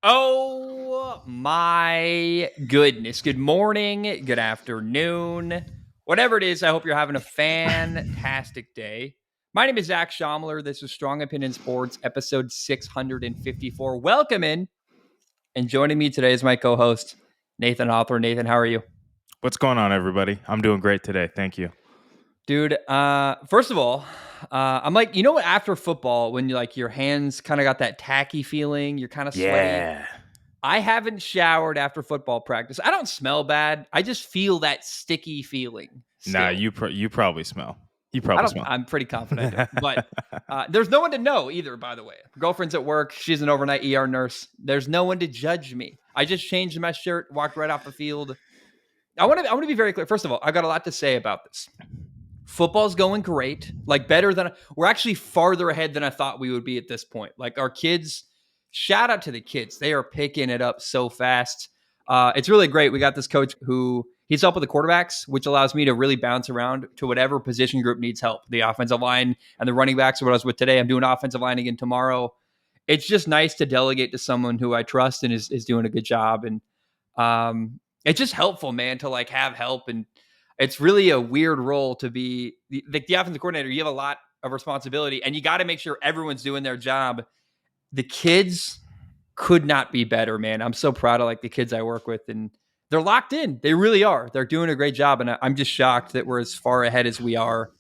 Oh my goodness. Good morning, good afternoon, whatever it is. I hope you're having a fantastic day. My name is Zach Schomler. This is Strong Opinion Sports, episode 654. Welcome in. And joining me today is my co host, Nathan Hawthorne. Nathan, how are you? What's going on, everybody? I'm doing great today. Thank you. Dude, first of all, I'm like, what, after football, when you like your hands kind of got that tacky feeling, you're kind of sweaty. Yeah. I haven't showered after football practice. I don't smell bad. I just feel that sticky feeling Nah, still. you probably smell. You I probably don't. smell. I'm pretty confident I don't. But there's no one to know either. By the way, girlfriend's at work. She's an overnight ER nurse. There's no one to judge me. I just changed my shirt, walked right off the field. I want to be very clear. First of all, I've got a lot to say about this. Football's going great. Like better than we're actually farther ahead than I thought we would be at this point. Like our kids. Shout out to the kids. They are picking it up so fast. It's really great. We got this coach who he's help with the quarterbacks, which allows me to really bounce around to whatever position group needs help. The offensive line and the running backs are what I was with today. I'm doing offensive line again tomorrow. It's just nice to delegate to someone who I trust and is doing a good job. And it's just helpful, man, to like have help. And it's really a weird role to be the offensive coordinator. You have a lot of responsibility and you got to make sure everyone's doing their job. The kids could not be better, man. I'm so proud of like the kids I work with, and they're locked in. They really are. They're doing a great job, and I'm just shocked that we're as far ahead as we are.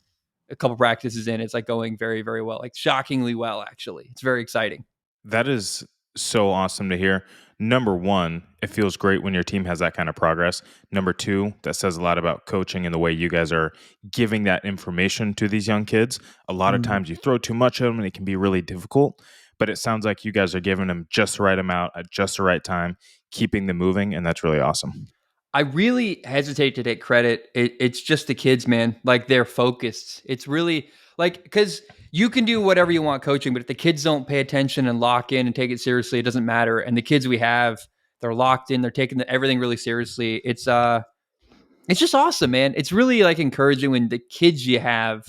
A couple practices in, it's like going very, very well, like shockingly well. Actually, it's very exciting. That is so awesome to hear. Number one, it feels great when your team has that kind of progress. Number two, that says a lot about coaching and the way you guys are giving that information to these young kids. A lot of times you throw too much at them and it can be really difficult, but it sounds like you guys are giving them just the right amount at just the right time, keeping them moving, and that's really awesome. I really hesitate to take credit. It's just the kids, man. Like they're focused. It's really like because you can do whatever you want coaching, but if the kids don't pay attention and lock in and take it seriously, it doesn't matter. And the kids we have, they're locked in. They're taking everything really seriously. It's just awesome, man. It's really like encouraging when the kids you have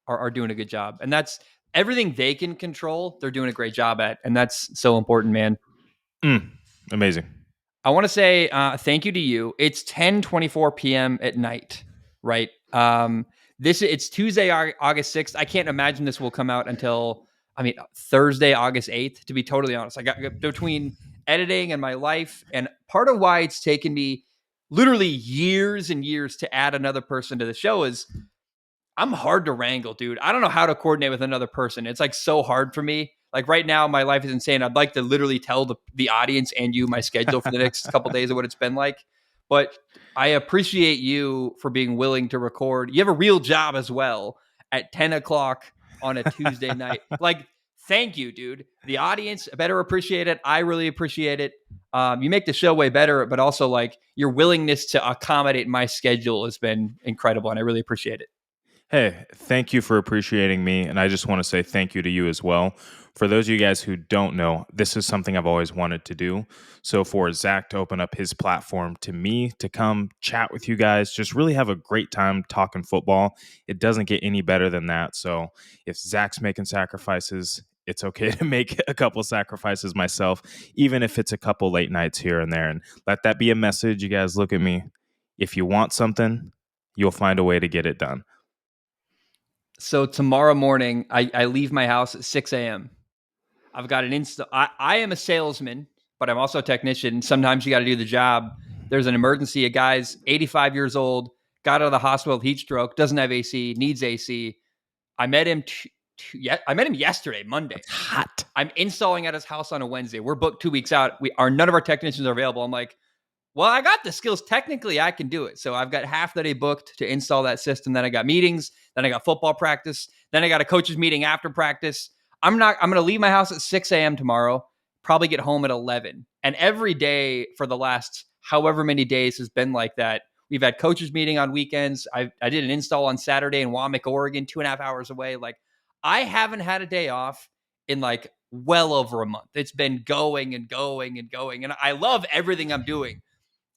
are doing a good job, and that's everything they can control. They're doing a great job at, and that's so important, man. Amazing. I want to say thank you to you. It's 10:24 p.m. at night, right? It's Tuesday, August 6th. I can't imagine this will come out until Thursday, August 8th. To be totally honest, I got between editing and my life, and part of why it's taken me literally years and years to add another person to the show is I'm hard to wrangle, dude. I don't know how to coordinate with another person. It's like so hard for me. Like right now, my life is insane. I'd like to literally tell the audience and you my schedule for the next couple days of what it's been like. But I appreciate you for being willing to record. You have a real job as well at 10 o'clock on a Tuesday night. Like, thank you, dude. The audience better appreciate it. I really appreciate it. You make the show way better, but also like your willingness to accommodate my schedule has been incredible, and I really appreciate it. Hey, thank you for appreciating me. And I just want to say thank you to you as well. For those of you guys who don't know, this is something I've always wanted to do. So for Zach to open up his platform to me to come chat with you guys, just really have a great time talking football. It doesn't get any better than that. So if Zach's making sacrifices, it's okay to make a couple sacrifices myself, even if it's a couple late nights here and there. And let that be a message. You guys look at me. If you want something, you'll find a way to get it done. So tomorrow morning, I leave my house at 6 a.m. I've got an install. I am a salesman, but I'm also a technician. Sometimes you got to do the job. There's an emergency. A guy's 85 years old, got out of the hospital with heat stroke, doesn't have AC, needs AC. I met him. I met him yesterday, Monday. Hot. I'm installing at his house on a Wednesday. We're booked 2 weeks out. None of our technicians are available. I'm like, well, I got the skills. Technically, I can do it. So I've got half the day booked to install that system. Then I got meetings. Then I got football practice. Then I got a coach's meeting after practice. I'm going to leave my house at 6 a.m. tomorrow, probably get home at 11. And every day for the last however many days has been like that. We've had coaches meeting on weekends. I did an install on Saturday in Waumea, Oregon, 2.5 hours away. Like I haven't had a day off in like well over a month. It's been going and going and going. And I love everything I'm doing.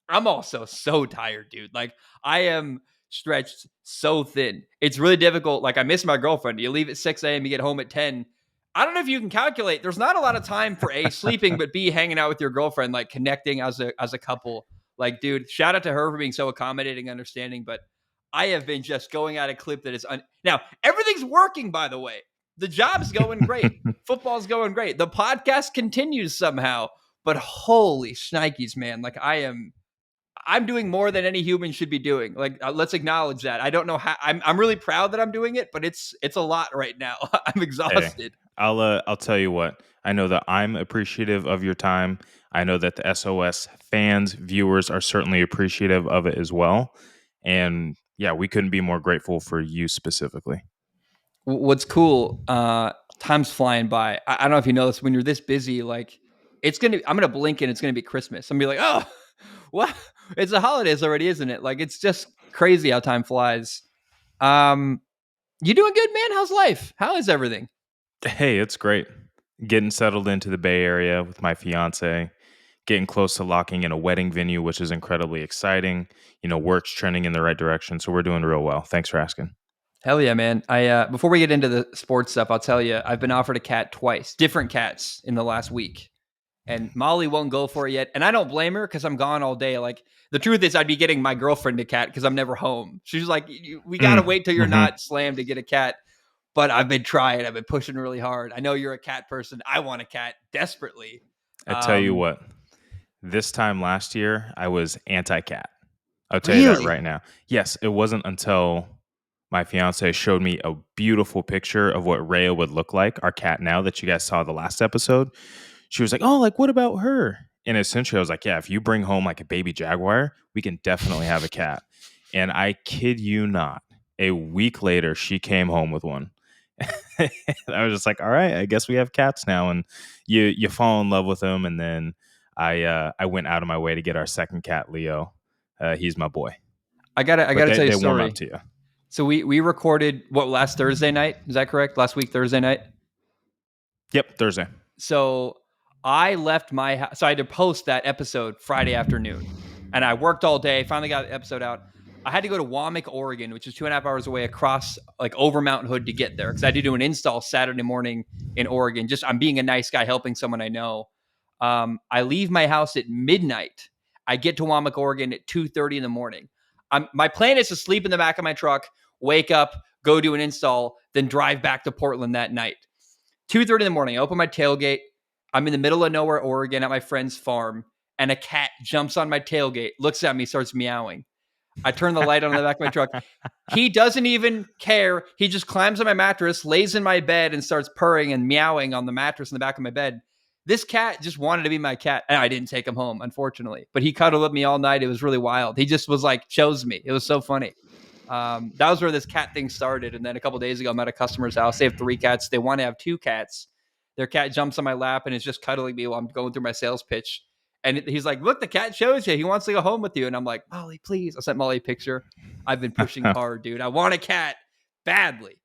I'm also so tired, dude. Like I am stretched so thin. It's really difficult. Like I miss my girlfriend. You leave at 6 a.m., you get home at 10. I don't know if you can calculate. There's not a lot of time for A, sleeping, but B, hanging out with your girlfriend, like connecting as a couple. Like, dude, shout out to her for being so accommodating, understanding. But I have been just going at a clip that is now everything's working. By the way, the job's going great, football's going great, the podcast continues somehow. But holy shnikes, man! Like I'm doing more than any human should be doing. Like, let's acknowledge that. I don't know how. I'm really proud that I'm doing it, but it's a lot right now. I'm exhausted. Hey, I'll tell you what. I know that I'm appreciative of your time. I know that the SOS fans, viewers are certainly appreciative of it as well. And yeah, we couldn't be more grateful for you specifically. What's cool? Time's flying by. I don't know if you know this. When you're this busy, like I'm gonna blink and it's gonna be Christmas. I'm gonna be like, oh, what? It's the holidays already, isn't it? Like, it's just crazy how time flies. You doing good, man? How's life? How is everything? Hey, it's great. Getting settled into the Bay Area with my fiance, getting close to locking in a wedding venue, which is incredibly exciting. Work's trending in the right direction, so we're doing real well. Thanks for asking. Hell yeah, man. I before we get into the sports stuff, I'll tell you, I've been offered a cat twice, different cats in the last week. And Molly won't go for it yet. And I don't blame her because I'm gone all day. Like, the truth is I'd be getting my girlfriend a cat because I'm never home. She's like, we got to wait till you're not slammed to get a cat. But I've been trying. I've been pushing really hard. I know you're a cat person. I want a cat desperately. I tell you what, this time last year, I was anti-cat. I'll tell you that right now. Yes, it wasn't until my fiance showed me a beautiful picture of what Rhea would look like, our cat now, that you guys saw the last episode. She was like, oh, like, what about her? And essentially, I was like, yeah, if you bring home like a baby Jaguar, we can definitely have a cat. And I kid you not, a week later, she came home with one. I was just like, all right, I guess we have cats now. And you fall in love with them. And then I went out of my way to get our second cat, Leo. He's my boy. I gotta tell you a story. Warm up to you. So we recorded last Thursday night? Is that correct? Last week, Thursday night? Yep, Thursday. So I left my house. So I had to post that episode Friday afternoon. And I worked all day, finally got the episode out. I had to go to Waumik, Oregon, which is 2.5 hours away across, like, over Mount Hood to get there. Because I had to do an install Saturday morning in Oregon. Just, I'm being a nice guy, helping someone I know. I leave my house at midnight. I get to Waumik, Oregon at 2:30 in the morning. My plan is to sleep in the back of my truck, wake up, go do an install, then drive back to Portland that night. 2:30 in the morning, I open my tailgate. I'm in the middle of nowhere, Oregon, at my friend's farm, and a cat jumps on my tailgate, looks at me, starts meowing. I turn the light on in the back of my truck. He doesn't even care. He just climbs on my mattress, lays in my bed, and starts purring and meowing on the mattress in the back of my bed. This cat just wanted to be my cat. And I didn't take him home, unfortunately. But he cuddled with me all night. It was really wild. He just was like, chose me. It was so funny. That was where this cat thing started. And then a couple of days ago, I'm at a customer's house. They have 3 cats. They want to have 2 cats. Their cat jumps on my lap and is just cuddling me while I'm going through my sales pitch. And he's like, look, the cat shows you. He wants to go home with you. And I'm like, Molly, please. I sent Molly a picture. I've been pushing hard, dude. I want a cat badly.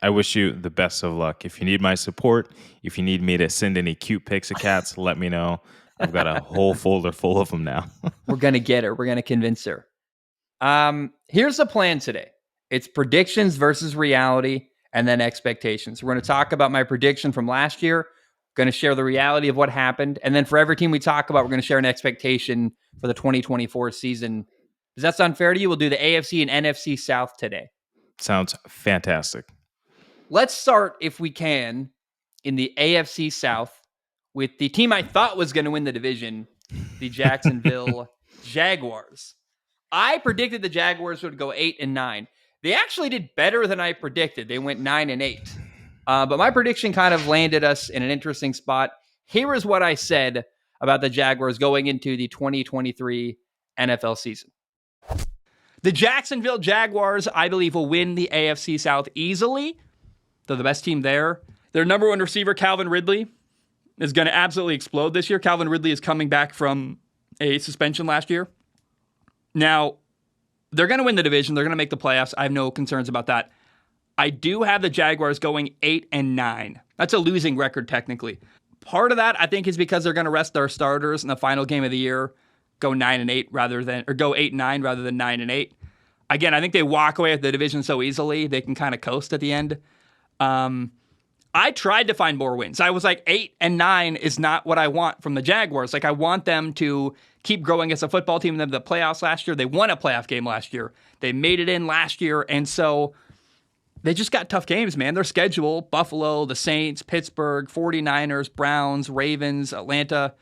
I wish you the best of luck. If you need my support, if you need me to send any cute pics of cats, let me know. I've got a whole folder full of them now. We're going to get her. We're going to convince her. Here's the plan today. It's predictions versus reality and then expectations. We're going to talk about my prediction from last year. Going to share the reality of what happened. And then for every team we talk about, we're going to share an expectation for the 2024 season. Does that sound fair to you? We'll do the AFC and NFC South today. Sounds fantastic. Let's start, if we can, in the AFC South with the team I thought was going to win the division, the Jacksonville Jaguars. I predicted the Jaguars would go 8-9. They actually did better than I predicted. They went 9-8. But my prediction kind of landed us in an interesting spot. Here is what I said about the Jaguars going into the 2023 NFL season. The Jacksonville Jaguars, I believe, will win the AFC South easily. They're the best team there. Their number 1 receiver, Calvin Ridley, is going to absolutely explode this year. Calvin Ridley is coming back from a suspension last year. Now, they're going to win the division. They're going to make the playoffs. I have no concerns about that. I do have the Jaguars going 8-9. That's a losing record, technically. Part of that, I think, is because they're going to rest their starters in the final game of the year, go 9-8 go 8-9 rather than 9-8. Again, I think they walk away with the division so easily they can kind of coast at the end. I tried to find more wins. I was like 8-9 is not what I want from the Jaguars. Like I want them to keep growing as a football team. Them the playoffs last year. They won a playoff game last year. They made it in last year. And so they just got tough games, man. Their schedule, Buffalo, the Saints, Pittsburgh, 49ers, Browns, Ravens, Atlanta.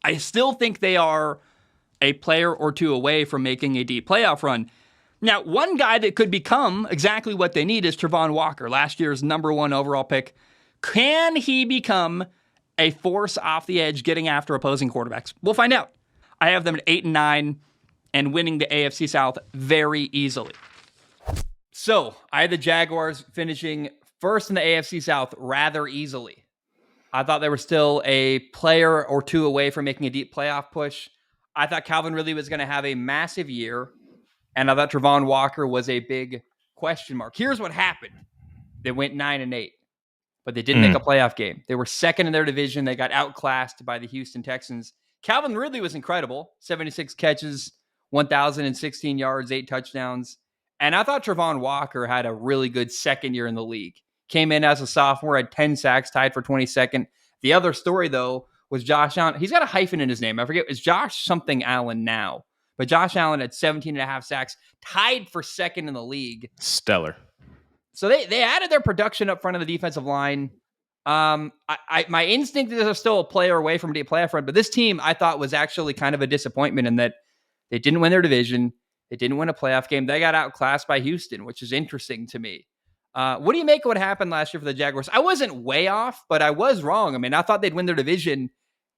I still think they are a player or two away from making a deep playoff run. Now, one guy that could become exactly what they need is Travon Walker, last year's number 1 overall pick. Can he become a force off the edge getting after opposing quarterbacks? We'll find out. I have them at 8-9 and winning the AFC South very easily. So I had the Jaguars finishing first in the AFC South rather easily. I thought they were still a player or two away from making a deep playoff push. I thought Calvin Ridley was going to have a massive year, and I thought Travon Walker was a big question mark. Here's what happened. They went 9-8, but they didn't make a playoff game. They were second in their division. They got outclassed by the Houston Texans. Calvin Ridley was incredible. 76 catches, 1,016 yards, 8 touchdowns. And I thought Travon Walker had a really good second year in the league. Came in as a sophomore, had 10 sacks, tied for 22nd. The other story, though, was Josh Allen. He's got a hyphen in his name. I forget. It's Josh something Allen now. But Josh Allen had 17.5 sacks, tied for second in the league. Stellar. So they added their production up front of the defensive line. My instinct is they're still a player away from a deep playoff run, but this team I thought was actually kind of a disappointment in that they didn't win their division. They didn't win a playoff game. They got outclassed by Houston, which is interesting to me. What do you make of what happened last year for the Jaguars? I wasn't way off, but I was wrong. I mean, I thought they'd win their division,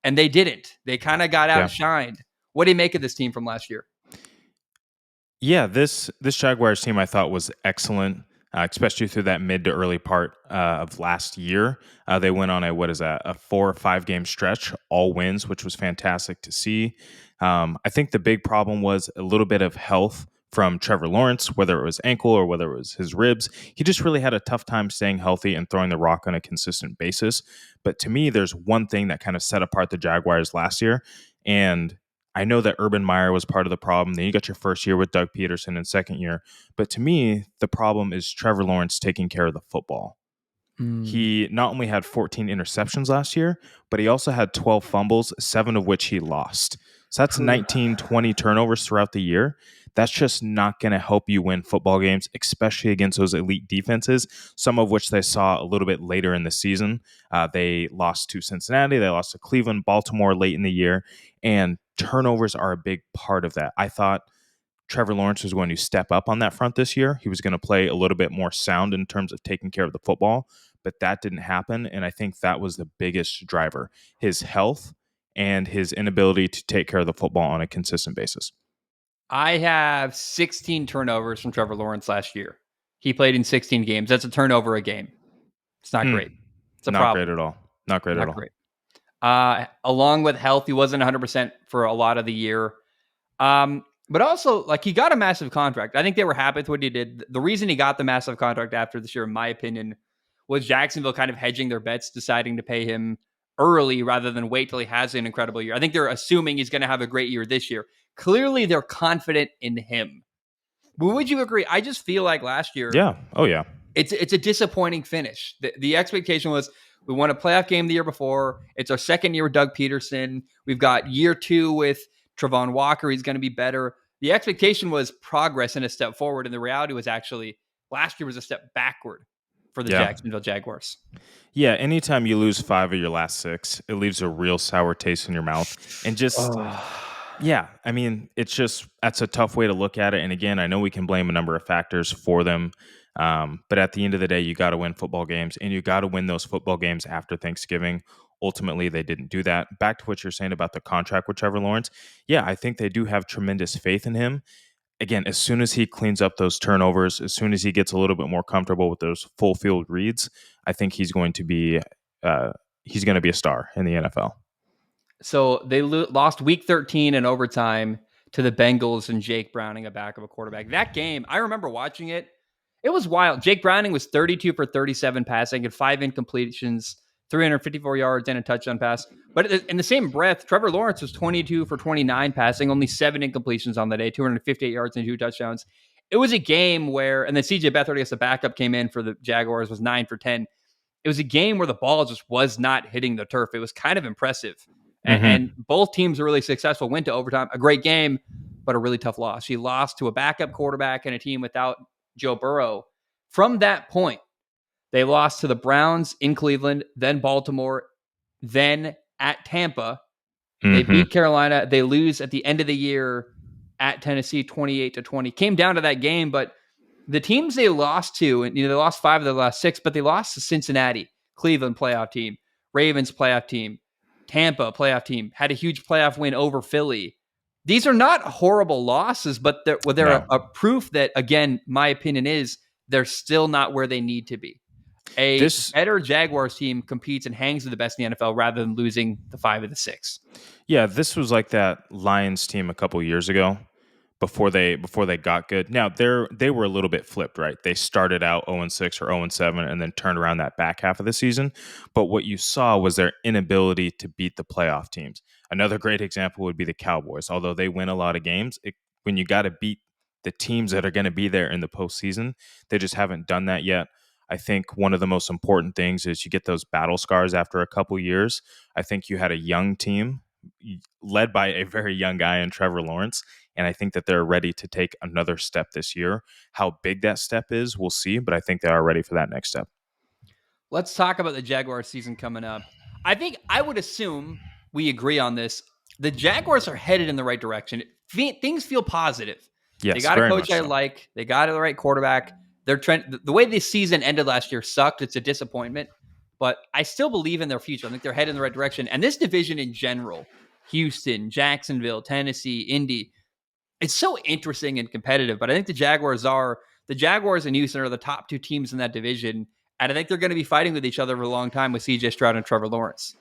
and they didn't. They kind of got outshined. What do you make of this team from last year? Yeah, this Jaguars team I thought was excellent, especially through that mid to early part of last year. They went on a 4 or 5 game stretch, all wins, which was fantastic to see. I think the big problem was a little bit of health from Trevor Lawrence, whether it was ankle or whether it was his ribs. He just really had a tough time staying healthy and throwing the rock on a consistent basis. But to me, there's one thing that kind of set apart the Jaguars last year, and I know that Urban Meyer was part of the problem. Then you got your first year with Doug Peterson and second year. But to me, the problem is Trevor Lawrence taking care of the football. He not only had 14 interceptions last year, but he also had 12 fumbles, 7 of which he lost. So that's 19, 20 turnovers throughout the year. That's just not going to help you win football games, especially against those elite defenses, some of which they saw a little bit later in the season. They lost to Cincinnati. They lost to Cleveland, Baltimore late in the year. And turnovers are a big part of that. I thought Trevor Lawrence was going to step up on that front this year. He was going to play a little bit more sound in terms of taking care of the football, but that didn't happen. And I think that was the biggest driver, his health and his inability to take care of the football on a consistent basis. I have 16 turnovers from Trevor Lawrence last year. He played in 16 games. That's a turnover a game. It's not great. It's a not problem. Great at all. Not great at all. Great. Along with health, he wasn't 100% for a lot of the year. But also, like, he got a massive contract. I think they were happy with what he did. The reason he got the massive contract after this year, in my opinion, was Jacksonville kind of hedging their bets, deciding to pay him early rather than wait till he has an incredible year. I think they're assuming he's going to have a great year this year. Clearly, they're confident in him. But would you agree? I just feel like last year, yeah, oh yeah, it's a disappointing finish. The expectation was we won a playoff game the year before. It's our second year with Doug Peterson. We've got year 2 with Travon Walker. He's going to be better. The expectation was progress and a step forward, and the reality was actually last year was a step backward for the Jacksonville Jaguars. Yeah, anytime you lose 5 of your last 6, it leaves a real sour taste in your mouth. And just, yeah, I mean, that's a tough way to look at it. And again, I know we can blame a number of factors for them. But at the end of the day, you got to win football games, and you got to win those football games after Thanksgiving. Ultimately, they didn't do that. Back to what you're saying about the contract with Trevor Lawrence. Yeah, I think they do have tremendous faith in him. Again, as soon as he cleans up those turnovers, as soon as he gets a little bit more comfortable with those full field reads, I think he's going to be a star in the NFL. So they lost week 13 in overtime to the Bengals and Jake Browning, a back of a quarterback. That game, I remember watching it. It was wild. Jake Browning was 32 for 37 passing and 5 incompletions, 354 yards and a touchdown pass. But in the same breath, Trevor Lawrence was 22 for 29 passing, only 7 incompletions on the day, 258 yards and 2 touchdowns. It was a game where, and then CJ Beathard, I guess the backup came in for the Jaguars, was 9 for 10. it was a game where the ball just was not hitting the turf. It was kind of impressive. Mhm. And both teams were really successful, went to overtime. A great game, but a really tough loss. She lost to a backup quarterback and a team without Joe Burrow. From that point, they lost to the Browns in Cleveland, then Baltimore, then at Tampa. They Mhm. beat Carolina. They lose at the end of the year at Tennessee 28-20. Came down to that game, but the teams they lost to, and they lost 5 of the last 6, but they lost to Cincinnati, Cleveland playoff team, Ravens playoff team, Tampa playoff team, had a huge playoff win over Philly. These are not horrible losses, but they're No. a proof that, again, my opinion is they're still not where they need to be. A This better Jaguars team competes and hangs with the best in the NFL rather than losing the 5 of the 6. Yeah, this was like that Lions team a couple years ago before they got good. Now they were a little bit flipped, right? They started out 0-6 or 0-7 and then turned around that back half of the season. But what you saw was their inability to beat the playoff teams. Another great example would be the Cowboys. Although they win a lot of games, when you got to beat the teams that are going to be there in the postseason, they just haven't done that yet. I think one of the most important things is you get those battle scars after a couple years. I think you had a young team led by a very young guy in Trevor Lawrence, and I think that they're ready to take another step this year. How big that step is, we'll see, but I think they are ready for that next step. Let's talk about the Jaguars season coming up. I would assume we agree on this. The Jaguars are headed in the right direction. Things feel positive. Yes, They got a very coach much I so. like. They got the right quarterback. They're the way this season ended last year sucked. It's a disappointment, but I still believe in their future. I think they're headed in the right direction. And this division in general, Houston, Jacksonville, Tennessee, Indy, it's so interesting and competitive. But I think the Jaguars and Houston are the top 2 teams in that division. And I think they're going to be fighting with each other for a long time with CJ Stroud and Trevor Lawrence.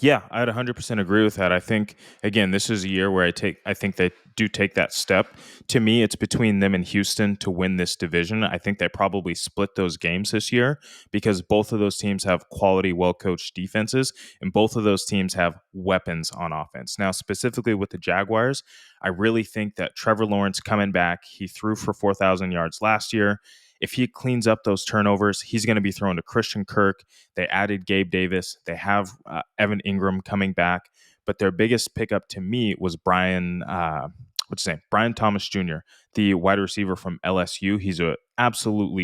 Yeah, I'd 100% agree with that. I think, again, this is a year where I think they do take that step. To me, it's between them and Houston to win this division. I think they probably split those games this year because both of those teams have quality, well-coached defenses, and both of those teams have weapons on offense. Now, specifically with the Jaguars, I really think that Trevor Lawrence coming back, he threw for 4,000 yards last year. If he cleans up those turnovers, he's going to be thrown to Christian Kirk. They added Gabe Davis. They have Evan Ingram coming back. But their biggest pickup to me was Brian Thomas Jr., the wide receiver from LSU. He's a absolute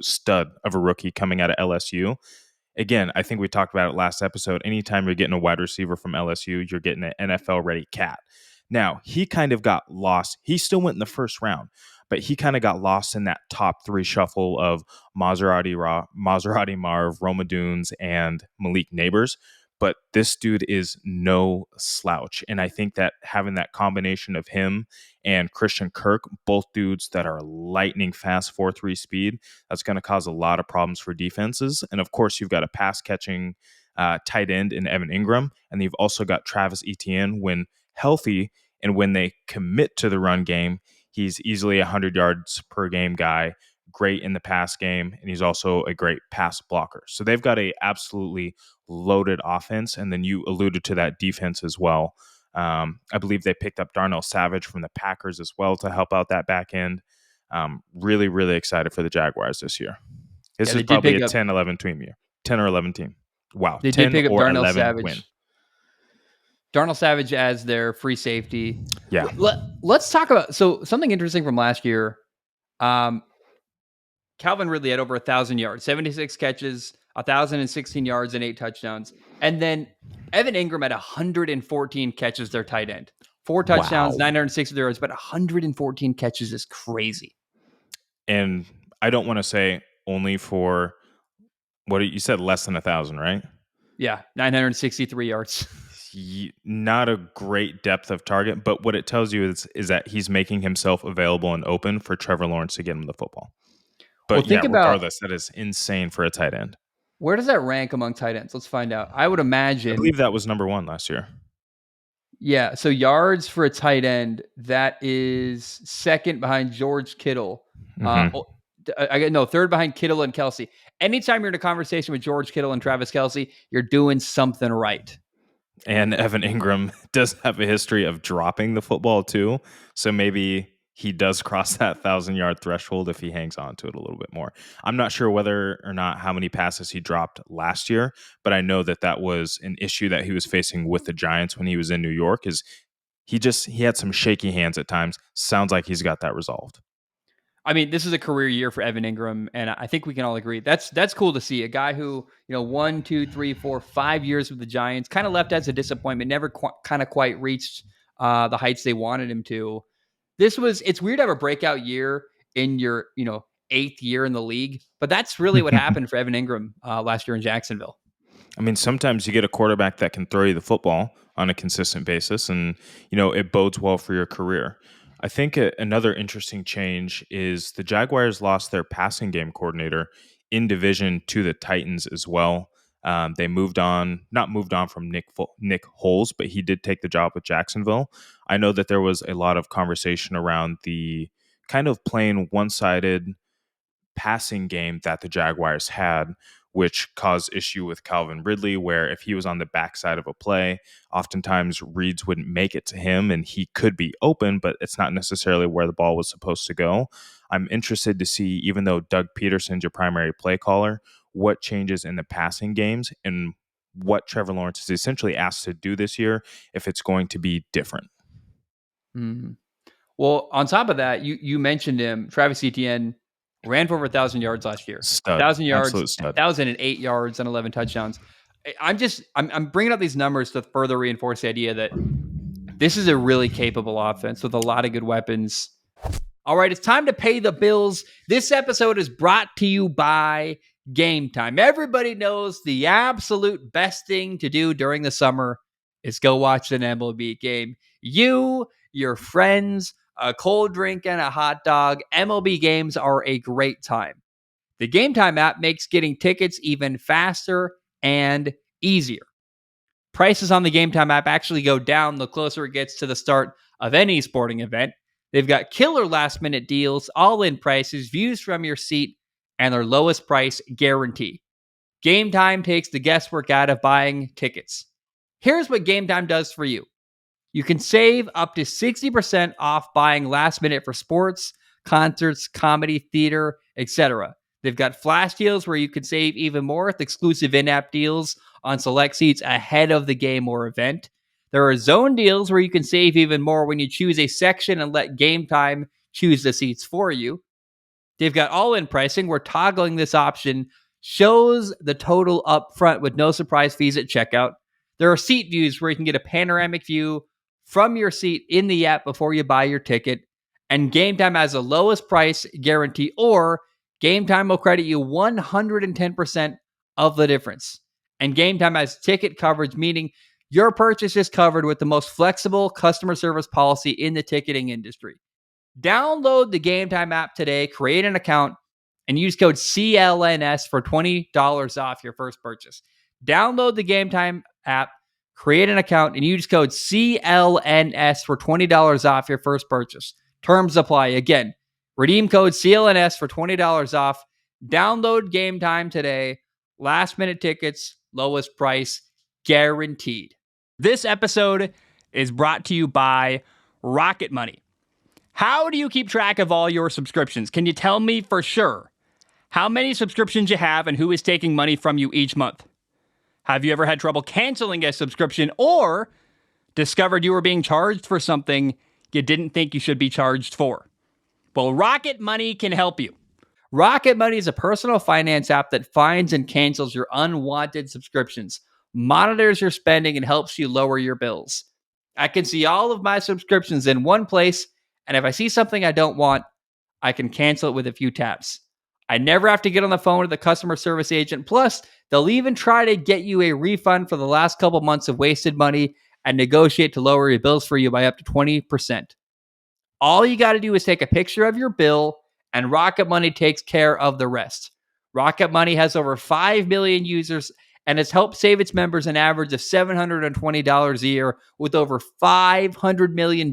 stud of a rookie coming out of LSU. Again, I think we talked about it last episode. Anytime you're getting a wide receiver from LSU, you're getting an NFL-ready cat. Now, he kind of got lost. He still went in the first round, but he kind of got lost in that top 3 shuffle of Maserati Marv, Roma Dunes, and Malik Neighbors. But this dude is no slouch. And I think that having that combination of him and Christian Kirk, both dudes that are lightning fast 4.3 speed, that's going to cause a lot of problems for defenses. And of course, you've got a pass catching tight end in Evan Ingram. And you've also got Travis Etienne when healthy. And when they commit to the run game, he's easily 100 yards per game guy, great in the pass game, and he's also a great pass blocker. So they've got a absolutely loaded offense, and then you alluded to that defense as well. I believe they picked up Darnell Savage from the Packers as well to help out that back end. Really, really excited for the Jaguars this year. This is probably a 10 or 11 team. Wow, they did 10 pick up or Darnell 11 Savage. win. Darnell Savage as their free safety. Yeah. Let's talk about something interesting from last year. Calvin Ridley had over 1,000 yards, 76 catches, 1,016 yards, and 8 touchdowns. And then Evan Ingram had 114 catches, their tight end. 4 touchdowns, 960 yards, but 114 catches is crazy. And I don't want to say only for what you said, less than 1,000, right? Yeah, 963 yards. Not a great depth of target, but what it tells you is that he's making himself available and open for Trevor Lawrence to get him the football. But regardless, that is insane for a tight end. Where does that rank among tight ends? Let's find out. I would imagine. I believe that was number 1 last year. Yeah, so yards for a tight end, that is second behind George Kittle. Third behind Kittle and Kelsey. Anytime you're in a conversation with George Kittle and Travis Kelsey, you're doing something right. And Evan Ingram does have a history of dropping the football too. So maybe he does cross that 1,000-yard threshold if he hangs on to it a little bit more. I'm not sure whether or not how many passes he dropped last year, but I know that was an issue that he was facing with the Giants when he was in New York. Is he had some shaky hands at times. Sounds like he's got that resolved. I mean, this is a career year for Evan Ingram, and I think we can all agree that's cool to see. A guy who, 1, 2, 3, 4, 5 years with the Giants, kind of left as a disappointment, never kind of quite reached the heights they wanted him to. It's weird to have a breakout year in your, 8th year in the league, but that's really what happened for Evan Ingram last year in Jacksonville. I mean, sometimes you get a quarterback that can throw you the football on a consistent basis, and, it bodes well for your career. I think another interesting change is the Jaguars lost their passing game coordinator in division to the Titans as well. They not moved on from Nick Holes, but he did take the job with Jacksonville. I know that there was a lot of conversation around the kind of plain one-sided passing game that the Jaguars had, which caused issue with Calvin Ridley, where if he was on the backside of a play, oftentimes reads wouldn't make it to him and he could be open, but it's not necessarily where the ball was supposed to go. I'm interested to see, even though Doug Peterson's your primary play caller, what changes in the passing games and what Trevor Lawrence is essentially asked to do this year if it's going to be different. Mm-hmm. Well, on top of that, you mentioned him, Travis Etienne ran for over 1,000 yards last year. Stud. 1,000 yards, Absolute stud. 1,008 yards, and 11 touchdowns. I'm bringing up these numbers to further reinforce the idea that this is a really capable offense with a lot of good weapons. All right, it's time to pay the bills. This episode is brought to you by Game Time. Everybody knows the absolute best thing to do during the summer is go watch an MLB game. You, your friends, a cold drink, and a hot dog. MLB games are a great time. The Game Time app makes getting tickets even faster and easier. Prices on the Game Time app actually go down the closer it gets to the start of any sporting event. They've got killer last-minute deals, all-in prices, views from your seat, and their lowest price guarantee. Game Time takes the guesswork out of buying tickets. Here's what Game Time does for you. You can save up to 60% off buying last minute for sports, concerts, comedy, theater, etc. They've got flash deals where you can save even more with exclusive in-app deals on select seats ahead of the game or event. There are zone deals where you can save even more when you choose a section and let Game Time choose the seats for you. They've got all-in pricing where toggling this option shows the total up front with no surprise fees at checkout. There are seat views where you can get a panoramic view from your seat in the app before you buy your ticket. And Game Time has the lowest price guarantee, or Game Time will credit you 110% of the difference. And Game Time has ticket coverage, meaning your purchase is covered with the most flexible customer service policy in the ticketing industry. Download the Game Time app today, create an account, and use code CLNS for $20 off your first purchase. Download the Game Time app, create an account, and use code CLNS for $20 off your first purchase. Terms apply. Again, redeem code CLNS for $20 off. Download Game Time today. Last minute tickets, lowest price, guaranteed. This episode is brought to you by Rocket Money. How do you keep track of all your subscriptions? Can you tell me for sure how many subscriptions you have and who is taking money from you each month? Have you ever had trouble canceling a subscription or discovered you were being charged for something you didn't think you should be charged for? Well, Rocket Money can help you. Rocket Money is a personal finance app that finds and cancels your unwanted subscriptions, monitors your spending, and helps you lower your bills. I can see all of my subscriptions in one place, and if I see something I don't want, I can cancel it with a few taps. I never have to get on the phone with the customer service agent. Plus, they'll even try to get you a refund for the last couple months of wasted money and negotiate to lower your bills for you by up to 20%. All you got to do is take a picture of your bill, and Rocket Money takes care of the rest. Rocket Money has over 5 million users and has helped save its members an average of $720 a year with over $500 million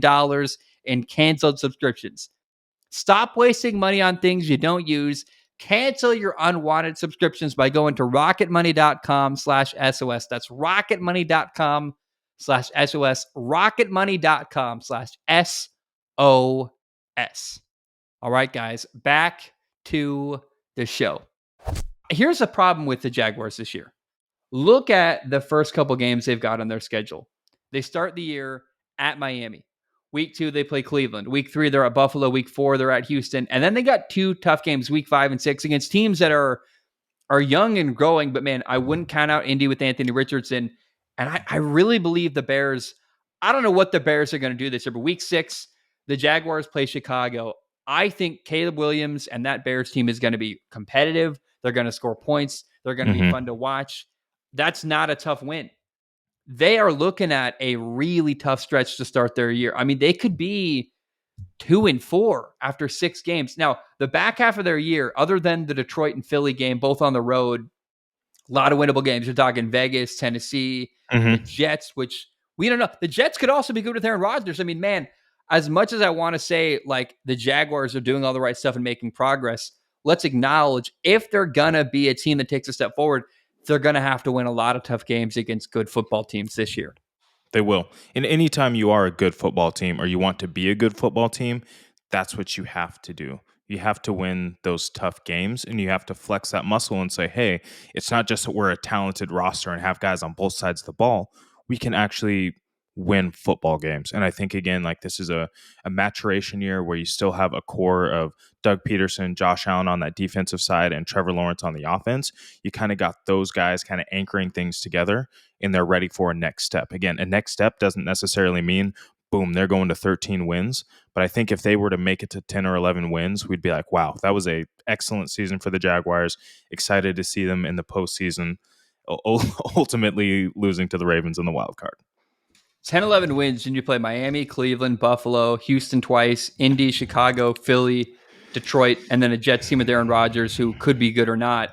in canceled subscriptions. Stop wasting money on things you don't use. Cancel your unwanted subscriptions by going to rocketmoney.com/SOS. That's rocketmoney.com/SOS. rocketmoney.com/SOS. All right, guys, back to the show. Here's a problem with the Jaguars this year. Look at the first couple games they've got on their schedule. They start the year at Miami. Week 2, they play Cleveland. Week 3, they're at Buffalo. Week 4, they're at Houston. And then they got 2 tough games, week 5 and 6, against teams that are young and growing. But man, I wouldn't count out Indy with Anthony Richardson. And I really believe the Bears, I don't know what the Bears are going to do this year, but week 6, the Jaguars play Chicago. I think Caleb Williams and that Bears team is going to be competitive. They're going to score points. They're going to be fun to watch. That's not a tough win. They are looking at a really tough stretch to start their year. I mean, they could be 2-4 after 6 games. Now, the back half of their year, other than the Detroit and Philly game, both on the road, a lot of winnable games. You're talking Vegas, Tennessee, the Jets, which we don't know. The Jets could also be good with Aaron Rodgers. I mean, man, as much as I want to say like the Jaguars are doing all the right stuff and making progress, let's acknowledge if they're going to be a team that takes a step forward, they're going to have to win a lot of tough games against good football teams this year. They will. And anytime you are a good football team or you want to be a good football team, that's what you have to do. You have to win those tough games and you have to flex that muscle and say, hey, it's not just that we're a talented roster and have guys on both sides of the ball. We can actually win football games. And I think, again, like this is a maturation year where you still have a core of Doug Peterson, Josh Allen on that defensive side, and Trevor Lawrence on the offense. You kind of got those guys kind of anchoring things together and they're ready for a next step. Again, a next step doesn't necessarily mean, boom, they're going to 13 wins. But I think if they were to make it to 10 or 11 wins, we'd be like, wow, that was an excellent season for the Jaguars. Excited to see them in the postseason, ultimately losing to the Ravens in the wild card. 10-11 wins, and you play Miami, Cleveland, Buffalo, Houston twice, Indy, Chicago, Philly, Detroit, and then a Jets team with Aaron Rodgers who could be good or not.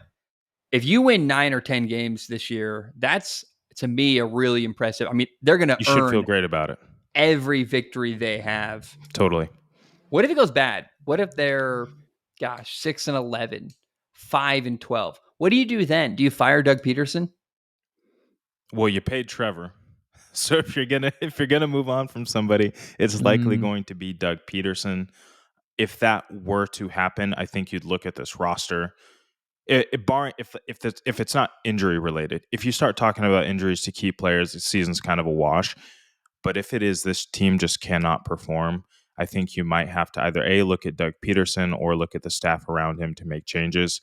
If you win 9 or 10 games this year, that's, to me, a really impressive. I mean, they're going to You should feel great about it. Every victory they have. Totally. What if it goes bad? What if they're, 6-11, 5-12? What do you do then? Do you fire Doug Peterson? Well, you paid Trevor. So if you're gonna move on from somebody, it's likely going to be Doug Peterson. If that were to happen, I think you'd look at this roster. Barring if it's not injury related, if you start talking about injuries to key players, the season's kind of a wash. But if it is this team just cannot perform, I think you might have to either look at Doug Peterson or look at the staff around him to make changes.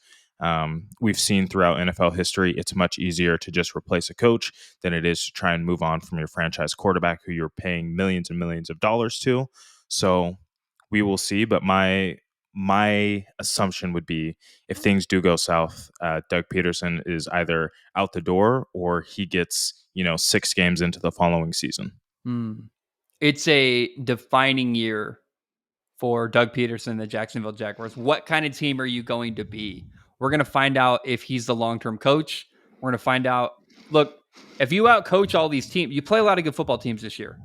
We've seen throughout NFL history, it's much easier to just replace a coach than it is to try and move on from your franchise quarterback who you're paying millions and millions of dollars to. So we will see. But my assumption would be if things do go south, Doug Peterson is either out the door or he gets 6 games into the following season. It's a defining year for Doug Peterson and the Jacksonville Jaguars. What kind of team are you going to be? We're going to find out if he's the long-term coach. We're going to find out, look, if you out-coach all these teams, you play a lot of good football teams this year.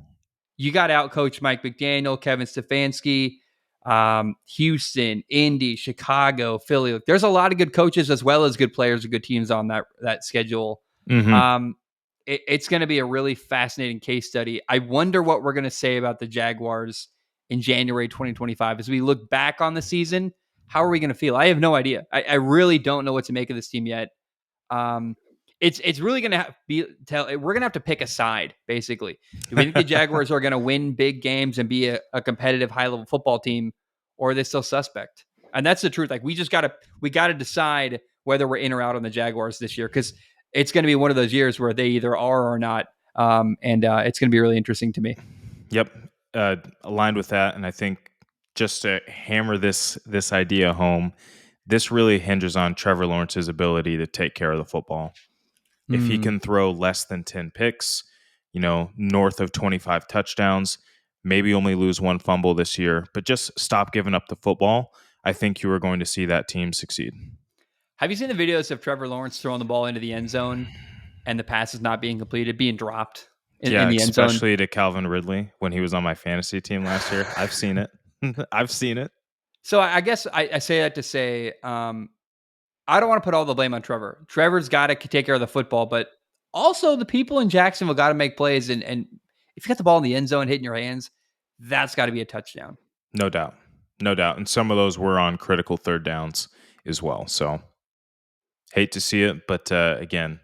You got to out-coach Mike McDaniel, Kevin Stefanski, Houston, Indy, Chicago, Philly. Look, there's a lot of good coaches as well as good players and good teams on that schedule. It's going to be a really fascinating case study. I wonder what we're going to say about the Jaguars in January 2025 as we look back on the season. How are we going to feel? I have no idea. I really don't know what to make of this team yet. It's really going to we're going to have to pick a side, basically. Do we think the Jaguars are going to win big games and be a competitive high-level football team, or are they still suspect? And that's the truth. Like we got to decide whether we're in or out on the Jaguars this year, because it's going to be one of those years where they either are or not. And it's going to be really interesting to me. Yep. Aligned with that. And I think just to hammer this idea home, this really hinges on Trevor Lawrence's ability to take care of the football. If he can throw less than 10 picks, north of 25 touchdowns, maybe only lose 1 fumble this year, but just stop giving up the football, I think you are going to see that team succeed. Have you seen the videos of Trevor Lawrence throwing the ball into the end zone and the pass is not being completed, being dropped in the end zone? Especially to Calvin Ridley when he was on my fantasy team last year. I've seen it. I've seen it. So I guess I say that to say I don't want to put all the blame on Trevor. Trevor's got to take care of the football, but also the people in Jacksonville got to make plays. And if you got the ball in the end zone hitting your hands, that's got to be a touchdown. No doubt. No doubt. And some of those were on critical third downs as well. So hate to see it. But again,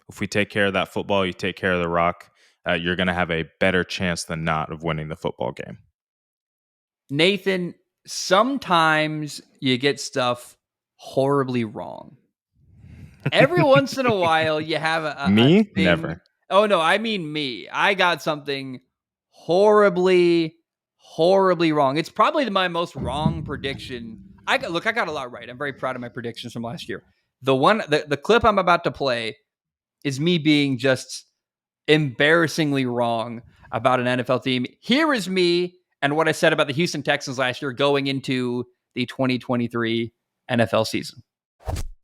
if we take care of that football, you take care of the rock, you're going to have a better chance than not of winning the football game. Nathan, sometimes you get stuff horribly wrong. Every once in a while, you have a Me? thing. Never. Oh, no, I mean me. I got something horribly wrong. It's probably my most wrong prediction. I got a lot right. I'm very proud of my predictions from last year. The clip I'm about to play is me being just embarrassingly wrong about an NFL team. Here is me and what I said about the Houston Texans last year going into the 2023 NFL season.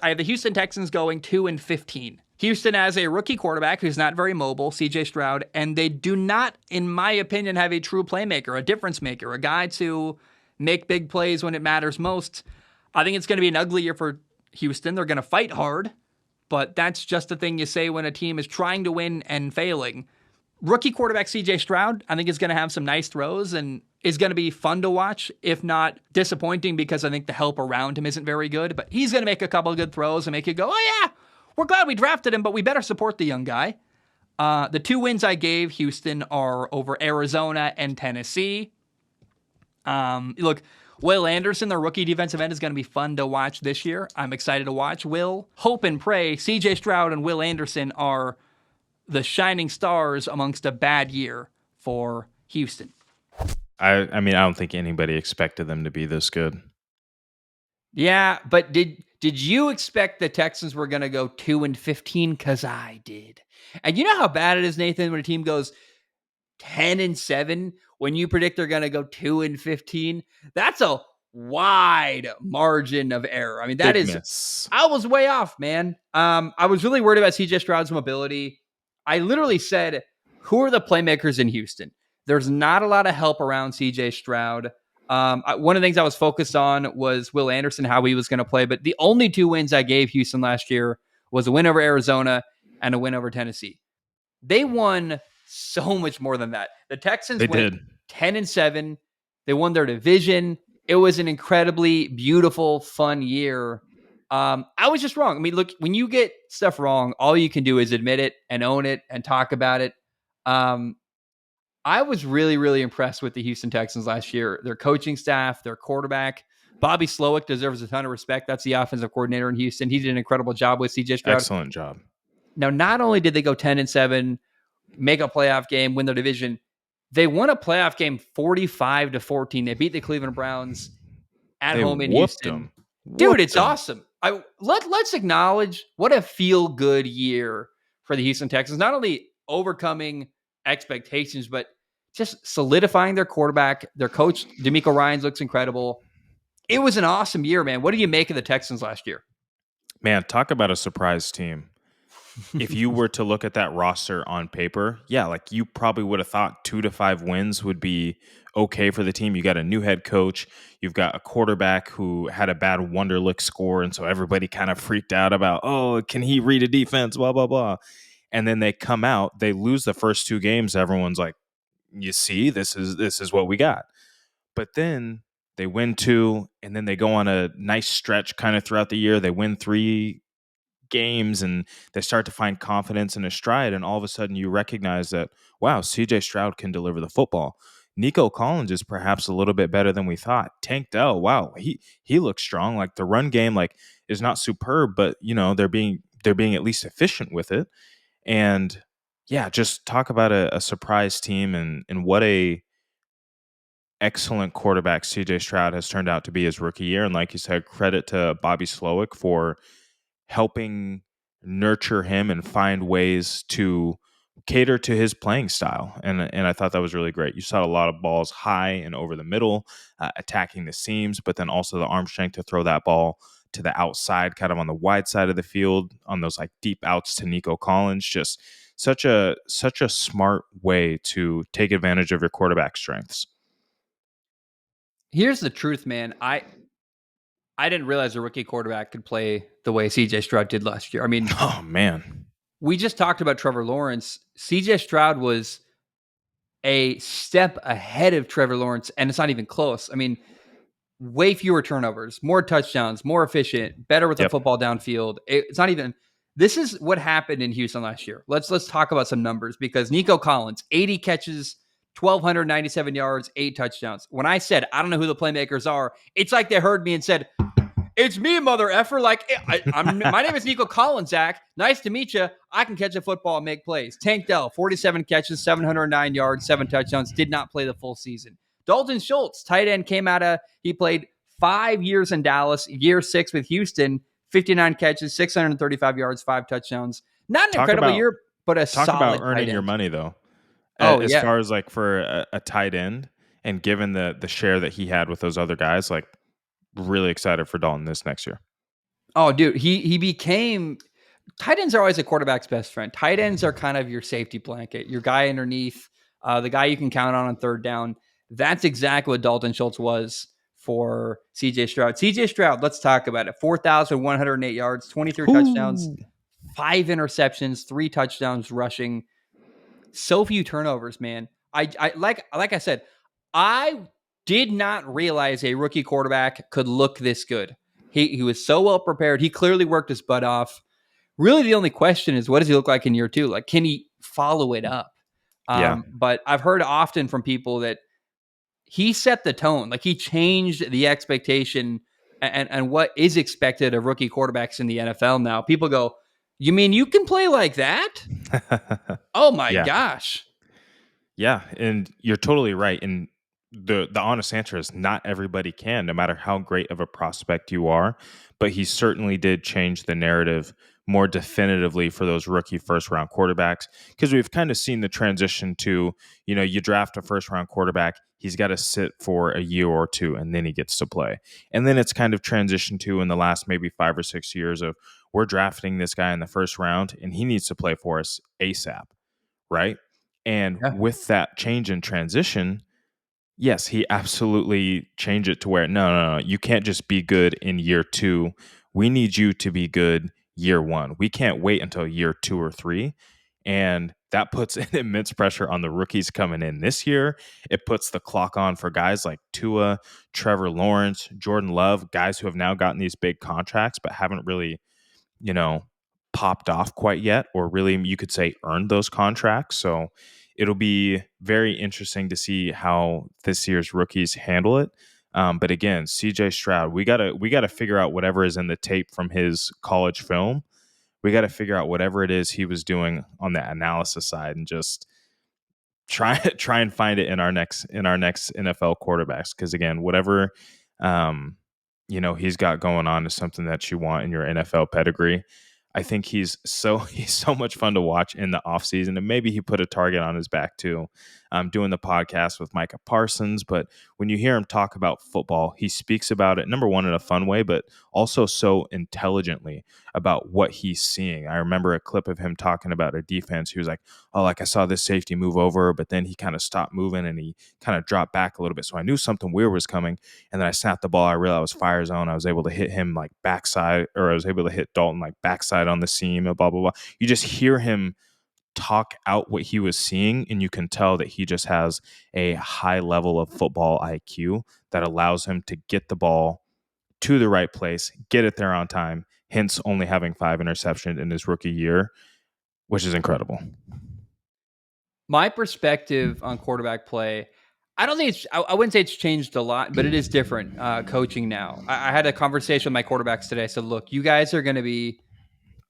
I have the Houston Texans going 2-15. Houston has a rookie quarterback who's not very mobile, CJ Stroud, and they do not, in my opinion, have a true playmaker, a difference maker, a guy to make big plays when it matters most. I think it's going to be an ugly year for Houston. They're going to fight hard, but that's just the thing you say when a team is trying to win and failing. Rookie quarterback CJ Stroud, I think, is going to have some nice throws and is going to be fun to watch, if not disappointing, because I think the help around him isn't very good. But he's going to make a couple of good throws and make you go, oh, yeah, we're glad we drafted him, but we better support the young guy. The 2 wins I gave Houston are over Arizona and Tennessee. Look, Will Anderson, the rookie defensive end, is going to be fun to watch this year. I'm excited to watch. Will, hope and pray, CJ Stroud and Will Anderson are the shining stars amongst a bad year for Houston. I mean, I don't think anybody expected them to be this good. Yeah, but did you expect the Texans were going to go 2-15? Because I did. And you know how bad it is, Nathan, when a team goes 10-7, when you predict they're going to go 2-15? That's a wide margin of error. I mean, that Big is miss. I was way off, man. I was really worried about CJ Stroud's mobility. I literally said, who are the playmakers in Houston? There's not a lot of help around CJ Stroud. One of the things I was focused on was Will Anderson, how he was going to play. But the only 2 wins I gave Houston last year was a win over Arizona and a win over Tennessee. They won so much more than that. The Texans went 10-7. They won their division. It was an incredibly beautiful, fun year. I was just wrong. I mean, look, when you get stuff wrong, all you can do is admit it and own it and talk about it. I was really, really impressed with the Houston Texans last year. Their coaching staff, their quarterback. Bobby Slowick deserves a ton of respect. That's the offensive coordinator in Houston. He did an incredible job with CJ Stroud. Excellent job. Now, not only did they go 10-7, make a playoff game, win their division, they won a playoff game 45-14. They beat the Cleveland Browns at home in Houston. Dude, it's awesome. Let's acknowledge what a feel-good year for the Houston Texans. Not only overcoming expectations, but just solidifying their quarterback. Their coach, D'Amico Ryans, looks incredible. It was an awesome year, man. What do you make of the Texans last year? Man, talk about a surprise team. If you were to look at that roster on paper, yeah, like you probably would have thought 2 to 5 wins would be okay for the team. You got a new head coach. You've got a quarterback who had a bad Wonderlic score, and so everybody kind of freaked out about, oh, can he read a defense, blah, blah, blah. And then they come out, they lose the first 2 games. Everyone's like, you see, this is what we got. But then they win 2, and then they go on a nice stretch kind of throughout the year. They win 3 games, and they start to find confidence in a stride. And all of a sudden you recognize that, wow, CJ Stroud can deliver the football. Nico Collins is perhaps a little bit better than we thought. Tank Dell, wow, he looks strong. Like the run game, like, is not superb, but you know, they're being at least efficient with it. And yeah, just talk about a surprise team and what a excellent quarterback CJ Stroud has turned out to be his rookie year. And like you said, credit to Bobby Slowick for helping nurture him and find ways to cater to his playing style. And I thought that was really great. You saw a lot of balls high and over the middle, attacking the seams, but then also the arm strength to throw that ball to the outside, kind of on the wide side of the field, on those like deep outs to Nico Collins. Just such a smart way to take advantage of your quarterback strengths. Here's the truth, man. I didn't realize a rookie quarterback could play the way CJ Stroud did last year. I mean, oh man, we just talked about Trevor Lawrence. CJ Stroud was a step ahead of Trevor Lawrence, and it's not even close. I mean, way fewer turnovers, more touchdowns, more efficient, better with the football downfield. It's not even. This is what happened in Houston last year. Let's talk about some numbers because Nico Collins, 80 catches, 1,297 yards, 8 touchdowns. When I said I don't know who the playmakers are, it's like they heard me and said, "It's me, mother effer." Like my name is Nico Collins, Zach. Nice to meet you. I can catch a football and make plays. Tank Dell, 47 catches, 709 yards, 7 touchdowns. Did not play the full season. Dalton Schultz, tight end, he played 5 years in Dallas, year 6 with Houston, 59 catches, 635 yards, 5 touchdowns. Not an incredible year, but a solid talk about tight earning end. your money though. Oh, as far as like for a tight end, and given the share that he had with those other guys, like really excited for Dalton this next year. Oh, dude, he became. Tight ends are always a quarterback's best friend. Tight ends are kind of your safety blanket, your guy underneath, the guy you can count on third down. That's exactly what Dalton Schultz was for CJ Stroud. CJ Stroud, let's talk about it. 4,108 yards, 23 touchdowns, 5 interceptions, 3 touchdowns rushing. So few turnovers, man. I like I said, I did not realize a rookie quarterback could look this good. He was so well prepared. He clearly worked his butt off. Really, the only question is, what does he look like in year 2? Like, can he follow it up? But I've heard often from people that he set the tone. Like, he changed the expectation and what is expected of rookie quarterbacks in the NFL now. People go, you mean you can play like that? Oh, my gosh. Yeah, and you're totally right. And the honest answer is not everybody can, no matter how great of a prospect you are. But he certainly did change the narrative more definitively for those rookie first round quarterbacks, because we've kind of seen the transition to, you draft a first round quarterback, he's got to sit for a year or 2 and then he gets to play. And then it's kind of transitioned to, in the last maybe 5 or 6 years, of we're drafting this guy in the first round and he needs to play for us ASAP, right? And with that change in transition, yes, he absolutely changed it to where no, you can't just be good in year 2. We need you to be good year 1. We can't wait until year 2 or 3. And that puts an immense pressure on the rookies coming in this year. It puts the clock on for guys like Tua, Trevor Lawrence, Jordan Love, guys who have now gotten these big contracts but haven't really, popped off quite yet, or really, you could say, earned those contracts. So it'll be very interesting to see how this year's rookies handle it. But again, CJ Stroud, we gotta figure out whatever is in the tape from his college film. We got to figure out whatever it is he was doing on the analysis side, and just try and find it in our next NFL quarterbacks. Because again, whatever he's got going on is something that you want in your NFL pedigree. I think he's so much fun to watch in the offseason, and maybe he put a target on his back too, doing the podcast with Micah Parsons. But when you hear him talk about football, he speaks about it, number one, in a fun way, but also so intelligently about what he's seeing. I remember a clip of him talking about a defense. He was like, oh, like I saw this safety move over, but then he kind of stopped moving and he kind of dropped back a little bit. So I knew something weird was coming. And then I snapped the ball. I realized it was fire zone. I was able to hit him like backside, or I was able to hit Dalton like backside on the seam, blah, blah, blah. You just hear him talk out what he was seeing, and you can tell that he just has a high level of football IQ that allows him to get the ball to the right place, get it there on time, hence only having 5 interceptions in his rookie year, which is incredible. My perspective on quarterback play, I don't think I wouldn't say it's changed a lot, but it is different coaching now. I had a conversation with my quarterbacks today. I said, look, you guys are going to be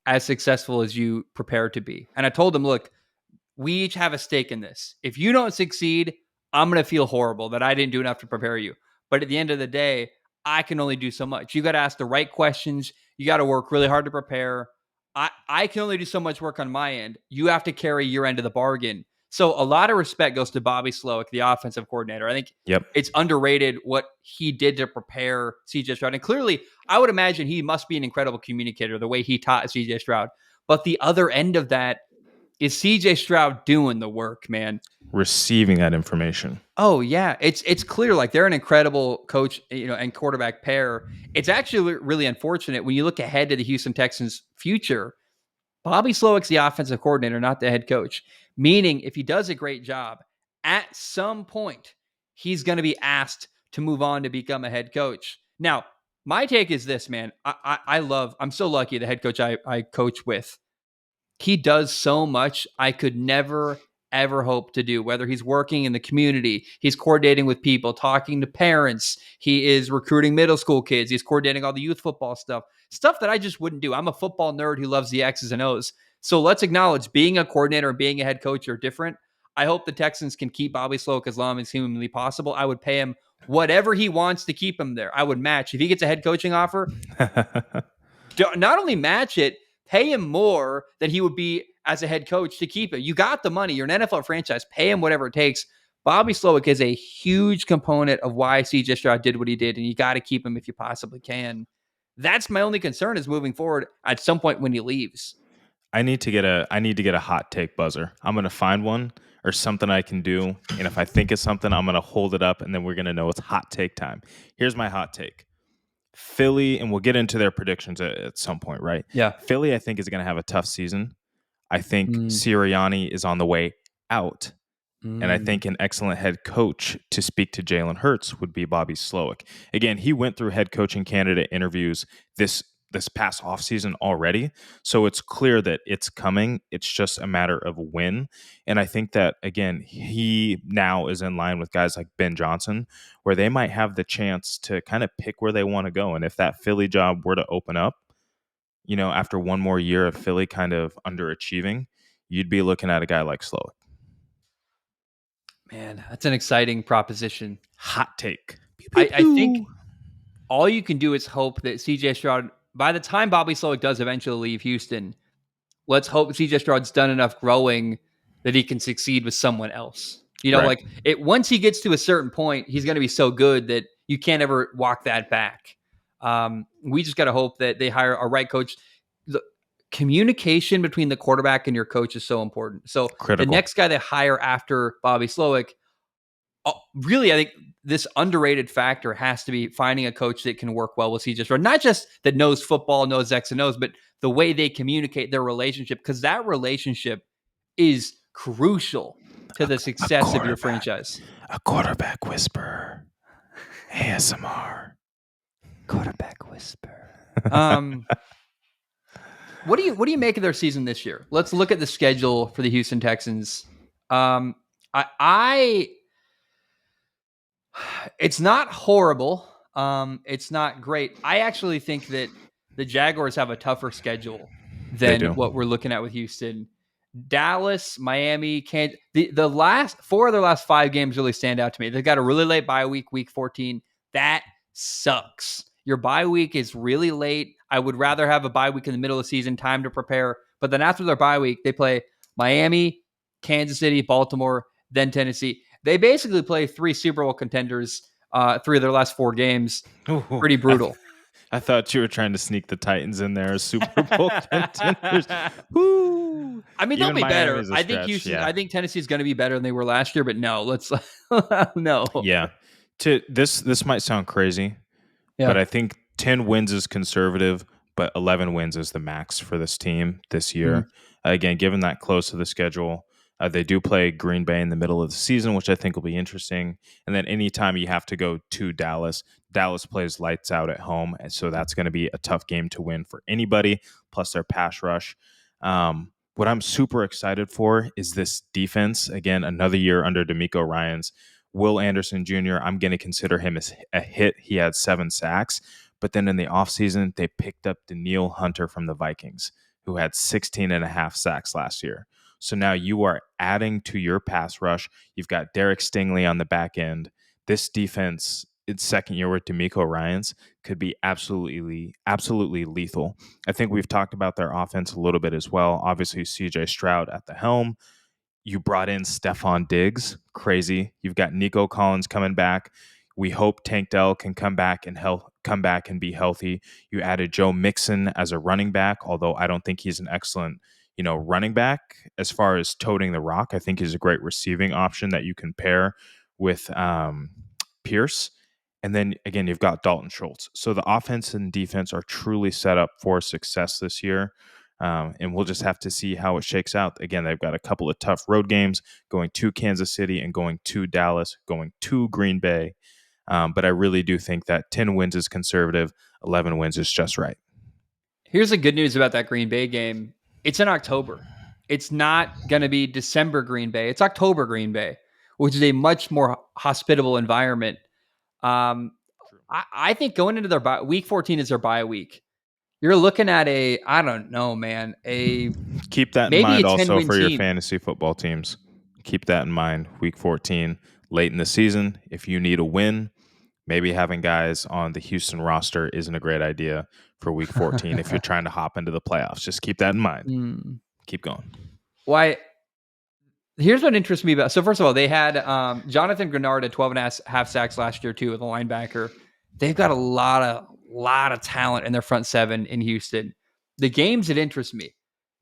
as successful as you prepare to be. And I told them, look, we each have a stake in this. If you don't succeed, I'm going to feel horrible that I didn't do enough to prepare you. But at the end of the day, I can only do so much. You got to ask the right questions. You got to work really hard to prepare. I can only do so much work on my end. You have to carry your end of the bargain. So a lot of respect goes to Bobby Slowick, the offensive coordinator. I think it's underrated what he did to prepare CJ Stroud. And clearly, I would imagine he must be an incredible communicator, the way he taught CJ Stroud. But the other end of that is CJ Stroud doing the work, man. Receiving that information. Oh, yeah. It's clear, like, they're an incredible coach, and quarterback pair. It's actually really unfortunate when you look ahead to the Houston Texans' future. Bobby Slowick's the offensive coordinator, not the head coach. Meaning, if he does a great job, at some point, he's going to be asked to move on to become a head coach. Now, my take is this, man. I'm so lucky the head coach I coach with. He does so much I could never, ever hope to do, whether he's working in the community, he's coordinating with people, talking to parents, he is recruiting middle school kids, he's coordinating all the youth football stuff that I just wouldn't do. I'm a football nerd who loves the X's and O's. So let's acknowledge being a coordinator and being a head coach are different. I hope the Texans can keep Bobby Sloak as long as humanly possible. I would pay him whatever he wants to keep him there. I would match. If he gets a head coaching offer, not only match it, pay him more than he would be as a head coach to keep it. You got the money. You're an NFL franchise. Pay him whatever it takes. Bobby Sloak is a huge component of why CJ Stroud did what he did, and you got to keep him if you possibly can. That's my only concern is moving forward at some point when he leaves. I need to get a hot take buzzer. I'm going to find one or something I can do, and if I think of something, I'm going to hold it up, and then we're going to know it's hot take time. Here's my hot take. Philly, and we'll get into their predictions at some point, right? Yeah. Philly, I think, is going to have a tough season. I think Sirianni is on the way out. And I think an excellent head coach to speak to Jalen Hurts would be Bobby Sloak. Again, he went through head coaching candidate interviews this past offseason already. So it's clear that it's coming. It's just a matter of when. And I think that, again, he now is in line with guys like Ben Johnson, where they might have the chance to kind of pick where they want to go. And if that Philly job were to open up, after one more year of Philly kind of underachieving, you'd be looking at a guy like Sloak. Man, that's an exciting proposition. Hot take. I think all you can do is hope that CJ Stroud, by the time Bobby Sloak does eventually leave Houston, let's hope CJ Stroud's done enough growing that he can succeed with someone else. Right. Once he gets to a certain point, he's going to be so good that you can't ever walk that back. We just got to hope that they hire a right coach. The communication between the quarterback and your coach is so important. So Critical. The next guy they hire after Bobby Sloak, really, I think this underrated factor has to be finding a coach that can work well with CJ Stroud. Not just that knows football, knows X and O's, but the way they communicate their relationship, because that relationship is crucial to the success of your franchise. A quarterback whisper. ASMR. Quarterback whisper. What do you make of their season this year? Let's look at the schedule for the Houston Texans. It's not horrible. It's not great. I actually think that the Jaguars have a tougher schedule than what we're looking at with Houston. Dallas, Miami, Kansas. The last 4 of their last 5 games really stand out to me. They've got a really late bye week, week 14. That sucks. Your bye week is really late. I would rather have a bye week in the middle of the season, time to prepare. But then after their bye week, they play Miami, Kansas City, Baltimore, then Tennessee. They basically play 3 Super Bowl contenders, 3 of their last 4 games. Pretty brutal. I thought you were trying to sneak the Titans in there as Super Bowl contenders. Woo! I mean, they'll be better. I think Houston. Yeah. I think Tennessee's going to be better than they were last year. But no, let's no. Yeah. This might sound crazy, but I think 10 wins is conservative, but 11 wins is the max for this team this year. Again, given that close to the schedule. They do play Green Bay in the middle of the season, which I think will be interesting. And then anytime you have to go to Dallas plays lights out at home. And so that's going to be a tough game to win for anybody, plus their pass rush. What I'm super excited for is this defense. Again, another year under DeMeco Ryans. Will Anderson Jr., I'm going to consider him as a hit. He had 7 sacks. But then in the offseason, they picked up Danielle Hunter from the Vikings, who had 16.5 sacks last year. So now you are adding to your pass rush. You've got Derek Stingley on the back end. This defense, its second year with DeMeco Ryans, could be absolutely lethal. I think we've talked about their offense a little bit as well. Obviously, CJ Stroud at the helm. You brought in Stephon Diggs. Crazy. You've got Nico Collins coming back. We hope Tank Dell can come back and be healthy. You added Joe Mixon as a running back, although I don't think he's an excellent running back as far as toting the rock. I think he's a great receiving option that you can pair with Pierce. And then again, you've got Dalton Schultz. So the offense and defense are truly set up for success this year. And we'll just have to see how it shakes out. Again, they've got a couple of tough road games, going to Kansas City and going to Dallas, going to Green Bay. But I really do think that 10 wins is conservative, 11 wins is just right. Here's the good news about that Green Bay game. It's in October. It's not going to be December Green Bay. It's October Green Bay, which is a much more hospitable environment. I think going into their week 14 is their bye week. You're looking at I don't know, man. Keep that in maybe mind a also 10-win for your team. fantasy football teams. Keep that in mind. Week 14, late in the season, if you need a win, maybe having guys on the Houston roster isn't a great idea for week 14 if you're trying to hop into the playoffs. Just keep that in mind. Keep going. Why? Here's what interests me about. So first of all, they had Jonathan Grenard at 12.5 sacks last year too, with a linebacker. They've got a lot of talent in their front seven in Houston. The games that interest me: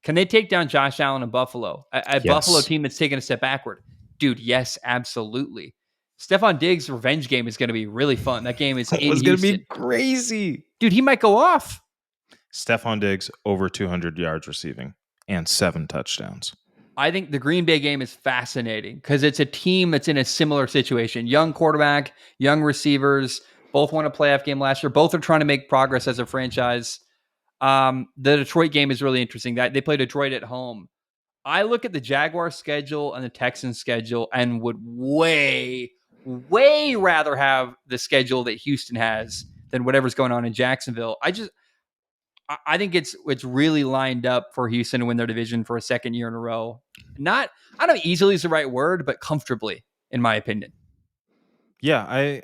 can they take down Josh Allen in Buffalo? A Buffalo team that's taken a step backward, dude. Yes, absolutely. Stephon Diggs' revenge game is going to be really fun. That game is in Houston. It's going to be crazy, dude. He might go off. Stephon Diggs over 200 yards receiving and 7 touchdowns. I think the Green Bay game is fascinating because it's a team that's in a similar situation. Young quarterback, young receivers, both won a playoff game last year. Both are trying to make progress as a franchise. The Detroit game is really interesting. That they play Detroit at home. I look at the Jaguars schedule and the Texans schedule and would way rather have the schedule that Houston has than whatever's going on in Jacksonville. I think it's really lined up for Houston to win their division for a second year in a row. Not, I don't know, easily is the right word, but comfortably, in my opinion. Yeah,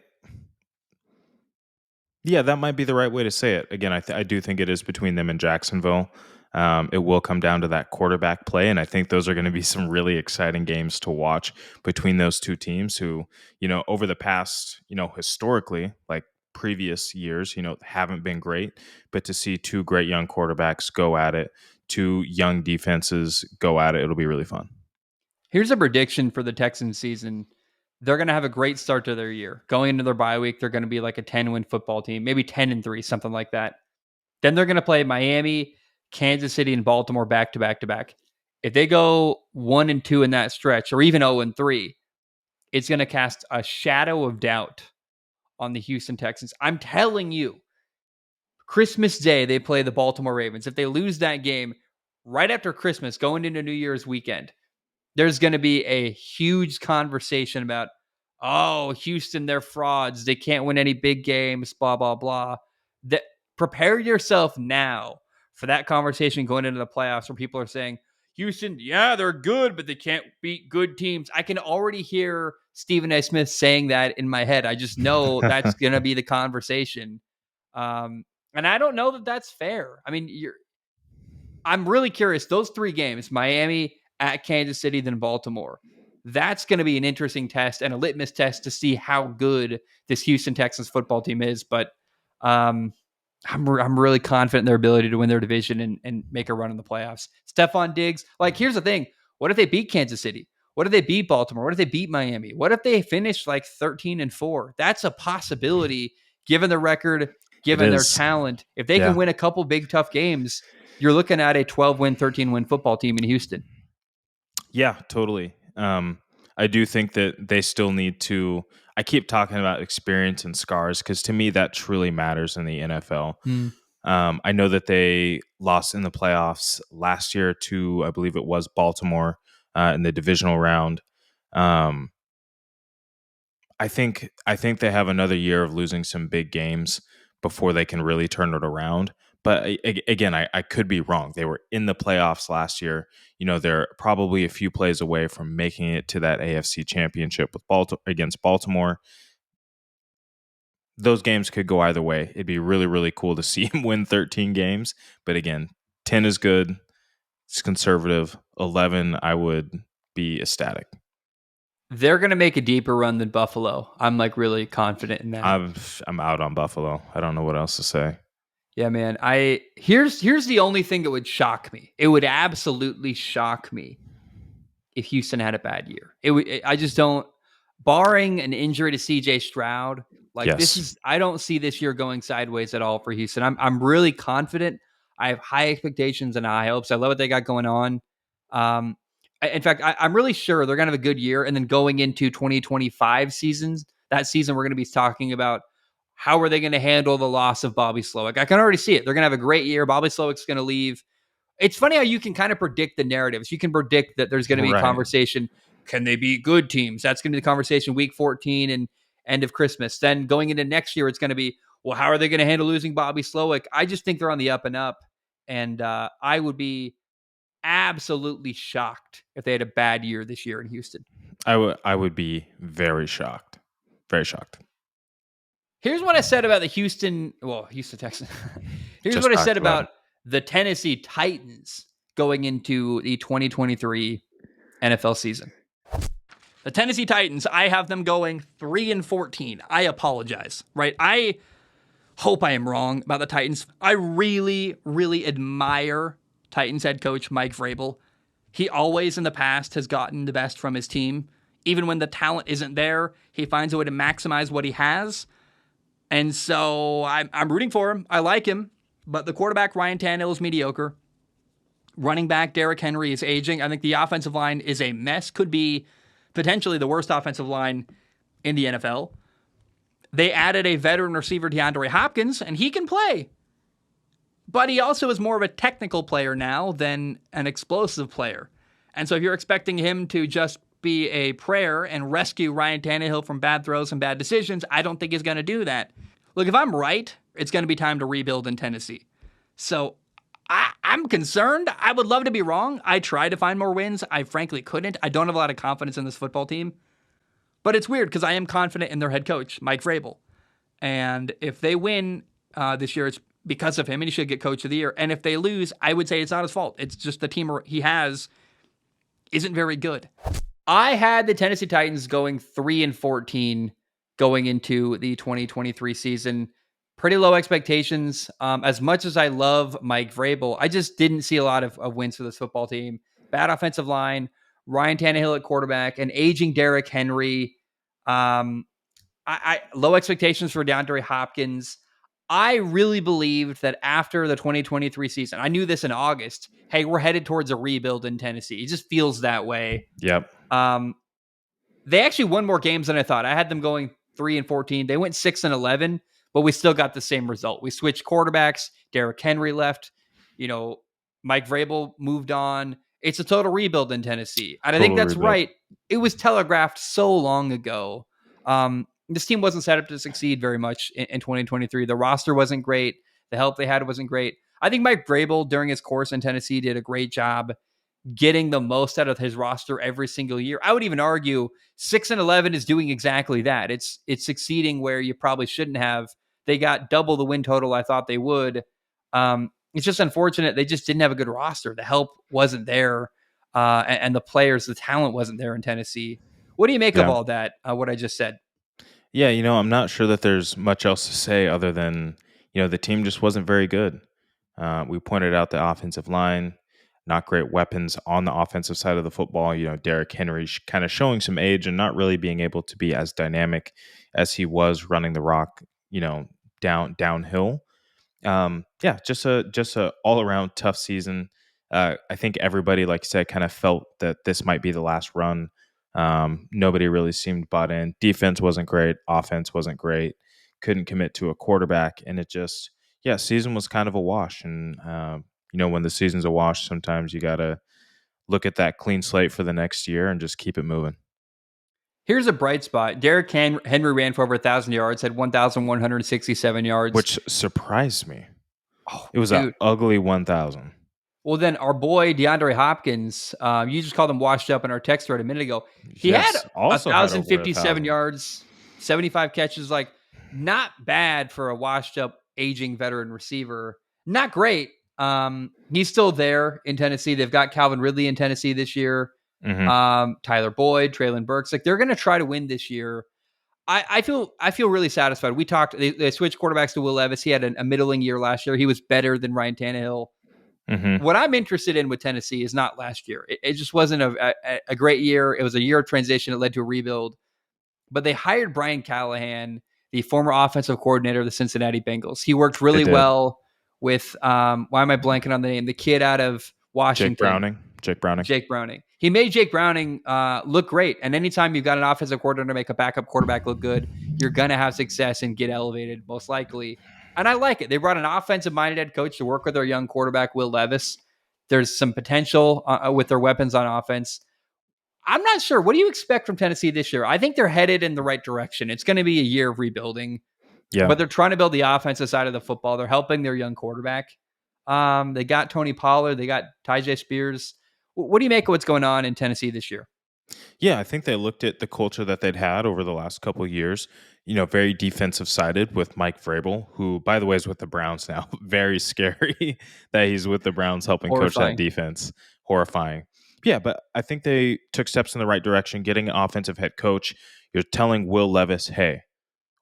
that might be the right way to say it. Again, I do think it is between them and Jacksonville. It will come down to that quarterback play, and I think those are going to be some really exciting games to watch between those two teams who, over the past, historically, like previous years, haven't been great, but to see two great young quarterbacks go at it, two young defenses go at it, it'll be really fun. Here's a prediction for the Texans season. They're going to have a great start to their year. Going into their bye week, they're going to be like a 10-win football team, maybe 10-3, something like that. Then they're going to play Miami, Kansas City, and Baltimore back to back to back. If they go 1-2 in that stretch, or even 0-3, it's going to cast a shadow of doubt on the Houston Texans. I'm telling you, Christmas Day, they play the Baltimore Ravens. If they lose that game right after Christmas, going into New Year's weekend, there's going to be a huge conversation about, Houston, they're frauds. They can't win any big games, blah, blah, blah. Prepare yourself now for that conversation going into the playoffs where people are saying, Houston, yeah, they're good, but they can't beat good teams. I can already hear Stephen A. Smith saying that in my head. I just know that's going to be the conversation. And I don't know that that's fair. I mean, I'm really curious. Those 3 games, Miami, at Kansas City, then Baltimore, that's going to be an interesting test and a litmus test to see how good this Houston Texans football team is. But I'm really confident in their ability to win their division and make a run in the playoffs. Stephon Diggs, here's the thing. What if they beat Kansas City? What if they beat Baltimore? What if they beat Miami? What if they finish 13-4? That's a possibility given the record, given their talent. If they can win a couple big, tough games, you're looking at a 12-win, 13-win football team in Houston. Yeah, totally. I do think that they still need to. I keep talking about experience and scars because to me that truly matters in the NFL. I know that they lost in the playoffs last year to, I believe it was Baltimore in the divisional round. I think they have another year of losing some big games before they can really turn it around. But again, I could be wrong. They were in the playoffs last year. They're probably a few plays away from making it to that AFC championship with against Baltimore. Those games could go either way. It'd be really, really cool to see him win 13 games. But again, 10 is good. It's conservative. 11, I would be ecstatic. They're going to make a deeper run than Buffalo. I'm really confident in that. I'm out on Buffalo. I don't know what else to say. Yeah, man. Here's the only thing that would shock me. It would absolutely shock me if Houston had a bad year. I just don't, barring an injury to CJ Stroud, I don't see this year going sideways at all for Houston. I'm really confident. I have high expectations and high hopes. I love what they got going on. In fact, I'm really sure they're going to have a good year. And then going into 2025 seasons, that season we're going to be talking about how are they going to handle the loss of Bobby Slowick. I can already see it. They're going to have a great year. Bobby Slowick's going to leave. It's funny how you can kind of predict the narratives. You can predict that there's going to be a conversation. Can they beat good teams? That's going to be the conversation week 14 and end of Christmas. Then going into next year, it's going to be, well, how are they going to handle losing Bobby Slowick? I just think they're on the up and up. And I would be absolutely shocked if they had a bad year this year in Houston. I would be very shocked. Very shocked. Here's what I said about the Houston Texans. Here's what I said about the Tennessee Titans going into the 2023 NFL season. The Tennessee Titans, I have them going 3-14. I apologize, right? I hope I am wrong about the Titans. I really, really admire Titans head coach Mike Vrabel. He always in the past has gotten the best from his team. Even when the talent isn't there, he finds a way to maximize what he has. And so I'm rooting for him. I like him. But the quarterback, Ryan Tannehill, is mediocre. Running back, Derrick Henry, is aging. I think the offensive line is a mess. Could be potentially the worst offensive line in the NFL. They added a veteran receiver, DeAndre Hopkins, and he can play. But he also is more of a technical player now than an explosive player. And so if you're expecting him to just be a prayer and rescue Ryan Tannehill from bad throws and bad decisions, I don't think he's going to do that. Look, if I'm right, it's going to be time to rebuild in Tennessee. So I'm concerned. I would love to be wrong. I tried to find more wins. I frankly couldn't. I don't have a lot of confidence in this football team. But it's weird because I am confident in their head coach, Mike Vrabel. And if they win this year, it's because of him, and he should get coach of the year. And if they lose, I would say it's not his fault. It's just the team he has isn't very good. I had the Tennessee Titans going 3-14 going into the 2023 season. Pretty low expectations. As much as I love Mike Vrabel, I just didn't see a lot of wins for this football team. Bad offensive line, Ryan Tannehill at quarterback, an aging Derrick Henry. Low expectations for DeAndre Hopkins. I really believed that after the 2023 season, I knew this in August, hey, we're headed towards a rebuild in Tennessee. It just feels that way. Yep. They actually won more games than I thought. I had them going 3-14. They went 6-11, but we still got the same result. We switched quarterbacks. Derrick Henry left. Mike Vrabel moved on. It's a total rebuild in Tennessee. And I think that's right. It was telegraphed so long ago. This team wasn't set up to succeed very much in 2023. The roster wasn't great. The help they had wasn't great. I think Mike Vrabel, during his course in Tennessee, did a great job getting the most out of his roster every single year. I would even argue 6-11 is doing exactly that. It's succeeding where you probably shouldn't have. They got double the win total I thought they would. It's just unfortunate. They just didn't have a good roster. The help wasn't there. And the players, the talent wasn't there in Tennessee. What do you make of all that, what I just said? Yeah, I'm not sure that there's much else to say other than, the team just wasn't very good. We pointed out the offensive line, not great weapons on the offensive side of the football. Derrick Henry kind of showing some age and not really being able to be as dynamic as he was running the rock, downhill. Just a all around tough season. I think everybody, like I said, kind of felt that this might be the last run. Nobody really seemed bought in. Defense wasn't great. Offense wasn't great. Couldn't commit to a quarterback. And it just, season was kind of a wash. And, when the season's a wash, sometimes you got to look at that clean slate for the next year and just keep it moving. Here's a bright spot. Derrick Henry ran for over 1,000 yards, had 1,167 yards. Which surprised me. It was an ugly 1,000. Well, then our boy DeAndre Hopkins, you just called him washed up in our text thread a minute ago. He had 1,057 yards, 75 catches. Like, not bad for a washed up, aging veteran receiver. Not great. He's still there in Tennessee. They've got Calvin Ridley in Tennessee this year. Mm-hmm. Tyler Boyd, Traylon Burks. Like, they're going to try to win this year. I feel really satisfied. We talked. They switched quarterbacks to Will Levis. He had a middling year last year. He was better than Ryan Tannehill. Mm-hmm. What I'm interested in with Tennessee is not last year. It just wasn't a great year. It was a year of transition. It led to a rebuild. But they hired Brian Callahan, the former offensive coordinator of the Cincinnati Bengals. He worked really well with, why am I blanking on the name? The kid out of Washington. Jake Browning. Jake Browning. he made Jake Browning look great. And anytime you've got an offensive coordinator to make a backup quarterback look good, you're going to have success and get elevated, most likely. And I like it. They brought an offensive-minded head coach to work with their young quarterback, Will Levis. There's some potential with their weapons on offense. I'm not sure. What do you expect from Tennessee this year? I think they're headed in the right direction. It's going to be a year of rebuilding. Yeah. But they're trying to build the offensive side of the football. They're helping their young quarterback. They got Tony Pollard. They got Tyjae Spears. What do you make of what's going on in Tennessee this year? Yeah, I think they looked at the culture that they'd had over the last couple of years, very defensive sided with Mike Vrabel, who, by the way, is with the Browns now. Very scary that he's with the Browns helping coach that defense. Horrifying. Yeah, but I think they took steps in the right direction, getting an offensive head coach. You're telling Will Levis, hey,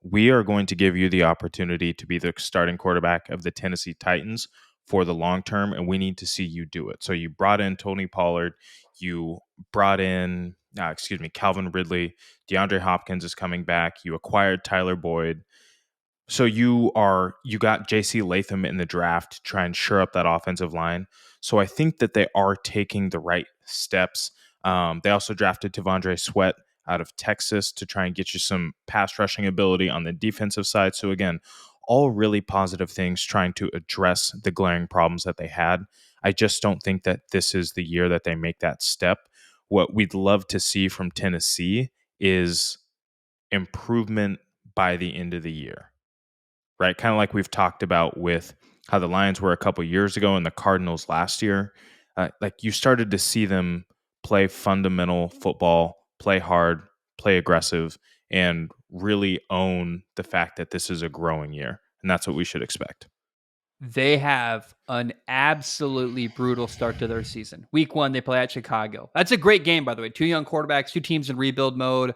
we are going to give you the opportunity to be the starting quarterback of the Tennessee Titans for the long term, and we need to see you do it. So you brought in Tony Pollard, you brought in, Calvin Ridley, DeAndre Hopkins is coming back, you acquired Tyler Boyd. So you got J.C. Latham in the draft to try and shore up that offensive line. So I think that they are taking the right steps. They also drafted T'Vondre Sweat out of Texas to try and get you some pass rushing ability on the defensive side. So again, all really positive things trying to address the glaring problems that they had. I just don't think that this is the year that they make that step. What we'd love to see from Tennessee is improvement by the end of the year, right? Kind of like we've talked about with how the Lions were a couple years ago and the Cardinals last year. Like you started to see them play fundamental football, play hard, play aggressive, and really own the fact that this is a growing year. And that's what we should expect. They have an absolutely brutal start to their season. Week 1, they play at Chicago. That's a great game, by the way. 2 young quarterbacks, 2 teams in rebuild mode.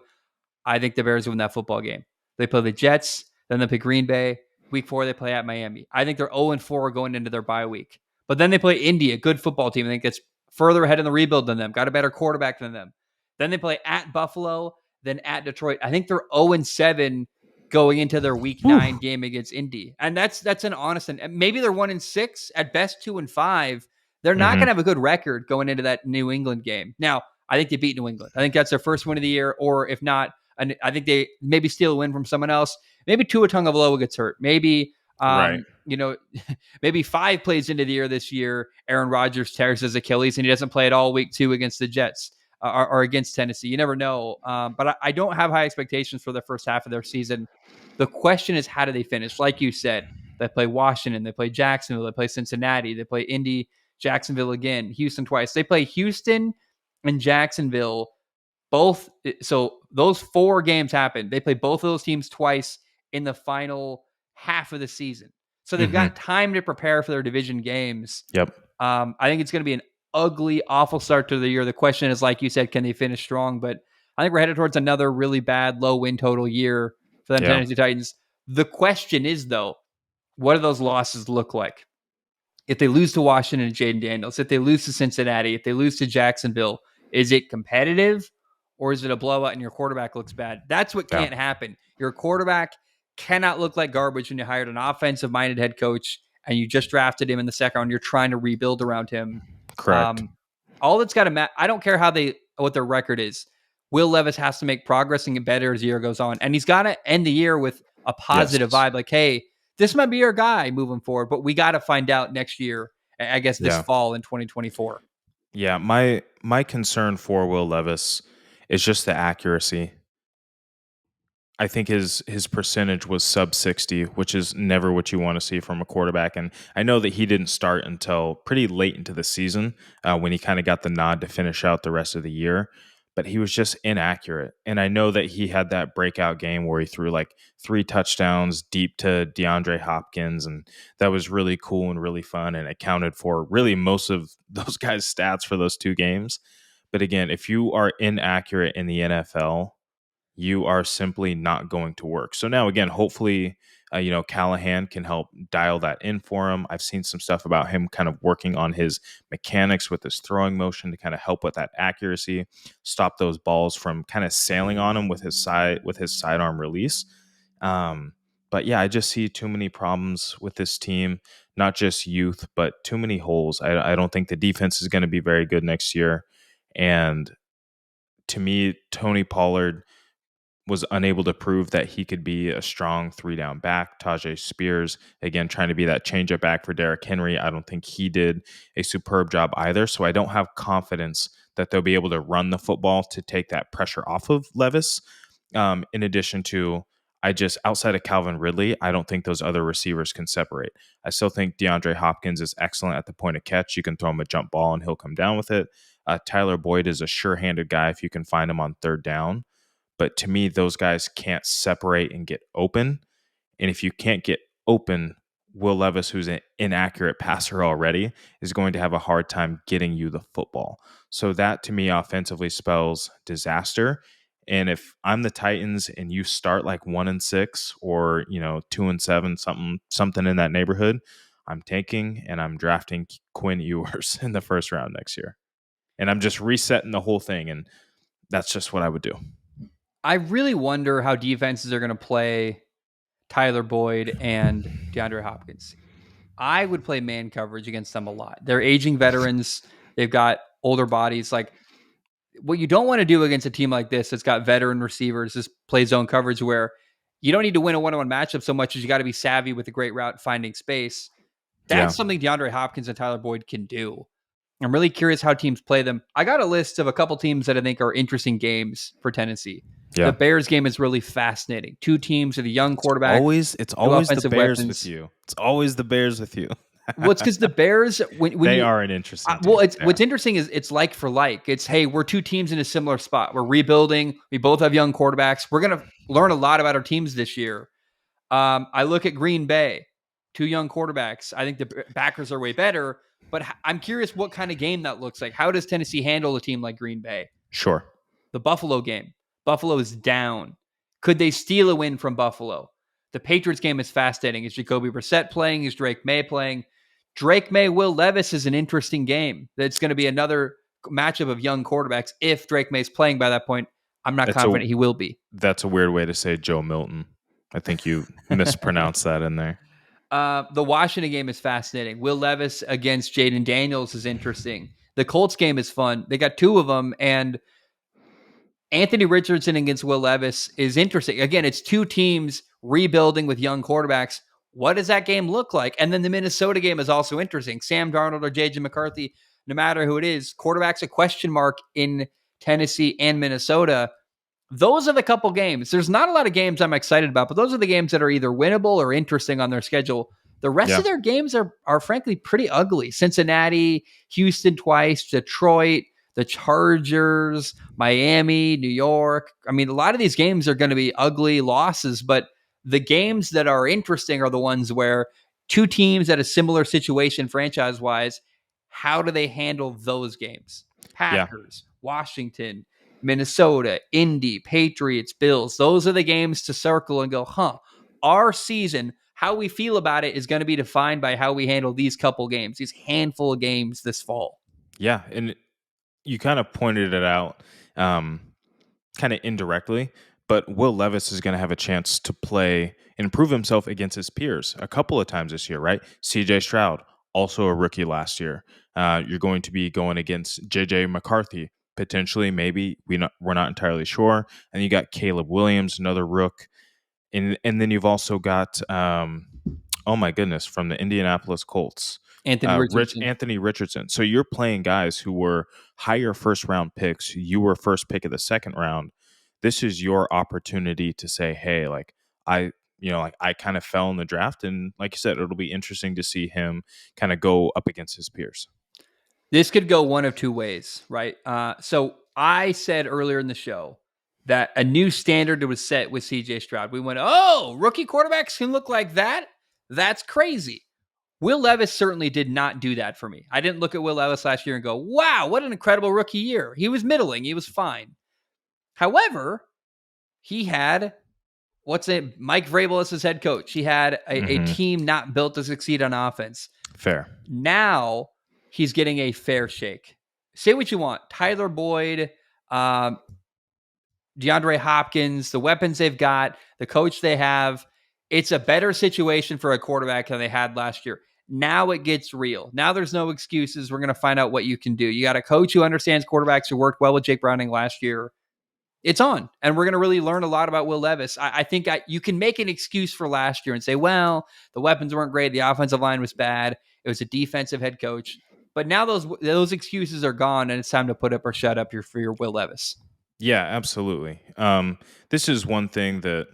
I think the Bears win that football game. They play the Jets, then they play Green Bay. Week 4, they play at Miami. I think they're 0-4 going into their bye week. But then they play Indy, a good football team. I think that's further ahead in the rebuild than them, got a better quarterback than them. Then they play at Buffalo, then at Detroit. I think they're 0-7 going into their week 9 game against Indy. And that's an honest, and maybe they're 1-6, at best 2-5. They're not going to have a good record going into that New England game. Now, I think they beat New England. I think that's their first win of the year, or if not, and I think they maybe steal a win from someone else. Maybe Tua Tagovailoa gets hurt. Maybe, Right. Maybe 5 plays into the year this year, Aaron Rodgers tears his Achilles and he doesn't play at all week 2 against the Jets or against Tennessee. You never know. But I don't have high expectations for the first half of their season. The question is, how do they finish? Like you said, they play Washington, they play Jacksonville, they play Cincinnati, they play Indy, Jacksonville again, Houston twice. They play Houston and Jacksonville both. So those 4 games happened. They play both of those teams twice in the final half of the season. So they've got time to prepare for their division games. Yep. I think it's going to be an ugly, awful start to the year. The question is, like you said, can they finish strong? But I think we're headed towards another really bad, low win total year for the Tennessee Titans. The question is, though, what do those losses look like? If they lose to Washington and Jaden Daniels, if they lose to Cincinnati, if they lose to Jacksonville, is it competitive or is it a blowout and your quarterback looks bad? That's what can't happen. Your quarterback cannot look like garbage when you hired an offensive-minded head coach and you just drafted him in the second round. You're trying to rebuild around him. Correct. All that's got to matter. I don't care what their record is. Will Levis has to make progress and get better as the year goes on. And he's got to end the year with a positive vibe. Like, hey, this might be your guy moving forward, but we got to find out next year, I guess this fall in 2024. Yeah, my concern for Will Levis is just the accuracy. I think his percentage was sub 60, which is never what you want to see from a quarterback. And I know that he didn't start until pretty late into the season when he kind of got the nod to finish out the rest of the year. But he was just inaccurate. And I know that he had that breakout game where he threw like 3 touchdowns deep to DeAndre Hopkins. And that was really cool and really fun and accounted for really most of those guys' stats for those 2 games. But again, if you are inaccurate in the NFL, you are simply not going to work. So now, again, hopefully, Callahan can help dial that in for him. I've seen some stuff about him kind of working on his mechanics with his throwing motion to kind of help with that accuracy, stop those balls from kind of sailing on him with his sidearm release. But yeah, I just see too many problems with this team, not just youth, but too many holes. I don't think the defense is going to be very good next year. And to me, Tony Pollard was unable to prove that he could be a strong 3-down back. Tajay Spears, again, trying to be that change-up back for Derrick Henry. I don't think he did a superb job either. So I don't have confidence that they'll be able to run the football to take that pressure off of Levis. In addition to, outside of Calvin Ridley, I don't think those other receivers can separate. I still think DeAndre Hopkins is excellent at the point of catch. You can throw him a jump ball and he'll come down with it. Tyler Boyd is a sure-handed guy if you can find him on third down. But to me, those guys can't separate and get open. And if you can't get open, Will Levis, who's an inaccurate passer already, is going to have a hard time getting you the football. So that, to me, offensively spells disaster. And if I'm the Titans and you start like 1-6 or 2-7, something in that neighborhood, I'm tanking and I'm drafting Quinn Ewers in the first round next year. And I'm just resetting the whole thing. And that's just what I would do. I really wonder how defenses are going to play Tyler Boyd and DeAndre Hopkins. I would play man coverage against them a lot. They're aging veterans. They've got older bodies. Like, what you don't want to do against a team like this that's got veteran receivers is play zone coverage where you don't need to win a one-on-one matchup so much as you got to be savvy with a great route finding space. That's something DeAndre Hopkins and Tyler Boyd can do. I'm really curious how teams play them. I got a list of a couple teams that I think are interesting games for Tennessee. Yeah. The Bears game is really fascinating. Two teams with a young quarterback. It's always the Bears weapons. With you. It's always the Bears with you. Well, it's because the Bears, when they are an interesting team. Well, what's interesting is it's like for like. It's, hey, we're two teams in a similar spot. We're rebuilding. We both have young quarterbacks. We're going to learn a lot about our teams this year. I look at Green Bay, two young quarterbacks. I think the backers are way better, but I'm curious what kind of game that looks like. How does Tennessee handle a team like Green Bay? Sure. The Buffalo game. Buffalo is down. Could they steal a win from Buffalo? The Patriots game is fascinating. Is Jacoby Brissett playing? Is Drake May playing? Drake May, Will Levis is an interesting game. That's going to be another matchup of young quarterbacks. If Drake May's playing by that point, I'm not confident he will be. That's a weird way to say Joe Milton. I think you mispronounced that in there. The Washington game is fascinating. Will Levis against Jaden Daniels is interesting. The Colts game is fun. They got two of them, and Anthony Richardson against Will Levis is interesting. Again, it's two teams rebuilding with young quarterbacks. What does that game look like? And then the Minnesota game is also interesting. Sam Darnold or J.J. McCarthy, no matter who it is, quarterback's a question mark in Tennessee and Minnesota. Those are the couple games. There's not a lot of games I'm excited about, but those are the games that are either winnable or interesting on their schedule. The rest of their games are frankly pretty ugly. Cincinnati, Houston twice, Detroit, the Chargers, Miami, New York. I mean, a lot of these games are going to be ugly losses, but the games that are interesting are the ones where two teams at a similar situation franchise-wise, how do they handle those games? Packers, Washington, Minnesota, Indy, Patriots, Bills. Those are the games to circle and go, our season, how we feel about it is going to be defined by how we handle these couple games, these handful of games this fall. Yeah, and you kind of pointed it out kind of indirectly, but Will Levis is going to have a chance to play and prove himself against his peers a couple of times this year, right? CJ Stroud, also a rookie last year. You're going to be going against J.J. McCarthy, potentially, maybe. We're not entirely sure. And you got Caleb Williams, another rook. And then you've also got, oh my goodness, from the Indianapolis Colts, Anthony Richardson. So you're playing guys who were higher first-round picks. You were first pick of the second round. This is your opportunity to say, hey, I kind of fell in the draft. And like you said, it'll be interesting to see him kind of go up against his peers. This could go one of two ways, right? So I said earlier in the show that a new standard was set with CJ Stroud. We went, rookie quarterbacks can look like that? That's crazy. Will Levis certainly did not do that for me. I didn't look at Will Levis last year and go, wow, what an incredible rookie year. He was middling. He was fine. However, he had, Mike Vrabel as his head coach. He had a team not built to succeed on offense. Fair. Now he's getting a fair shake. Say what you want. Tyler Boyd, DeAndre Hopkins, the weapons they've got, the coach they have. It's a better situation for a quarterback than they had last year. Now it gets real. Now there's no excuses. We're going to find out what you can do. You got a coach who understands quarterbacks, who worked well with Jake Browning last year. It's on. And we're going to really learn a lot about Will Levis. I think you can make an excuse for last year and say, well, the weapons weren't great. The offensive line was bad. It was a defensive head coach. But now those excuses are gone, and it's time to put up or shut up for your Will Levis. Yeah, absolutely. This is one thing that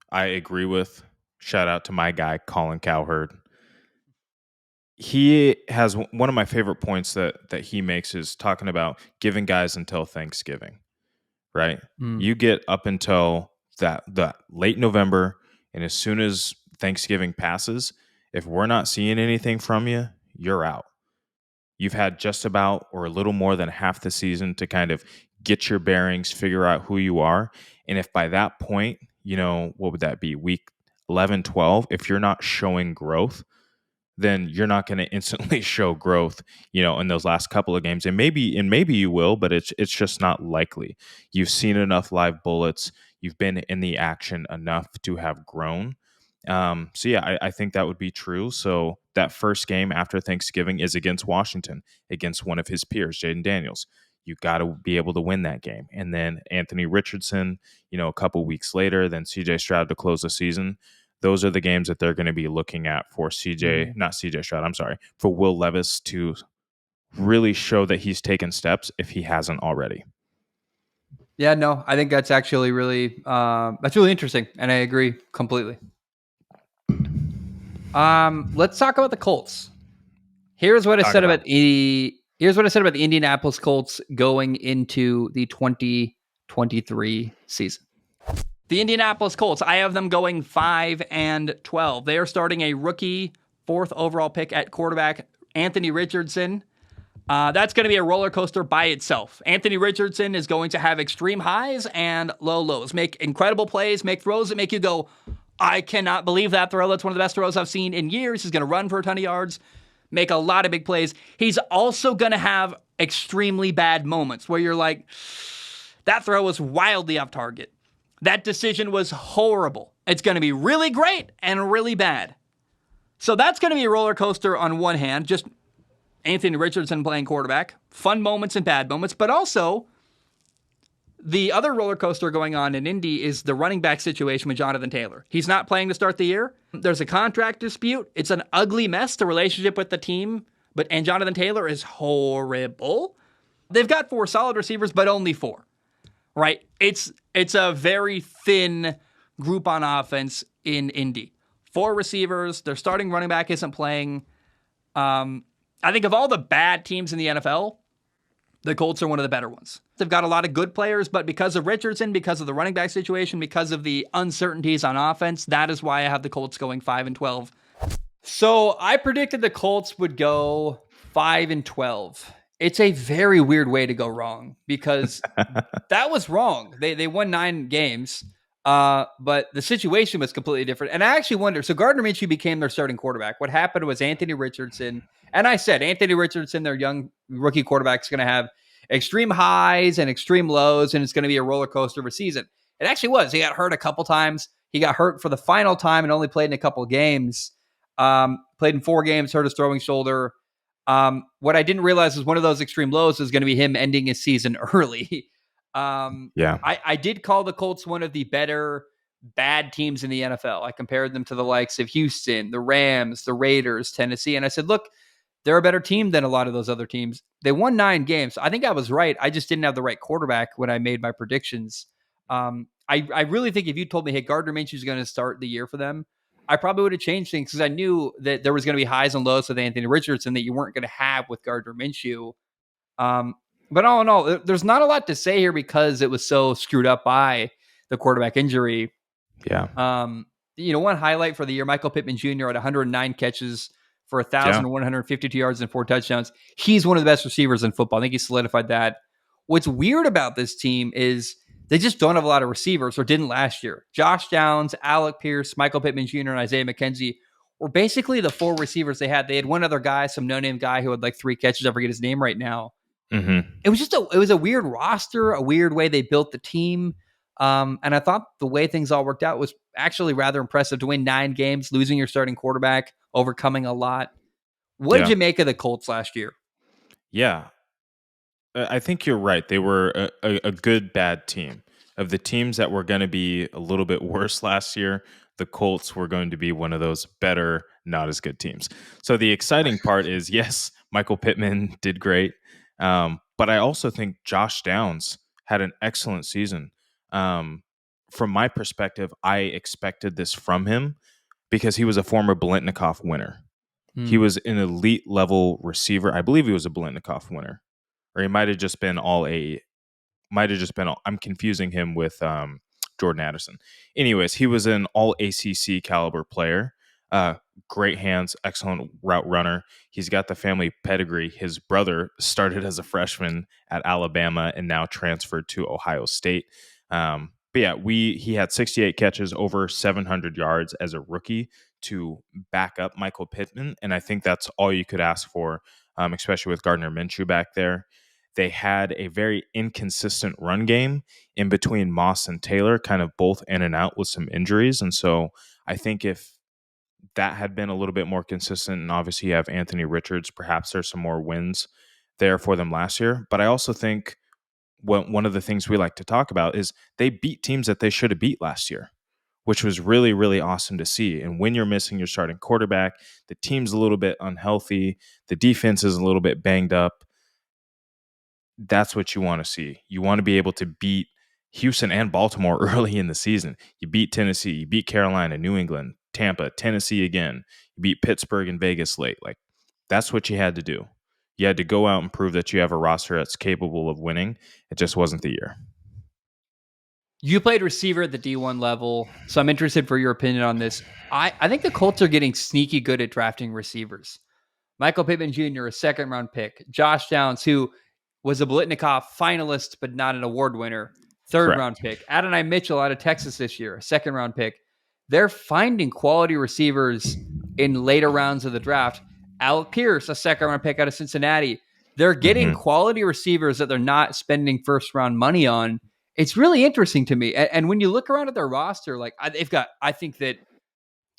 I agree with. Shout out to my guy, Colin Cowherd. He has one of my favorite points that he makes is talking about giving guys until Thanksgiving, right? You get up until that late November, and as soon as Thanksgiving passes, if we're not seeing anything from you, you're out. You've had just about or a little more than half the season to kind of get your bearings, figure out who you are. And if by that point, what would that be? Week 11, 12, if you're not showing growth, then you're not going to instantly show growth, in those last couple of games. And maybe you will, but it's just not likely. You've seen enough live bullets. You've been in the action enough to have grown. So yeah, I think that would be true. So that first game after Thanksgiving is against Washington, against one of his peers, Jaden Daniels. You got to be able to win that game. And then Anthony Richardson, a couple weeks later, then CJ Stroud to close the season. Those are the games that they're going to be looking at for for Will Levis to really show that he's taken steps if he hasn't already. Yeah, no, I think that's actually really interesting, and I agree completely. Let's talk about the Colts. Here's what I said about the Indianapolis Colts going into the 2023 season. The Indianapolis Colts, I have them going 5-12. They are starting a rookie 4th overall pick at quarterback, Anthony Richardson. That's going to be a roller coaster by itself. Anthony Richardson is going to have extreme highs and low lows, make incredible plays, make throws that make you go, I cannot believe that throw. That's one of the best throws I've seen in years. He's going to run for a ton of yards, make a lot of big plays. He's also going to have extremely bad moments where you're like, that throw was wildly off target. That decision was horrible. It's going to be really great and really bad. So that's going to be a roller coaster on one hand, just Anthony Richardson playing quarterback, fun moments and bad moments, but also the other roller coaster going on in Indy is the running back situation with Jonathan Taylor. He's not playing to start the year. There's a contract dispute. It's an ugly mess, the relationship with the team, and Jonathan Taylor is horrible. They've got 4 solid receivers, but only 4. Right? It's a very thin group on offense in Indy. 4 receivers. Their starting running back isn't playing. I think of all the bad teams in the NFL, the Colts are one of the better ones. They've got a lot of good players, but because of Richardson, because of the running back situation, because of the uncertainties on offense, that is why I have the Colts going 5-12. So I predicted the Colts would go 5-12. It's a very weird way to go wrong because that was wrong. They won 9 games, but the situation was completely different. And I actually wonder, so Gardner Minshew became their starting quarterback. What happened was Anthony Richardson, and I said Anthony Richardson, their young rookie quarterback, is going to have extreme highs and extreme lows, and it's going to be a roller coaster of a season. It actually was. He got hurt a couple times. He got hurt for the final time and only played in a couple of games. Played in 4 games, hurt his throwing shoulder. What I didn't realize was one of those extreme lows is going to be him ending his season early. I did call the Colts one of the better bad teams in the NFL. I compared them to the likes of Houston, the Rams, the Raiders, Tennessee. And I said, look, they're a better team than a lot of those other teams. They won 9 games. I think I was right. I just didn't have the right quarterback when I made my predictions. I really think if you told me, hey, Gardner Minshew is going to start the year for them, I probably would have changed things because I knew that there was going to be highs and lows with Anthony Richardson that you weren't going to have with Gardner Minshew. But all in all, there's not a lot to say here because it was so screwed up by the quarterback injury. Yeah. One highlight for the year, Michael Pittman Jr. had 109 catches for 1,152 yards and 4 touchdowns. He's one of the best receivers in football. I think he solidified that. What's weird about this team is they just don't have a lot of receivers, or didn't last year. Josh Downs, Alec Pierce, Michael Pittman Jr., and Isaiah McKenzie were basically the 4 receivers they had. They had one other guy, some no-name guy who had like 3 catches. I forget his name right now. Mm-hmm. It was a weird roster, a weird way they built the team. And I thought the way things all worked out was actually rather impressive to win 9 games, losing your starting quarterback, overcoming a lot. What did you make of the Colts last year? Yeah. I think you're right. They were a good, bad team. Of the teams that were going to be a little bit worse last year, the Colts were going to be one of those better, not as good teams. So the exciting part is, yes, Michael Pittman did great. But I also think Josh Downs had an excellent season. From my perspective, I expected this from him because he was a former Blitnikoff winner. He was an elite level receiver. I believe he was a Blitnikoff winner. Or he might have just been I'm confusing him with Jordan Addison. Anyways, he was an all ACC caliber player. Great hands, excellent route runner. He's got the family pedigree. His brother started as a freshman at Alabama and now transferred to Ohio State. But yeah, he had 68 catches, over 700 yards as a rookie to back up Michael Pittman. And I think that's all you could ask for, especially with Gardner Minshew back there. They had a very inconsistent run game in between Moss and Taylor, kind of both in and out with some injuries. And so I think if that had been a little bit more consistent, and obviously you have Anthony Richards, perhaps there's some more wins there for them last year. But I also think one of the things we like to talk about is they beat teams that they should have beat last year, which was really, really awesome to see. And when you're missing your starting quarterback, the team's a little bit unhealthy, the defense is a little bit banged up, that's what you want to see. You want to be able to beat Houston and Baltimore early in the season. You beat Tennessee, you beat Carolina, New England, Tampa, Tennessee again. You beat Pittsburgh and Vegas late. Like, that's what you had to do. You had to go out and prove that you have a roster that's capable of winning. It just wasn't the year. You played receiver at the D1 level, so I'm interested for your opinion on this. I think the Colts are getting sneaky good at drafting receivers. Michael Pittman Jr., a second-round pick. Josh Downs, who was a Blitnikoff finalist but not an award winner, third-round pick. Adonai Mitchell out of Texas this year, a second-round pick. They're finding quality receivers in later rounds of the draft. Alec Pierce, a second-round pick out of Cincinnati. They're getting quality receivers that they're not spending first-round money on. It's really interesting to me. And when you look around at their roster, like I think that,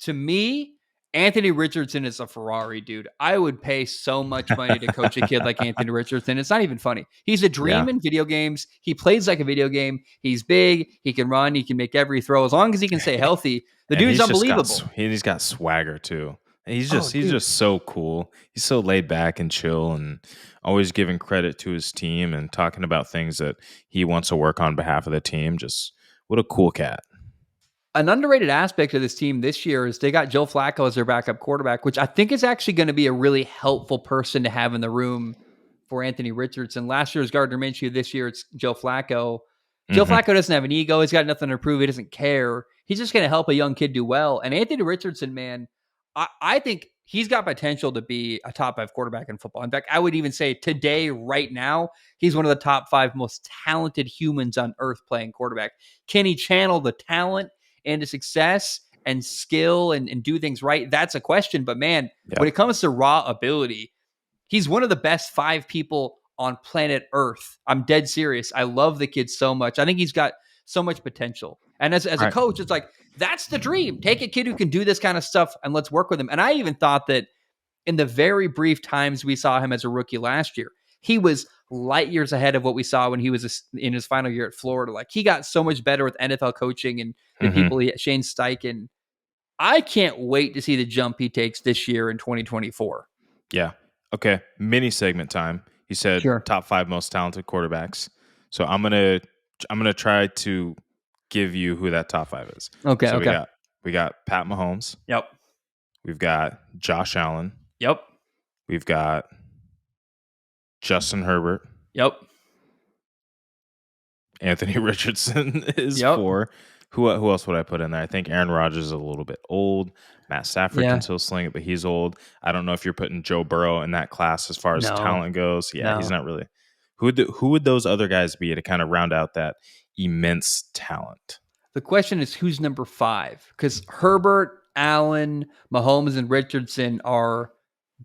to me, Anthony Richardson is a Ferrari, dude. I would pay so much money to coach a kid like Anthony Richardson. It's not even funny. He's a dream in video games. He plays like a video game. He's big. He can run. He can make every throw. As long as he can stay healthy, the dude's unbelievable. He's got swagger too. He's just so cool. He's so laid back and chill and always giving credit to his team and talking about things that he wants to work on behalf of the team. Just what a cool cat. An underrated aspect of this team this year is they got Joe Flacco as their backup quarterback, which I think is actually going to be a really helpful person to have in the room for Anthony Richardson. Last year was Gardner Minshew. This year it's Joe Flacco. Joe Flacco doesn't have an ego. He's got nothing to prove. He doesn't care. He's just going to help a young kid do well. And Anthony Richardson, man, I think he's got potential to be a top 5 quarterback in football. In fact, I would even say today, right now, he's one of the top 5 most talented humans on earth playing quarterback. Can he channel the talent into success and skill and do things right? That's a question. But man, when it comes to raw ability, he's one of the best 5 people on planet Earth. I'm dead serious. I love the kid so much. I think he's got so much potential. And as a coach, it's like, that's the dream. Take a kid who can do this kind of stuff and let's work with him. And I even thought that in the very brief times we saw him as a rookie last year, he was light years ahead of what we saw when he was in his final year at Florida. Like, he got so much better with NFL coaching and the people, Shane Steichen. I can't wait to see the jump he takes this year in 2024. Yeah. Okay. Mini segment time. He said top 5 most talented quarterbacks. So I'm gonna try to give you who that top 5 is. Okay. So we got Pat Mahomes. Yep. We've got Josh Allen. Yep. We've got Justin Herbert. Yep. Anthony Richardson is 4. Who else would I put in there? I think Aaron Rodgers is a little bit old. Matt Stafford can still sling it, but he's old. I don't know if you're putting Joe Burrow in that class as far as talent goes. Yeah, he's not really. Who would those other guys be to kind of round out that immense talent? The question is, who's number 5? Because Herbert, Allen, Mahomes, and Richardson are,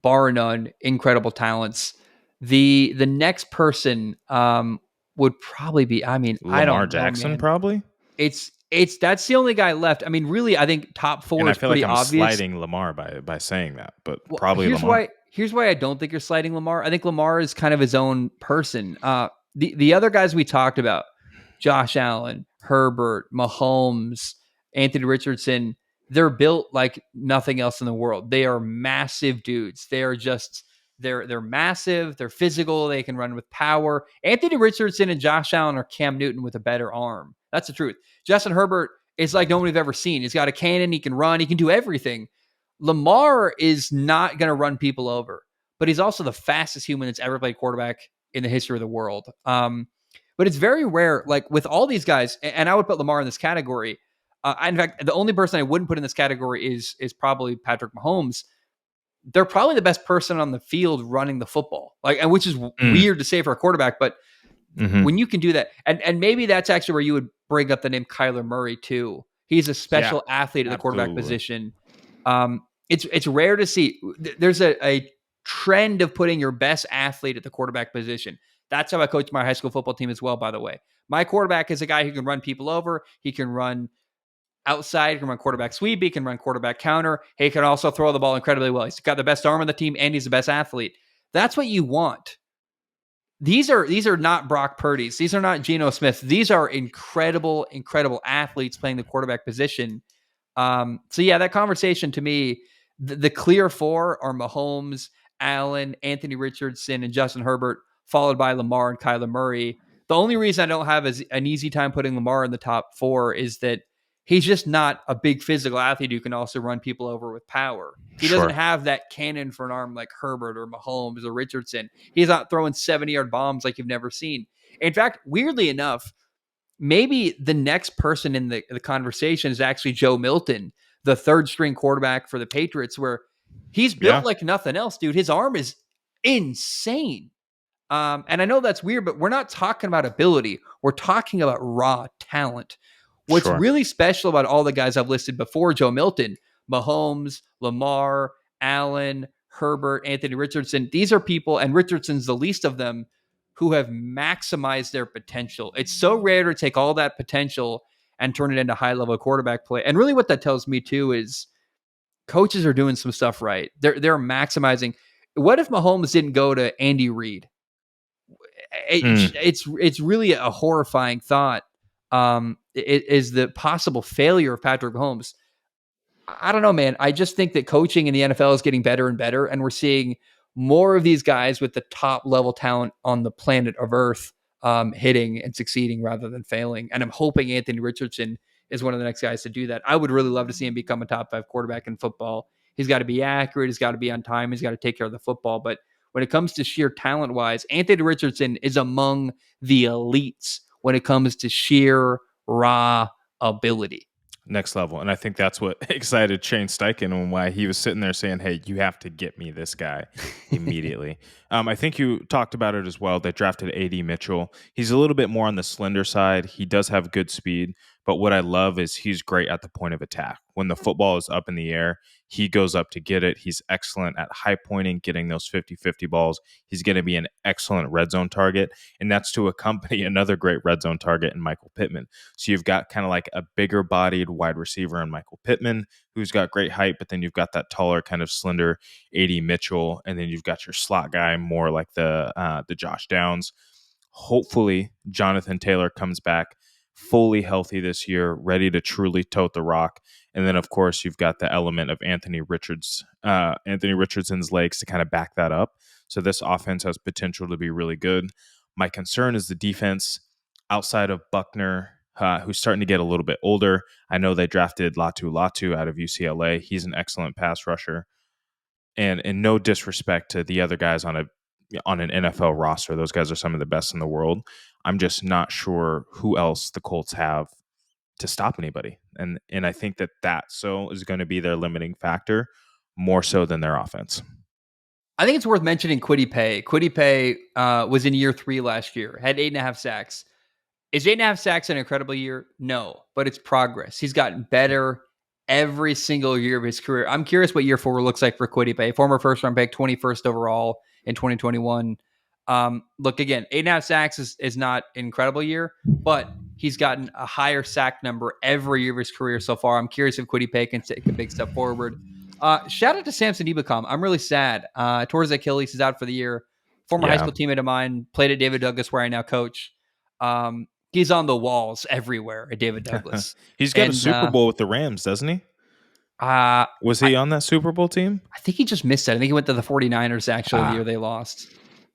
bar none, incredible talents. The next person would probably be, Lamar I don't know, Jackson, man. probably. That's the only guy left. I mean, really, I think top 4 is pretty obvious. I feel like I'm sliding Lamar by saying that, but probably Lamar. Here's why I don't think you're slighting Lamar. I think Lamar is kind of his own person. The other guys we talked about, Josh Allen, Herbert, Mahomes, Anthony Richardson, they're built like nothing else in the world. They are massive dudes. They are just they're massive, they're physical, they can run with power. Anthony Richardson and Josh Allen are Cam Newton with a better arm. That's the truth. Justin Herbert is like no one we've ever seen. He's got a cannon, he can run, he can do everything. Lamar is not going to run people over, but he's also the fastest human that's ever played quarterback in the history of the world. But it's very rare, like with all these guys, and I would put Lamar in this category. In fact, the only person I wouldn't put in this category is probably Patrick Mahomes. They're probably the best person on the field running the football, like, and which is weird to say for a quarterback, but when you can do that, and maybe that's actually where you would bring up the name Kyler Murray too. He's a special athlete at the quarterback position. It's rare to see. There's a trend of putting your best athlete at the quarterback position. That's how I coach my high school football team as well, by the way. My quarterback is a guy who can run people over. He can run outside, he can run quarterback sweep, he can run quarterback counter. He can also throw the ball incredibly well. He's got the best arm on the team, and he's the best athlete. That's what you want. These are not Brock Purdy's. These are not Geno Smith. These are incredible, incredible athletes playing the quarterback position. So yeah, that conversation to me, the clear four are Mahomes, Allen, Anthony Richardson, and Justin Herbert, followed by Lamar and Kyler Murray. The only reason I don't have an easy time putting Lamar in the top four is that he's just not a big physical athlete who can also run people over with power. He doesn't have that cannon for an arm like Herbert or Mahomes or Richardson. He's not throwing 70-yard bombs like you've never seen. In fact, weirdly enough, maybe the next person in the conversation is actually Joe Milton, the third string quarterback for the Patriots, where he's built like nothing else, dude. His arm is insane. And I know that's weird, but we're not talking about ability. We're talking about raw talent. What's really special about all the guys I've listed before Joe Milton, Mahomes, Lamar, Allen, Herbert, Anthony Richardson, these are people, and Richardson's the least of them, who have maximized their potential. It's so rare to take all that potential and turn it into high-level quarterback play. And really what that tells me too is coaches are doing some stuff right. They're maximizing. What if Mahomes didn't go to Andy Reid? It's really a horrifying thought. It is the possible failure of Patrick Mahomes. I don't know, man. I just think that coaching in the NFL is getting better and better, and we're seeing more of these guys with the top level talent on the planet of Earth hitting and succeeding rather than failing. And I'm hoping Anthony Richardson is one of the next guys to do that. I would really love to see him become a top 5 quarterback in football. He's got to be accurate. He's got to be on time. He's got to take care of the football. But when it comes to sheer talent wise, Anthony Richardson is among the elites when it comes to sheer raw ability. Next level. And I think that's what excited Shane Steichen and why he was sitting there saying, hey, you have to get me this guy immediately. I think you talked about it as well. They drafted A.D. Mitchell. He's a little bit more on the slender side. He does have good speed. But what I love is he's great at the point of attack. When the football is up in the air, he goes up to get it. He's excellent at high pointing, getting those 50-50 balls. He's going to be an excellent red zone target. And that's to accompany another great red zone target in Michael Pittman. So you've got kind of like a bigger bodied wide receiver in Michael Pittman, who's got great height, but then you've got that taller kind of slender A.D. Mitchell. And then you've got your slot guy more like the Josh Downs. Hopefully Jonathan Taylor comes back fully healthy this year, ready to truly tote the rock. And then, of course, you've got the element of Anthony Richardson's legs to kind of back that up. So this offense has potential to be really good. My concern is the defense outside of Buckner, who's starting to get a little bit older. I know they drafted Latu out of UCLA. He's an excellent pass rusher. And no disrespect to the other guys on an NFL roster. Those guys are some of the best in the world. I'm just not sure who else the Colts have to stop anybody. And I think that is going to be their limiting factor more so than their offense. I think it's worth mentioning Kwity Paye. Kwity Paye was in year 3 last year, had 8.5 sacks. Is 8.5 sacks an incredible year? No, but it's progress. He's gotten better every single year of his career. I'm curious what year 4 looks like for Kwity Paye, former first-round pick, 21st overall in 2021. Look, again, 8.5 sacks is not an incredible year, but he's gotten a higher sack number every year of his career so far. I'm curious if Kwity Paye can take a big step forward. Shout out to Samson Ebicom. I'm really sad. Tore his Achilles. He's out for the year. Former high school teammate of mine, played at David Douglas, where I now coach. He's on the walls everywhere at David Douglas. He's got a Super Bowl with the Rams, doesn't he? Was he on that Super Bowl team? I think he just missed it. I think he went to the 49ers, actually, the year they lost.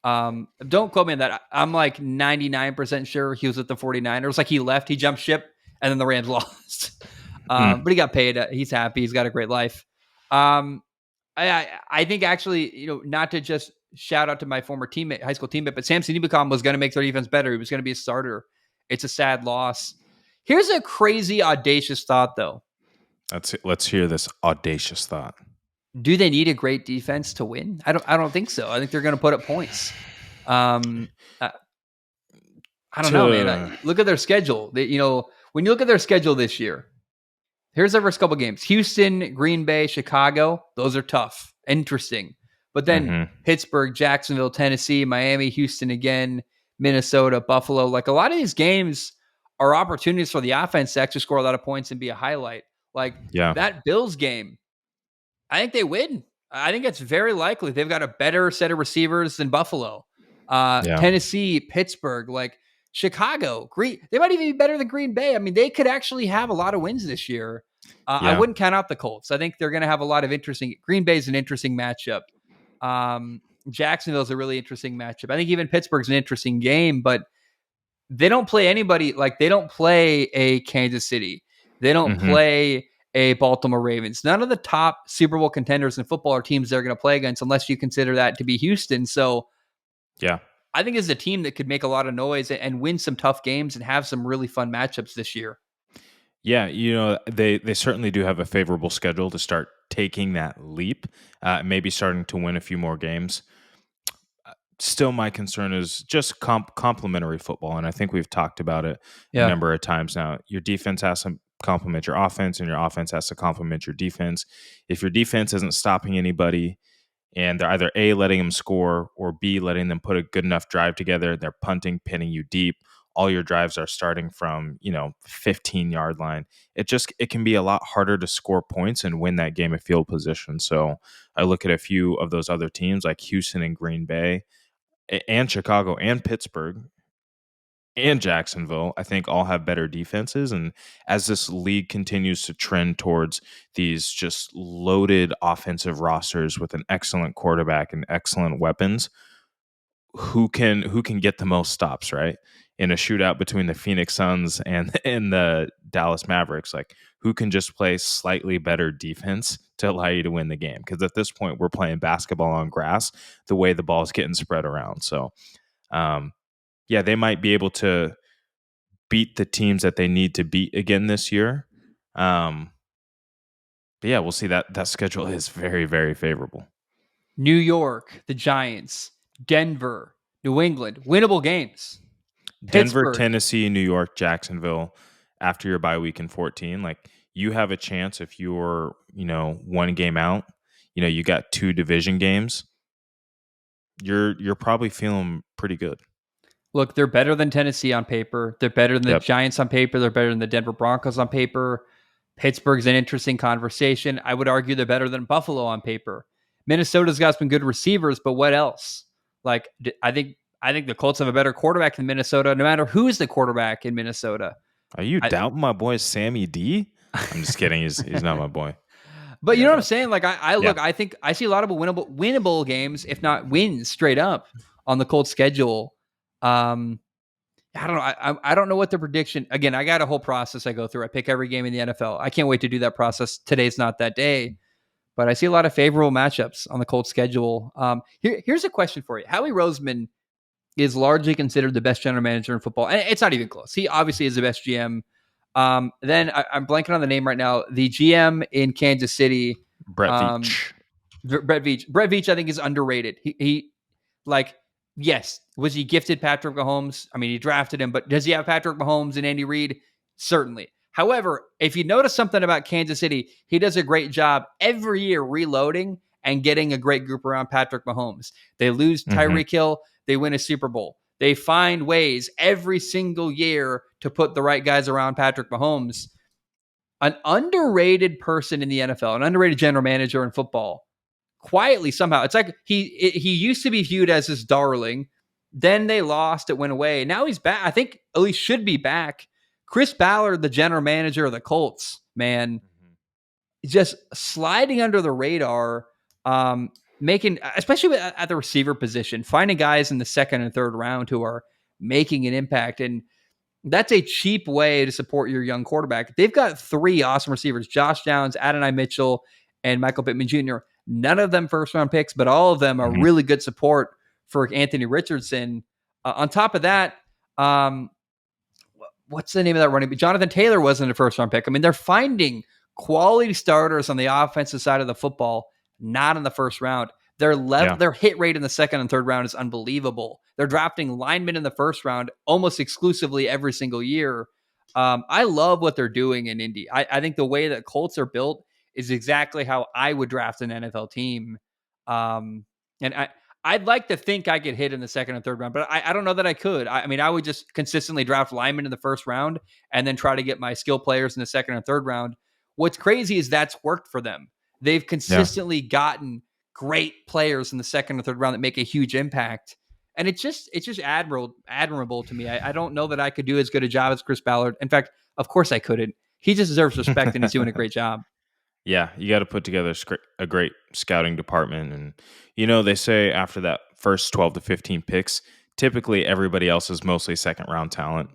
Don't quote me on that. I'm like 99% sure he was with the 49ers. Like, he left, he jumped ship, and then the Rams lost. But he got paid. He's happy. He's got a great life. I think, actually, not to just shout out to my former teammate, high school teammate, but Samson Ebicom was going to make their defense better. He was going to be a starter. It's a sad loss. Here's a crazy, audacious thought, though. Let's hear this audacious thought. Do they need a great defense to win? I don't think so. I think they're going to put up points. I don't know, man. Look at their schedule. When you look at their schedule this year, here's their first couple games: Houston, Green Bay, Chicago. Those are tough, interesting. But then Pittsburgh, Jacksonville, Tennessee, Miami, Houston again, Minnesota, Buffalo. Like, a lot of these games are opportunities for the offense to actually score a lot of points and be a highlight. Like, that Bills game, I think they win. I think it's very likely. They've got a better set of receivers than Buffalo. Tennessee, Pittsburgh, like Chicago, they might even be better than Green Bay. I mean, they could actually have a lot of wins this year. I wouldn't count out the Colts. I think they're going to have a lot of interesting. Green Bay is an interesting matchup. Jacksonville's a really interesting matchup. I think even Pittsburgh's an interesting game, but they don't play anybody. Like, they don't play a Kansas City. They don't play a Baltimore Ravens. None of the top Super Bowl contenders in football are teams they're going to play against, unless you consider that to be Houston. So, I think it's a team that could make a lot of noise and win some tough games and have some really fun matchups this year. Yeah, they certainly do have a favorable schedule to start taking that leap, maybe starting to win a few more games. Still, my concern is just complementary football, and I think we've talked about it a number of times now. Your defense has to complement your offense, and your offense has to complement your defense. If your defense isn't stopping anybody, and they're either A, letting them score, or B, letting them put a good enough drive together, they're punting, pinning you deep, all your drives are starting from 15-yard line. It can be a lot harder to score points and win that game of field position. So I look at a few of those other teams like Houston and Green Bay and Chicago and Pittsburgh and Jacksonville, I think all have better defenses. And as this league continues to trend towards these just loaded offensive rosters with an excellent quarterback and excellent weapons, who can get the most stops, right? In a shootout between the Phoenix Suns and the Dallas Mavericks, like, who can just play slightly better defense to allow you to win the game? Because at this point, we're playing basketball on grass the way the ball's getting spread around. So, they might be able to beat the teams that they need to beat again this year. But we'll see. That schedule is very, very favorable. New York, the Giants, Denver, New England, winnable games. Denver, Pittsburgh. Tennessee, New York, Jacksonville, after your bye week in 14, like, you have a chance if you're, one game out, you got 2 division games, you're probably feeling pretty good. Look, they're better than Tennessee on paper. They're better than the Giants on paper. They're better than the Denver Broncos on paper. Pittsburgh's an interesting conversation. I would argue they're better than Buffalo on paper. Minnesota's got some good receivers, but what else? Like, I think the Colts have a better quarterback than Minnesota, no matter who is the quarterback in Minnesota. Are you doubting my boy Sammy D? I'm just kidding. He's not my boy. But you know what I'm saying? Like, I think I see a lot of winnable games, if not wins, straight up on the Colts schedule. I don't know. I don't know what the prediction. Again, I got a whole process I go through. I pick every game in the NFL. I can't wait to do that process. Today's not that day. But I see a lot of favorable matchups on the Colts schedule. Here's a question for you. Howie Roseman is largely considered the best general manager in football. And it's not even close. He obviously is the best GM. Then I'm blanking on the name right now. The GM in Kansas City. Brett Veach. Brett Veach, I think, is underrated. He yes. Was he gifted Patrick Mahomes? I mean, he drafted him, but does he have Patrick Mahomes and Andy Reid? Certainly. However, if you notice something about Kansas City, he does a great job every year reloading and getting a great group around Patrick Mahomes. They lose Tyreek Hill, they win a Super Bowl. They find ways every single year to put the right guys around Patrick Mahomes. an underrated person in the NFL, an underrated general manager in football, quietly somehow. It's like he used to be viewed as this darling. Then they lost. It went away. Now he's back. I think at least should be back. Chris Ballard, the general manager of the Colts, man, just sliding under the radar, making, especially at the receiver position, finding guys in the second and third round who are making an impact. And that's a cheap way to support your young quarterback. They've got 3 awesome receivers: Josh Downs, Adonai Mitchell, and Michael Pittman Jr. None of them first-round picks, but all of them are really good support for Anthony Richardson. On top of that, what's the name of that running back? Jonathan Taylor wasn't a first-round pick. I mean, they're finding quality starters on the offensive side of the football, not in the first round. Their hit rate in the second and third round is unbelievable. They're drafting linemen in the first round almost exclusively every single year. I love what they're doing in Indy. I think the way that Colts are built is exactly how I would draft an NFL team. And I'd like to think I could hit in the second and third round, but I don't know that I could. I mean, I would just consistently draft linemen in the first round and then try to get my skill players in the second and third round. What's crazy is that's worked for them. They've consistently gotten great players in the second and third round that make a huge impact. And it's just admirable to me. I don't know that I could do as good a job as Chris Ballard. In fact, of course I couldn't. He just deserves respect and he's doing a great job. Yeah, you got to put together a great scouting department. And, they say after that first 12 to 15 picks, typically everybody else is mostly second round talent.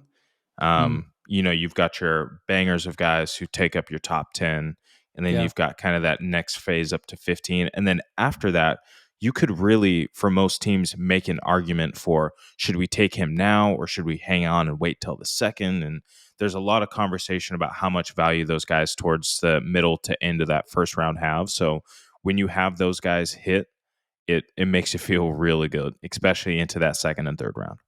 You've got your bangers of guys who take up your top 10. And then you've got kind of that next phase up to 15. And then after that, you could really, for most teams, make an argument for, should we take him now or should we hang on and wait till the second? And there's a lot of conversation about how much value those guys towards the middle to end of that first round have. So when you have those guys hit, it makes you feel really good, especially into that second and third round.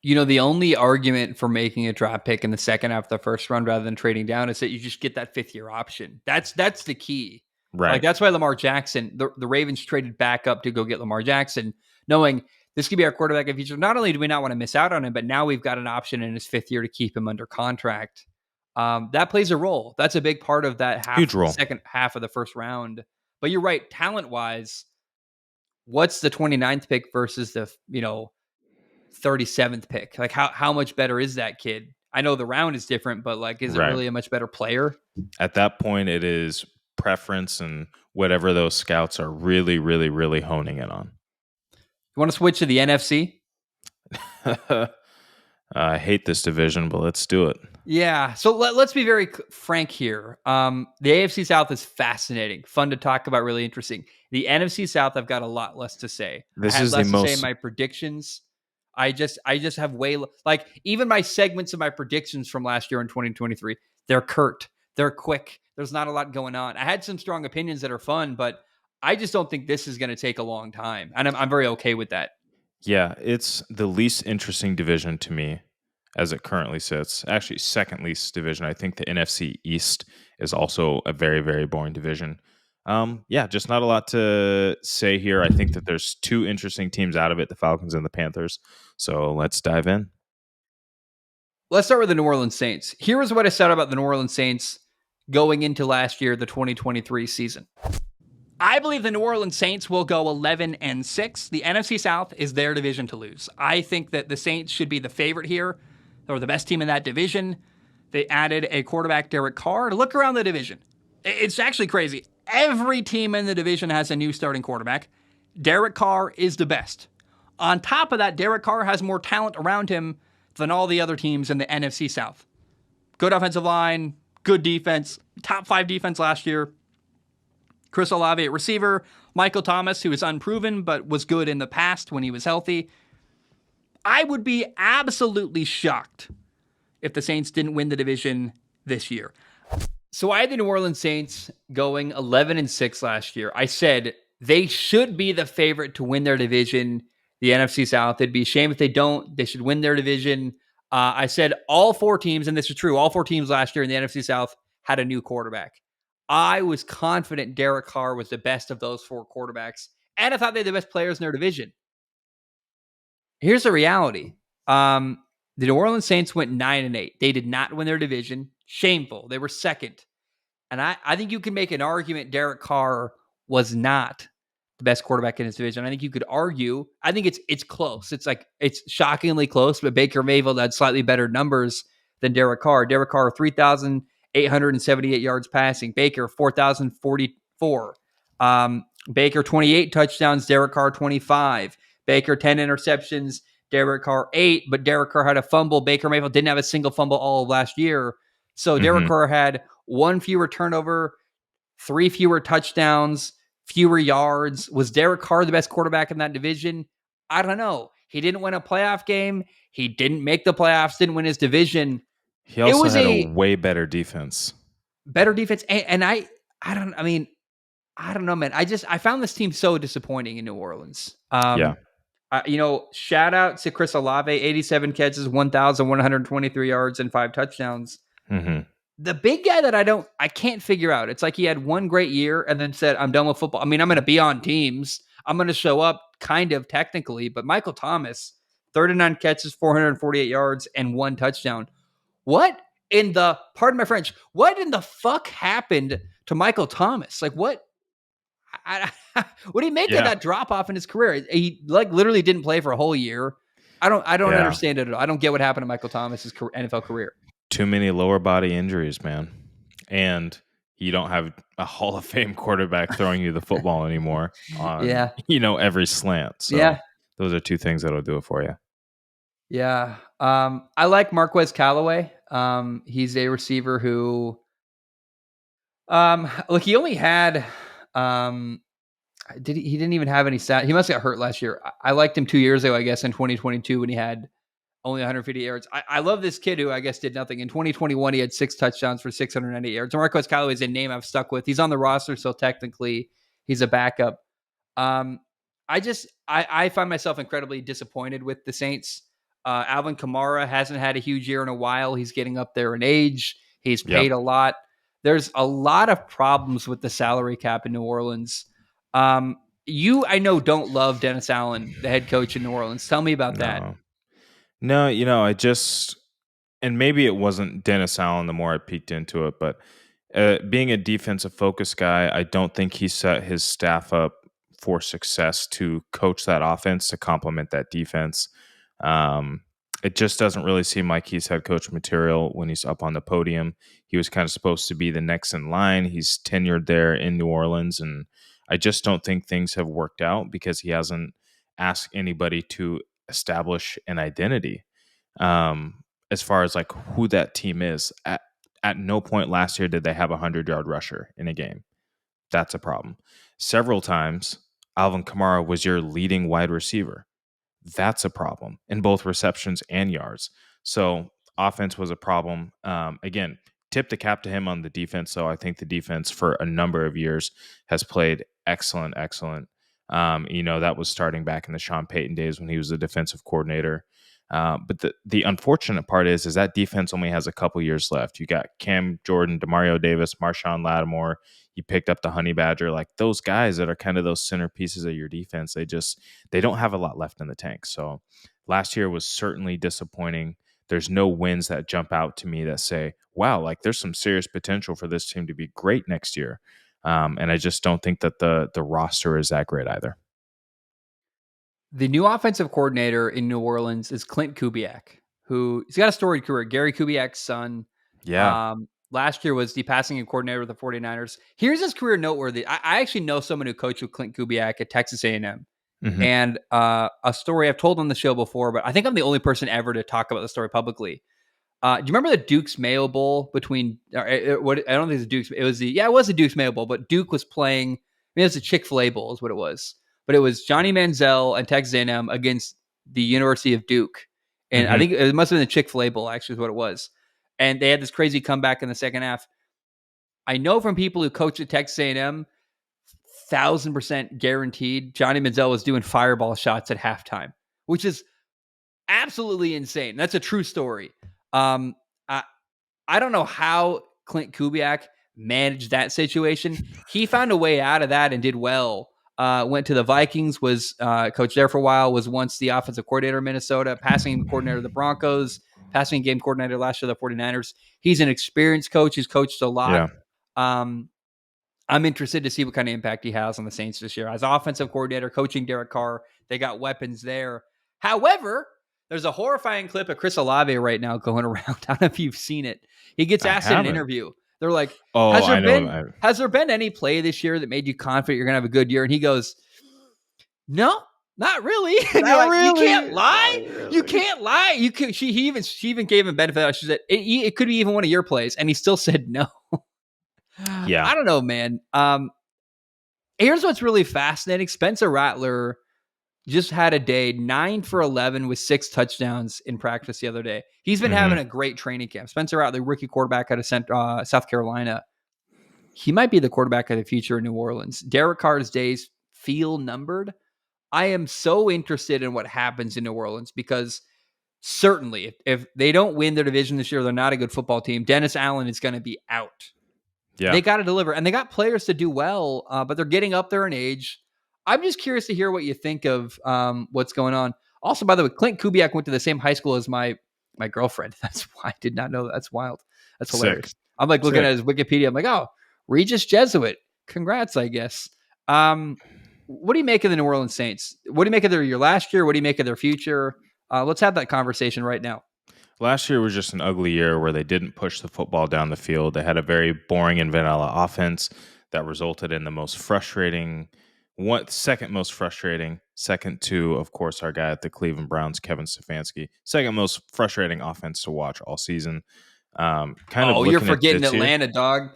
The only argument for making a draft pick in the second half of the first round rather than trading down is that you just get that 5th-year option. That's the key. Right. Like, that's why Lamar Jackson, the Ravens traded back up to go get Lamar Jackson, knowing this could be our quarterback in the future. Not only do we not want to miss out on him, but now we've got an option in his 5th year to keep him under contract. That plays a role. That's a big part of that huge role. Second half of the first round. But you're right, talent-wise, what's the 29th pick versus the, 37th pick? Like, how much better is that kid? I know the round is different, but like, is it really a much better player? At that point, it is preference and whatever those scouts are really, really, really honing in on. You want to switch to the NFC? I hate this division, but let's do it. Yeah. So let's be very frank here. The AFC South is fascinating, fun to talk about, really interesting. The NFC South, I've got a lot less to say. This I had is less the to most. say in my predictions. I just have like, even my segments of my predictions from last year in 2023, they're curt, they're quick. There's not a lot going on. I had some strong opinions that are fun, but I just don't think this is going to take a long time. And I'm very okay with that. Yeah, it's the least interesting division to me as it currently sits. Actually, second least division. I think the NFC East is also a very, very boring division. Just not a lot to say here. I think that there's 2 interesting teams out of it, the Falcons and the Panthers. So let's dive in. Let's start with the New Orleans Saints. Here is what I said about the New Orleans Saints going into last year, the 2023 season. I believe the New Orleans Saints will go 11-6. The NFC South is their division to lose. I think that the Saints should be the favorite here. They're the best team in that division. They added a quarterback, Derek Carr. Look around the division. It's actually crazy. Every team in the division has a new starting quarterback. Derek Carr is the best. On top of that, Derek Carr has more talent around him than all the other teams in the NFC South. Good offensive line, good defense, top 5 defense last year. Chris Olave at receiver, Michael Thomas, who is unproven but was good in the past when he was healthy. I would be absolutely shocked if the Saints didn't win the division this year. So I had the New Orleans Saints going 11-6 last year. I said they should be the favorite to win their division, the NFC South. It'd be a shame if they don't. They should win their division. I said all 4 teams, and this is true, all 4 teams last year in the NFC South had a new quarterback. I was confident Derek Carr was the best of those 4 quarterbacks, and I thought they had the best players in their division. Here's the reality. The New Orleans Saints went 9-8. They did not win their division. Shameful. They were second. And I think you can make an argument Derek Carr was not the best quarterback in his division. I think you could argue, I think it's close. It's shockingly close, but Baker Mayfield had slightly better numbers than Derek Carr. Derek Carr, 3,878 yards passing. Baker, 4,044. Baker, 28 touchdowns. Derek Carr, 25. Baker, 10 interceptions. Derek Carr, 8. But Derek Carr had a fumble. Baker Mayfield didn't have a single fumble all of last year. So Derek Carr had 1 fewer turnover, 3 fewer touchdowns, fewer yards. Was Derek Carr the best quarterback in that division? I don't know. He didn't win a playoff game. He didn't make the playoffs, didn't win his division. He also had a way better defense. Better defense. And I don't know, man. I found this team so disappointing in New Orleans. Shout out to Chris Olave, 87 catches, 1,123 yards, and 5 touchdowns. The big guy that I can't figure out. It's like he had one great year and then said, I'm done with football. I mean, I'm going to be on teams. I'm going to show up kind of technically, but Michael Thomas, 39 catches, 448 yards, and 1 touchdown. What in the fuck happened to Michael Thomas? Like what did he make that drop off in his career? He literally didn't play for a whole year. I don't understand it at all. I don't get what happened to Michael Thomas's NFL career. Too many lower body injuries, man. And you don't have a Hall of Fame quarterback throwing you the football anymore on every slant. So those are 2 things that'll do it for you. Yeah. I like Marquez Callaway. He's a receiver who he only had he didn't even have any stats. He must have got hurt last year. I liked him 2 years ago, I guess, in 2022 when he had only 150 yards. I love this kid who I guess did nothing. In 2021, he had 6 touchdowns for 690 yards. Marquez Callaway is a name I've stuck with. He's on the roster, so technically he's a backup. I find myself incredibly disappointed with the Saints. Alvin Kamara hasn't had a huge year in a while. He's getting up there in age. He's paid a lot. There's a lot of problems with the salary cap in New Orleans. You, I know, don't love Dennis Allen, the head coach in New Orleans. Tell me about that. No, and maybe it wasn't Dennis Allen the more I peeked into it, but being a defensive focused guy, I don't think he set his staff up for success to coach that offense to complement that defense. It just doesn't really seem like he's head coach material when he's up on the podium. He was kind of supposed to be the next in line. He's tenured there in New Orleans, and I just don't think things have worked out because he hasn't asked anybody to establish an identity as far as like who that team is. At no point last year did they have a 100-yard rusher in a game. That's a problem. Several times, Alvin Kamara was your leading wide receiver. That's a problem in both receptions and yards. So offense was a problem. Again, tip the cap to him on the defense. So I think the defense for a number of years has played excellent. That was starting back in the Sean Payton days when he was the defensive coordinator. But the unfortunate part is that defense only has a couple years left. You got Cam Jordan, Demario Davis, Marshawn Lattimore. You picked up the Honey Badger, like those guys that are kind of those centerpieces of your defense. They don't have a lot left in the tank. So last year was certainly disappointing. There's no wins that jump out to me that say, wow, like there's some serious potential for this team to be great next year. And I just don't think that the roster is that great either. The new offensive coordinator in New Orleans is Clint Kubiak, he's got a storied career. Gary Kubiak's son. Yeah. Last year was the passing game coordinator with the 49ers. Here's his career noteworthy. I actually know someone who coached with Clint Kubiak at Texas A&M. Mm-hmm. And a story I've told on the show before, but I think I'm the only person ever to talk about the story publicly. Do you remember the Duke's Mayo Bowl between? I don't think it's Duke's. It was the Duke's Mayo Bowl, but Duke was playing. It was a Chick-fil-A Bowl, is what it was. But it was Johnny Manziel and Texas A&M against the University of Duke, and I think it must have been the Chick-fil-A Bowl. Actually, is what it was. And they had this crazy comeback in the second half. I know from people who coach at Texas A&M, 1,000% guaranteed, Johnny Manziel was doing fireball shots at halftime, which is absolutely insane. That's a true story. I don't know how Clint Kubiak managed that situation. He found a way out of that and did well. Went to the Vikings, was coached there for a while, was once the offensive coordinator of Minnesota, passing coordinator of the Broncos, passing game coordinator last year of the 49ers. He's an experienced coach. He's coached a lot. I'm interested to see what kind of impact he has on the Saints this year. As offensive coordinator, coaching Derek Carr, they got weapons there. However, there's a horrifying clip of Chris Olave right now going around. I don't know if you've seen it. He gets asked in an interview. They're like, Oh, has I know. has there been any play this year that made you confident you're going to have a good year? And he goes, no, not really. And you're like, you can't lie. You can't lie. You can. She even gave him benefit. She said it could be even one of your plays, and he still said no. Yeah. I don't know, man. Here's what's really fascinating. Spencer Rattler just had a day 9 for 11 with 6 touchdowns in practice the other day. He's been having a great training camp. Spencer Rattler, rookie quarterback out of South Carolina. He might be the quarterback of the future in New Orleans. Derek Carr's days feel numbered. I am so interested in what happens in New Orleans because certainly if they don't win their division this year, they're not a good football team. Dennis Allen is going to be out. Yeah. They got to deliver, and they got players to do well, but they're getting up there in age. I'm just curious to hear what you think of what's going on. Also, by the way, Clint Kubiak went to the same high school as my girlfriend. That's why I did not know that. That's wild. That's hilarious. Sick. I'm like looking at his Wikipedia. I'm like, oh, Regis Jesuit. Congrats, I guess. What do you make of the New Orleans Saints? What do you make of their year last year? What do you make of their future? Let's have that conversation right now. Last year was just an ugly year where they didn't push the football down the field. They had a very boring and vanilla offense that resulted in the most frustrating, second most frustrating, second to, of course, our guy at the Cleveland Browns, Kevin Stefanski, second most frustrating offense to watch all season. You're forgetting Atlanta, dog.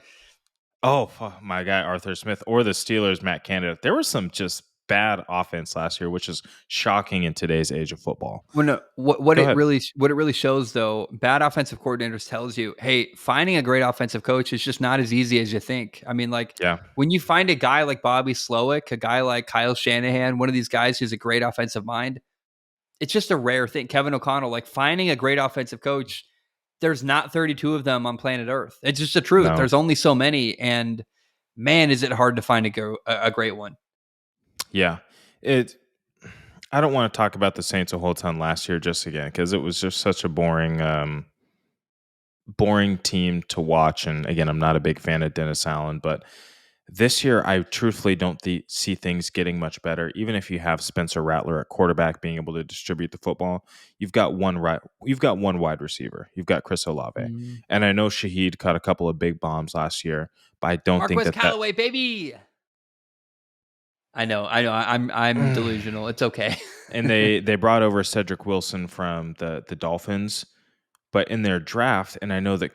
Oh, my guy, Arthur Smith, or the Steelers, Matt Canada. There was some just bad offense last year, which is shocking in today's age of football. Well, no, what it really shows, though, bad offensive coordinators tells you, hey, finding a great offensive coach is just not as easy as you think. I mean, when you find a guy like Bobby Slowick, a guy like Kyle Shanahan, one of these guys who's a great offensive mind, it's just a rare thing. Kevin O'Connell, like finding a great offensive coach, there's not 32 of them on planet Earth. It's just the truth. No. There's only so many, and man, is it hard to find a great one. Yeah, I don't want to talk about the Saints a whole ton last year just again because it was just such a boring team to watch. And again, I'm not a big fan of Dennis Allen, but this year I truthfully don't see things getting much better. Even if you have Spencer Rattler at quarterback being able to distribute the football, you've got one wide receiver. You've got Chris Olave, and I know Shaheed caught a couple of big bombs last year, but I don't think Marquez Callaway, baby. I know. I'm delusional. It's okay. And they brought over Cedric Wilson from the Dolphins, but in their draft, and I know that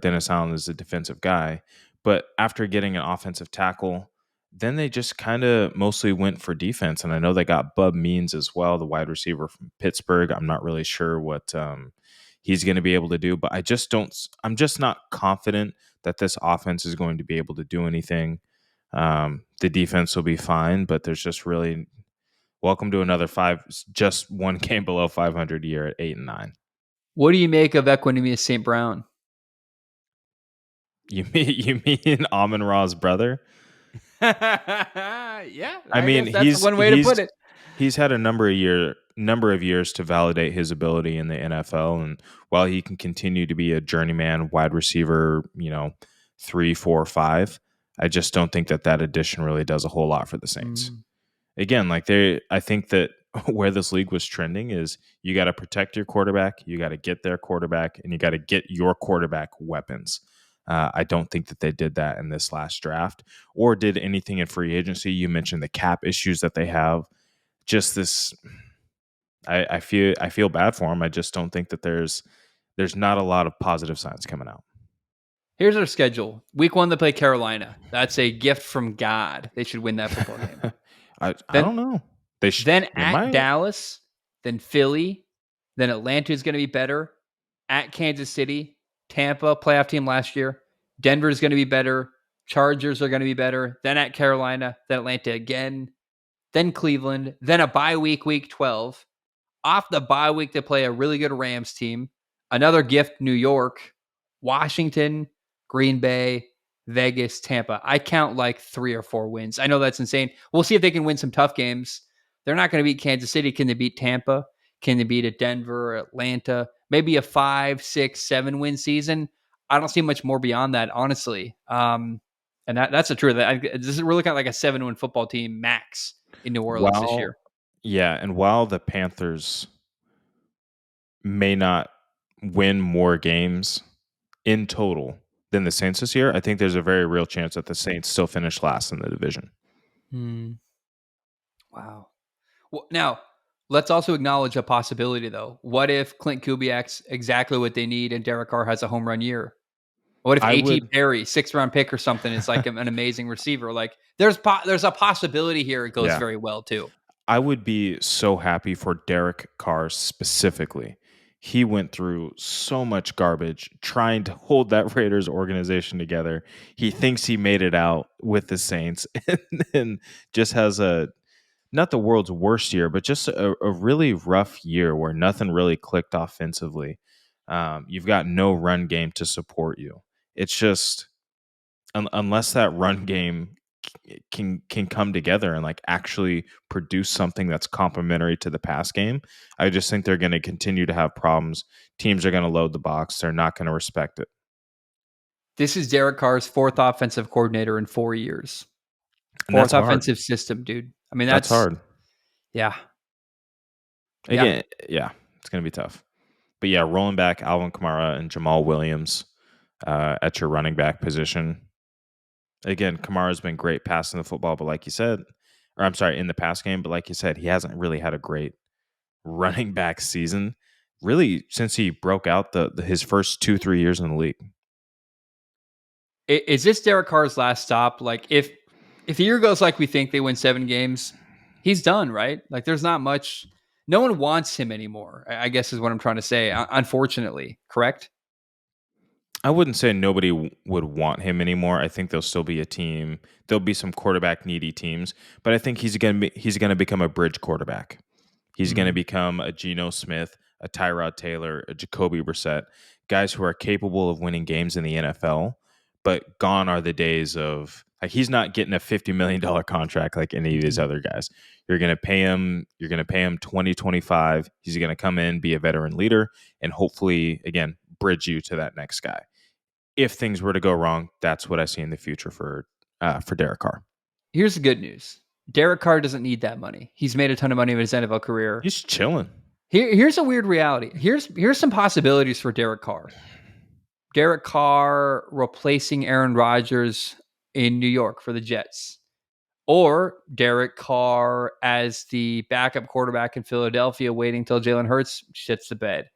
Dennis Allen is a defensive guy, but after getting an offensive tackle, then they just kind of mostly went for defense. And I know they got Bub Means as well, the wide receiver from Pittsburgh. I'm not really sure what he's going to be able to do, but I'm just not confident that this offense is going to be able to do anything. The defense will be fine, but there's just really welcome to another just one game below 500 year at 8-9. What do you make of Equanimeous St. Brown? You mean Amon-Ra's brother? Yeah, I mean that's one way to put it. He's had a number of years to validate his ability in the NFL, and while he can continue to be a journeyman wide receiver, 3, 4, 5. I just don't think that addition really does a whole lot for the Saints. Again, I think that where this league was trending is you got to protect your quarterback, you got to get their quarterback, and you got to get your quarterback weapons. I don't think that they did that in this last draft or did anything in free agency. You mentioned the cap issues that they have. Just this, I feel bad for them. I just don't think that there's not a lot of positive signs coming out. Here's our schedule. Week 1, they play Carolina. That's a gift from God. They should win that football game. I don't know. They should. Then at Dallas, then Philly, then Atlanta is going to be better. At Kansas City, Tampa, playoff team last year. Denver is going to be better. Chargers are going to be better. Then at Carolina, then Atlanta again. Then Cleveland. Then a bye week, week 12. Off the bye week, they play a really good Rams team. Another gift, New York, Washington, Green Bay, Vegas, Tampa. I count like 3 or 4 wins. I know that's insane. We'll see if they can win some tough games. They're not going to beat Kansas City. Can they beat Tampa? Can they beat a Denver or Atlanta? Maybe a 5, 6, 7 win season. I don't see much more beyond that, honestly. And that's the truth. This is really kind of like a 7-win football team max in New Orleans this year. And while the Panthers may not win more games in total than the Saints this year, I think there's a very real chance that the Saints still finish last in the division. Wow. Well, now, let's also acknowledge a possibility, though. What if Clint Kubiak's exactly what they need and Derek Carr has a home run year? What if A.T. Perry, 6th-round pick or something, is like an amazing receiver? Like, there's a possibility here it goes very well, too. I would be so happy for Derek Carr specifically. He went through so much garbage trying to hold that Raiders organization together. He thinks he made it out with the Saints and then just has not the world's worst year, but just a really rough year where nothing really clicked offensively. You've got no run game to support you. It's just unless that run game can come together and like actually produce something that's complementary to the pass game, I just think they're going to continue to have problems. Teams are going to load the box. They're not going to respect it. This is Derek Carr's 4th offensive coordinator in 4 years. And 4th offensive system, dude. I mean, that's hard. Yeah. Again, it's going to be tough. But yeah, rolling back Alvin Kamara and Jamal Williams at your running back position. Again, Kamara's been great passing the football, but like you said, in the pass game, but like you said, he hasn't really had a great running back season, really, since he broke out his first 2-3 years in the league. Is this Derek Carr's last stop? Like, if the year goes like we think, they win 7 games, he's done, right? Like, there's not much. No one wants him anymore, I guess is what I'm trying to say, unfortunately. Correct? I wouldn't say nobody would want him anymore. I think there'll still be a team. There'll be some quarterback needy teams, but I think he's going to become a bridge quarterback. He's going to become a Geno Smith, a Tyrod Taylor, a Jacoby Brissett, guys who are capable of winning games in the NFL, but gone are the days of like he's not getting a $50 million contract like any of these other guys. You're going to pay him 20-25. He's going to come in, be a veteran leader, and hopefully, again, bridge you to that next guy. If things were to go wrong, that's what I see in the future for Derek Carr. Here's the good news. Derek Carr doesn't need that money. He's made a ton of money in his NFL career. He's chilling. Here's a weird reality. Here's some possibilities for Derek Carr. Derek Carr replacing Aaron Rodgers in New York for the Jets. Or Derek Carr as the backup quarterback in Philadelphia waiting till Jalen Hurts shits the bed.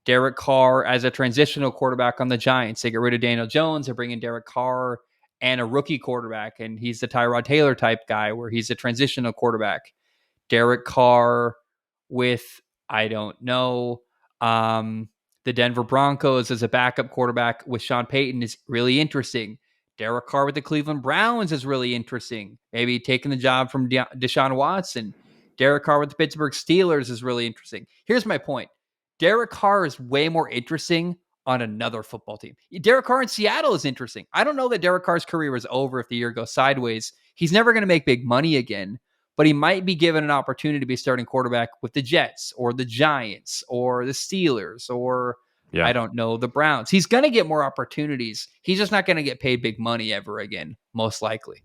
Derek Carr as a transitional quarterback on the Giants. They get rid of Daniel Jones. They're bringing Derek Carr and a rookie quarterback, and he's the Tyrod Taylor type guy where he's a transitional quarterback. Derek Carr with, I don't know, the Denver Broncos as a backup quarterback with Sean Payton is really interesting. Derek Carr with the Cleveland Browns is really interesting. Maybe taking the job from Deshaun Watson. Derek Carr with the Pittsburgh Steelers is really interesting. Here's my point. Derek Carr is way more interesting on another football team. Derek Carr in Seattle is interesting. I don't know that Derek Carr's career is over if the year goes sideways. He's never going to make big money again, but he might be given an opportunity to be starting quarterback with the Jets or the Giants or the Steelers or, I don't know, the Browns. He's going to get more opportunities. He's just not going to get paid big money ever again, most likely.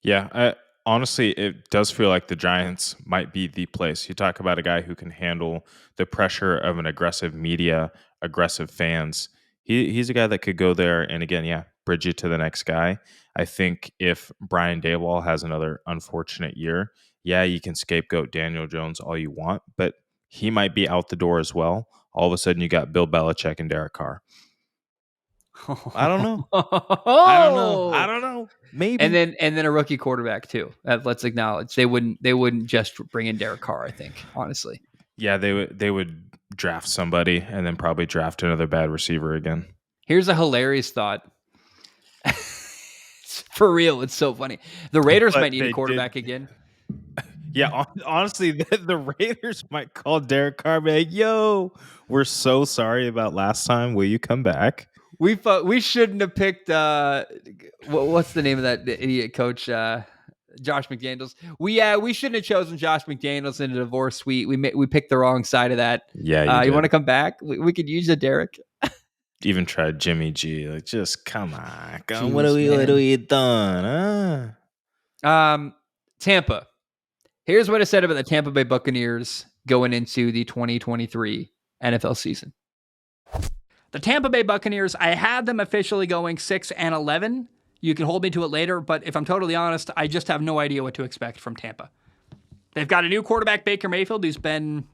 Yeah, honestly, it does feel like the Giants might be the place. You talk about a guy who can handle the pressure of an aggressive media, aggressive fans. He's a guy that could go there and, again, bridge you to the next guy. I think if Brian Daboll has another unfortunate year, you can scapegoat Daniel Jones all you want, but he might be out the door as well. All of a sudden, you got Bill Belichick and Derek Carr. I don't know. I don't know. Maybe. And then a rookie quarterback too. Let's acknowledge they wouldn't just bring in Derek Carr, I think, honestly. Yeah, they would draft somebody and then probably draft another bad receiver again. Here's a hilarious thought. For real, it's so funny. The Raiders might need a quarterback again. Yeah, honestly, the Raiders might call Derek Carr and be like, yo, we're so sorry about last time. Will you come back? We shouldn't have picked what's the name of that idiot coach, Josh McDaniels. We shouldn't have chosen Josh McDaniels in a divorce suite. We picked the wrong side of that. Yeah, you want to come back? We could use a Derek. Even tried Jimmy G. Like, just come on. Jeez, What are man. we done? Tampa. Here's what I said about the Tampa Bay Buccaneers going into the 2023 NFL season. The Tampa Bay Buccaneers, I had them officially going 6-11. You can hold me to it later, but if I'm totally honest, I just have no idea what to expect from Tampa. They've got a new quarterback, Baker Mayfield, he's had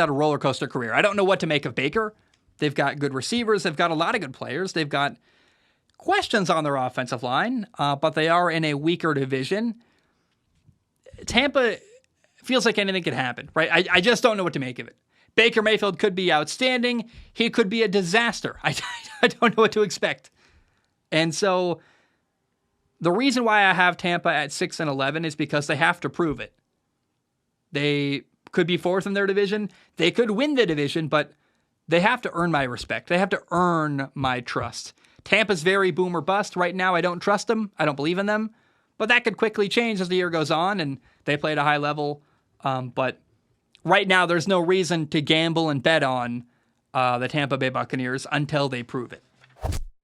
a roller coaster career. I don't know what to make of Baker. They've got good receivers. They've got a lot of good players. They've got questions on their offensive line, but they are in a weaker division. Tampa feels like anything could happen, right? I just don't know what to make of it. Baker Mayfield could be outstanding. He could be a disaster. I don't know what to expect. And so the reason why I have Tampa at 6-11 is because they have to prove it. They could be fourth in their division. They could win the division, but they have to earn my respect. They have to earn my trust. Tampa's very boom or bust. Right now, I don't trust them. I don't believe in them. But that could quickly change as the year goes on and they play at a high level. But right now, there's no reason to gamble and bet on the Tampa Bay Buccaneers until they prove it.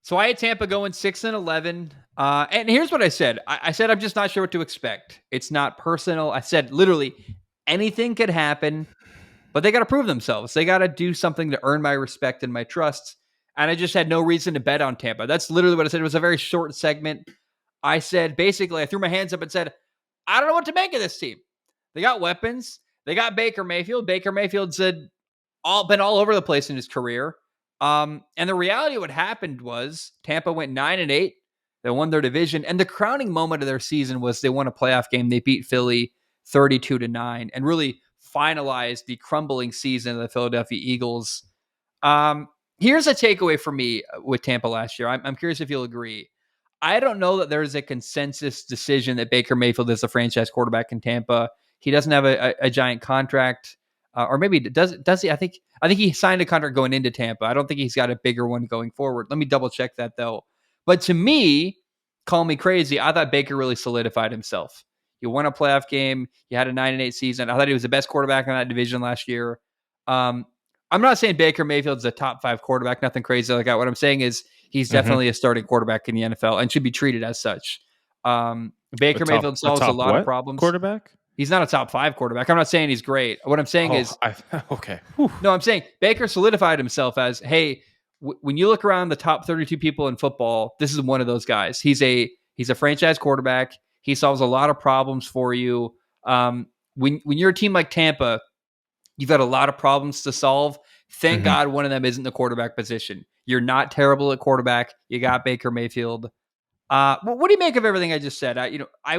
So I had Tampa going 6-11. And here's what I said. I said, I'm just not sure what to expect. It's not personal. I said, literally, anything could happen, but they got to prove themselves. They got to do something to earn my respect and my trust. And I just had no reason to bet on Tampa. That's literally what I said. It was a very short segment. I said, basically, I threw my hands up and said, I don't know what to make of this team. They got weapons. They got Baker Mayfield. Baker Mayfield's been all over the place in his career. And the reality of what happened was Tampa went 9-8. They won their division. And the crowning moment of their season was they won a playoff game. They beat Philly 32-9 and really finalized the crumbling season of the Philadelphia Eagles. Here's a takeaway for me with Tampa last year. I'm curious if you'll agree. I don't know that there's a consensus decision that Baker Mayfield is the franchise quarterback in Tampa. He doesn't have a giant contract, or maybe does he? I think he signed a contract going into Tampa. I don't think he's got a bigger one going forward. Let me double check that though. But to me, call me crazy, I thought Baker really solidified himself. You won a playoff game. You had a 9-8 season. I thought he was the best quarterback in that division last year. I'm not saying Baker Mayfield's a top 5 quarterback, nothing crazy like that. What I'm saying is he's definitely a starting quarterback in the NFL and should be treated as such. Baker Mayfield solves a lot of problems. Quarterback? He's not a top 5 quarterback. I'm not saying he's great. What I'm saying is, okay. No, I'm saying Baker solidified himself as, hey, when you look around the top 32 people in football, this is one of those guys. He's a franchise quarterback. He solves a lot of problems for you. When you're a team like Tampa, you've got a lot of problems to solve. Thank God one of them isn't the quarterback position. You're not terrible at quarterback. You got Baker Mayfield. What do you make of everything I just said? I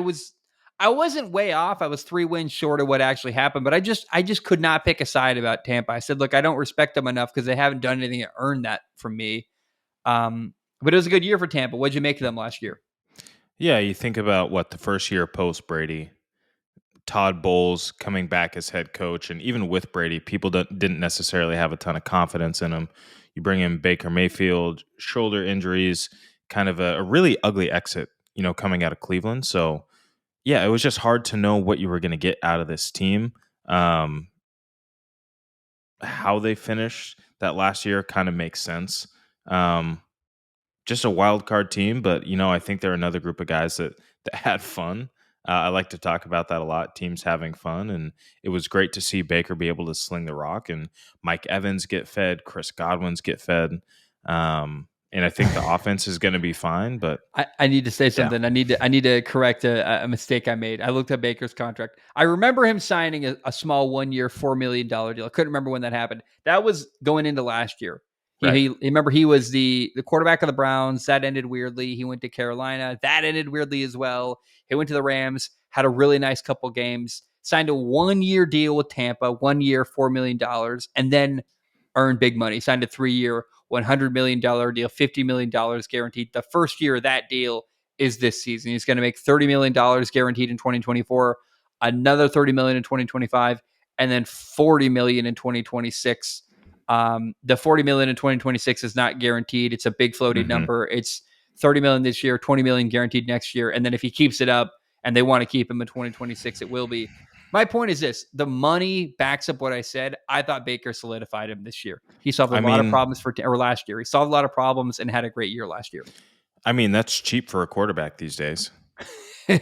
wasn't way off. I was 3 wins short of what actually happened, but I just could not pick a side about Tampa. I said, look, I don't respect them enough because they haven't done anything to earn that from me. But it was a good year for Tampa. What'd you make of them last year? Yeah, you think about the first year post Brady, Todd Bowles coming back as head coach, and even with Brady, people didn't necessarily have a ton of confidence in him. You bring in Baker Mayfield, shoulder injuries, kind of a really ugly exit, coming out of Cleveland. So, yeah, it was just hard to know what you were going to get out of this team. How they finished that last year kind of makes sense. Just a wild card team, but I think they're another group of guys that had fun. I like to talk about that a lot, teams having fun, and it was great to see Baker be able to sling the rock and Mike Evans get fed, Chris Godwin's get fed. And I think the offense is going to be fine, but I need to say something. Yeah. I need to correct a mistake I made. I looked at Baker's contract. I remember him signing a small 1-year, $4 million deal. I couldn't remember when that happened. That was going into last year. Right. He remember he was the quarterback of the Browns. That ended weirdly. He went to Carolina. That ended weirdly as well. He went to the Rams, had a really nice couple games, signed a 1-year deal with Tampa, 1 year, $4 million, and then earned big money. Signed a 3-year, $100 million deal, $50 million guaranteed. The first year of that deal is this season. He's going to make $30 million guaranteed in 2024, another $30 million in 2025, and then $40 million in 2026. The $40 million in 2026 is not guaranteed. It's a big floating number. It's $30 million this year, $20 million guaranteed next year. And then if he keeps it up and they want to keep him in 2026, it will be. My point is this: the money backs up what I said. I thought Baker solidified him this year. He solved a lot of problems or last year. He solved a lot of problems and had a great year last year. I mean, that's cheap for a quarterback these days.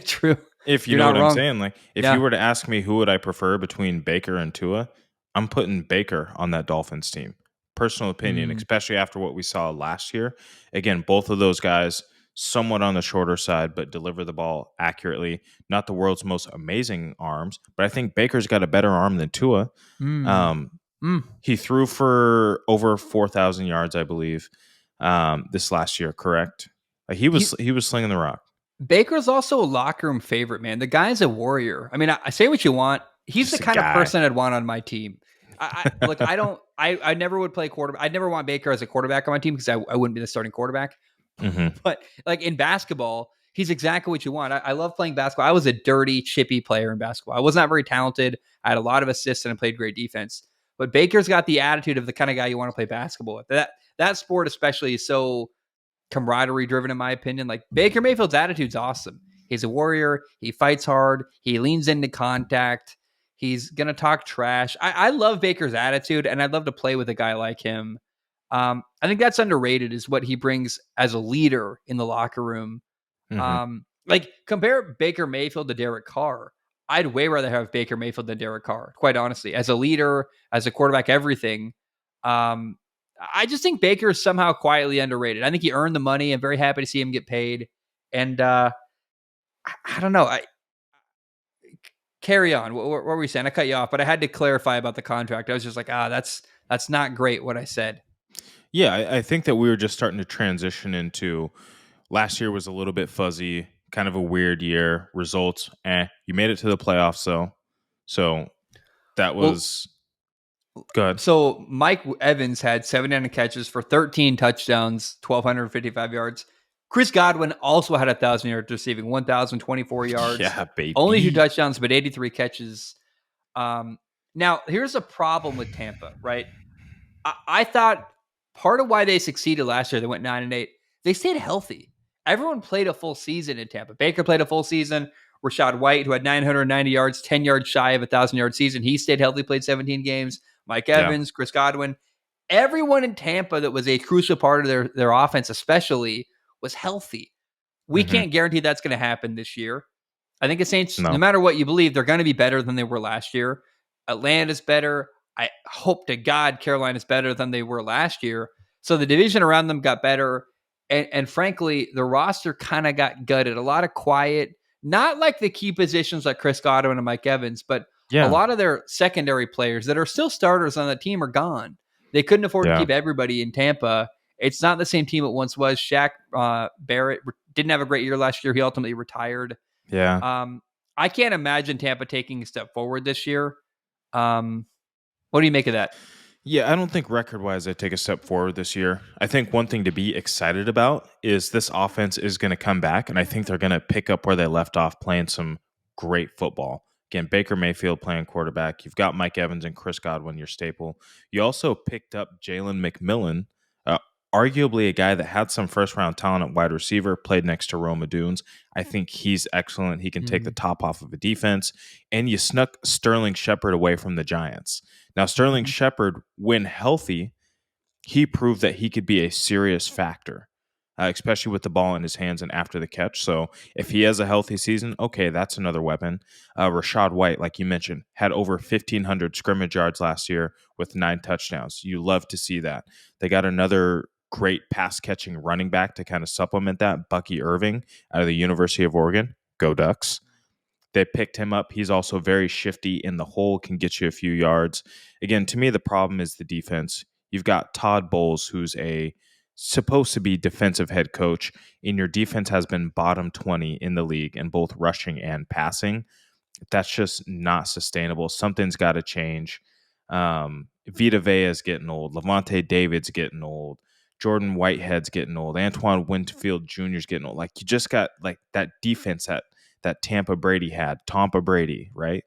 True. If you You're know not what wrong. I'm saying. Like, if you were to ask me who would I prefer between Baker and Tua, I'm putting Baker on that Dolphins team. Personal opinion, especially after what we saw last year. Again, both of those guys somewhat on the shorter side, but deliver the ball accurately. Not the world's most amazing arms, but I think Baker's got a better arm than Tua. He threw for over 4,000 yards, I believe, this last year. Correct? He was slinging the rock. Baker's also a locker room favorite, man. The guy's a warrior. I mean, I say what you want. He's Just the a kind of guy. person I'd want on my team. Look, I never would play quarterback. I'd never want Baker as a quarterback on my team because I wouldn't be the starting quarterback. But like in basketball, he's exactly what you want. I love playing basketball. I was a dirty, chippy player in basketball. I was not very talented. I had a lot of assists and I played great defense. But Baker's got the attitude of the kind of guy you want to play basketball with. That sport especially is so camaraderie driven, in my opinion. Like Baker Mayfield's attitude's awesome. He's a warrior. He fights hard. He leans into contact. He's gonna talk trash. I love Baker's attitude, and I'd love to play with a guy like him. I think that's underrated, is what he brings as a leader in the locker room. Like compare Baker Mayfield to Derek Carr. I'd way rather have Baker Mayfield than Derek Carr, quite honestly, as a leader, as a quarterback, everything. I just think Baker is somehow quietly underrated. I think he earned the money. I'm very happy to see him get paid. And I don't know. Carry on. What were we saying? I cut you off, but I had to clarify about the contract. I was just like, that's not great what I said. Yeah, I think that we were just starting to transition into last year was a little bit fuzzy, kind of a weird year. Results, you made it to the playoffs, so that was good. So Mike Evans had 79 catches for 13 touchdowns, 1,255 yards. Chris Godwin also had 1,000 yards receiving, 1,024 yards. Yeah, baby. Only 2 touchdowns, but 83 catches. Now, here's a problem with Tampa, right? I thought part of why they succeeded last year, they went 9-8, they stayed healthy. Everyone played a full season in Tampa. Baker played a full season. Rashad White, who had 990 yards, 10 yards shy of a 1,000-yard season, he stayed healthy, played 17 games. Mike Evans, Chris Godwin. Everyone in Tampa that was a crucial part of their offense especially was healthy. We can't guarantee that's going to happen this year. I think the Saints, no matter what you believe, they're going to be better than they were last year. Atlanta's better. I hope to God Carolina's better than they were last year. So the division around them got better. And frankly, the roster kind of got gutted. A lot of quiet, not like the key positions like Chris Godwin and Mike Evans, but a lot of their secondary players that are still starters on the team are gone. They couldn't afford to keep everybody in Tampa. It's not the same team it once was. Shaq Barrett didn't have a great year last year. He ultimately retired. I can't imagine Tampa taking a step forward this year. What do you make of that? Yeah, I don't think record-wise they take a step forward this year. I think one thing to be excited about is this offense is going to come back, and I think they're going to pick up where they left off playing some great football. Again, Baker Mayfield playing quarterback. You've got Mike Evans and Chris Godwin, your staple. You also picked up Jalen McMillan, arguably a guy that had some first-round talent at wide receiver, played next to Rome Odunze. I think he's excellent. He can take the top off of a defense. And you snuck Sterling Shepard away from the Giants. Now, Sterling Shepard, when healthy, he proved that he could be a serious factor, especially with the ball in his hands and after the catch. So if he has a healthy season, okay, that's another weapon. Rashad White, like you mentioned, had over 1,500 scrimmage yards last year with 9 touchdowns. You love to see that. They got another great pass-catching running back to kind of supplement that, Bucky Irving out of the University of Oregon. Go Ducks. They picked him up. He's also very shifty in the hole, can get you a few yards. Again, to me, the problem is the defense. You've got Todd Bowles, who's supposed to be defensive head coach, and your defense has been bottom 20 in the league in both rushing and passing. That's just not sustainable. Something's got to change. Vita Vea's getting old. Levante David's getting old. Jordan Whitehead's getting old. Antoine Winfield Jr.'s getting old. Like, you just got like that defense that Tampa Brady had, Tampa Brady, right?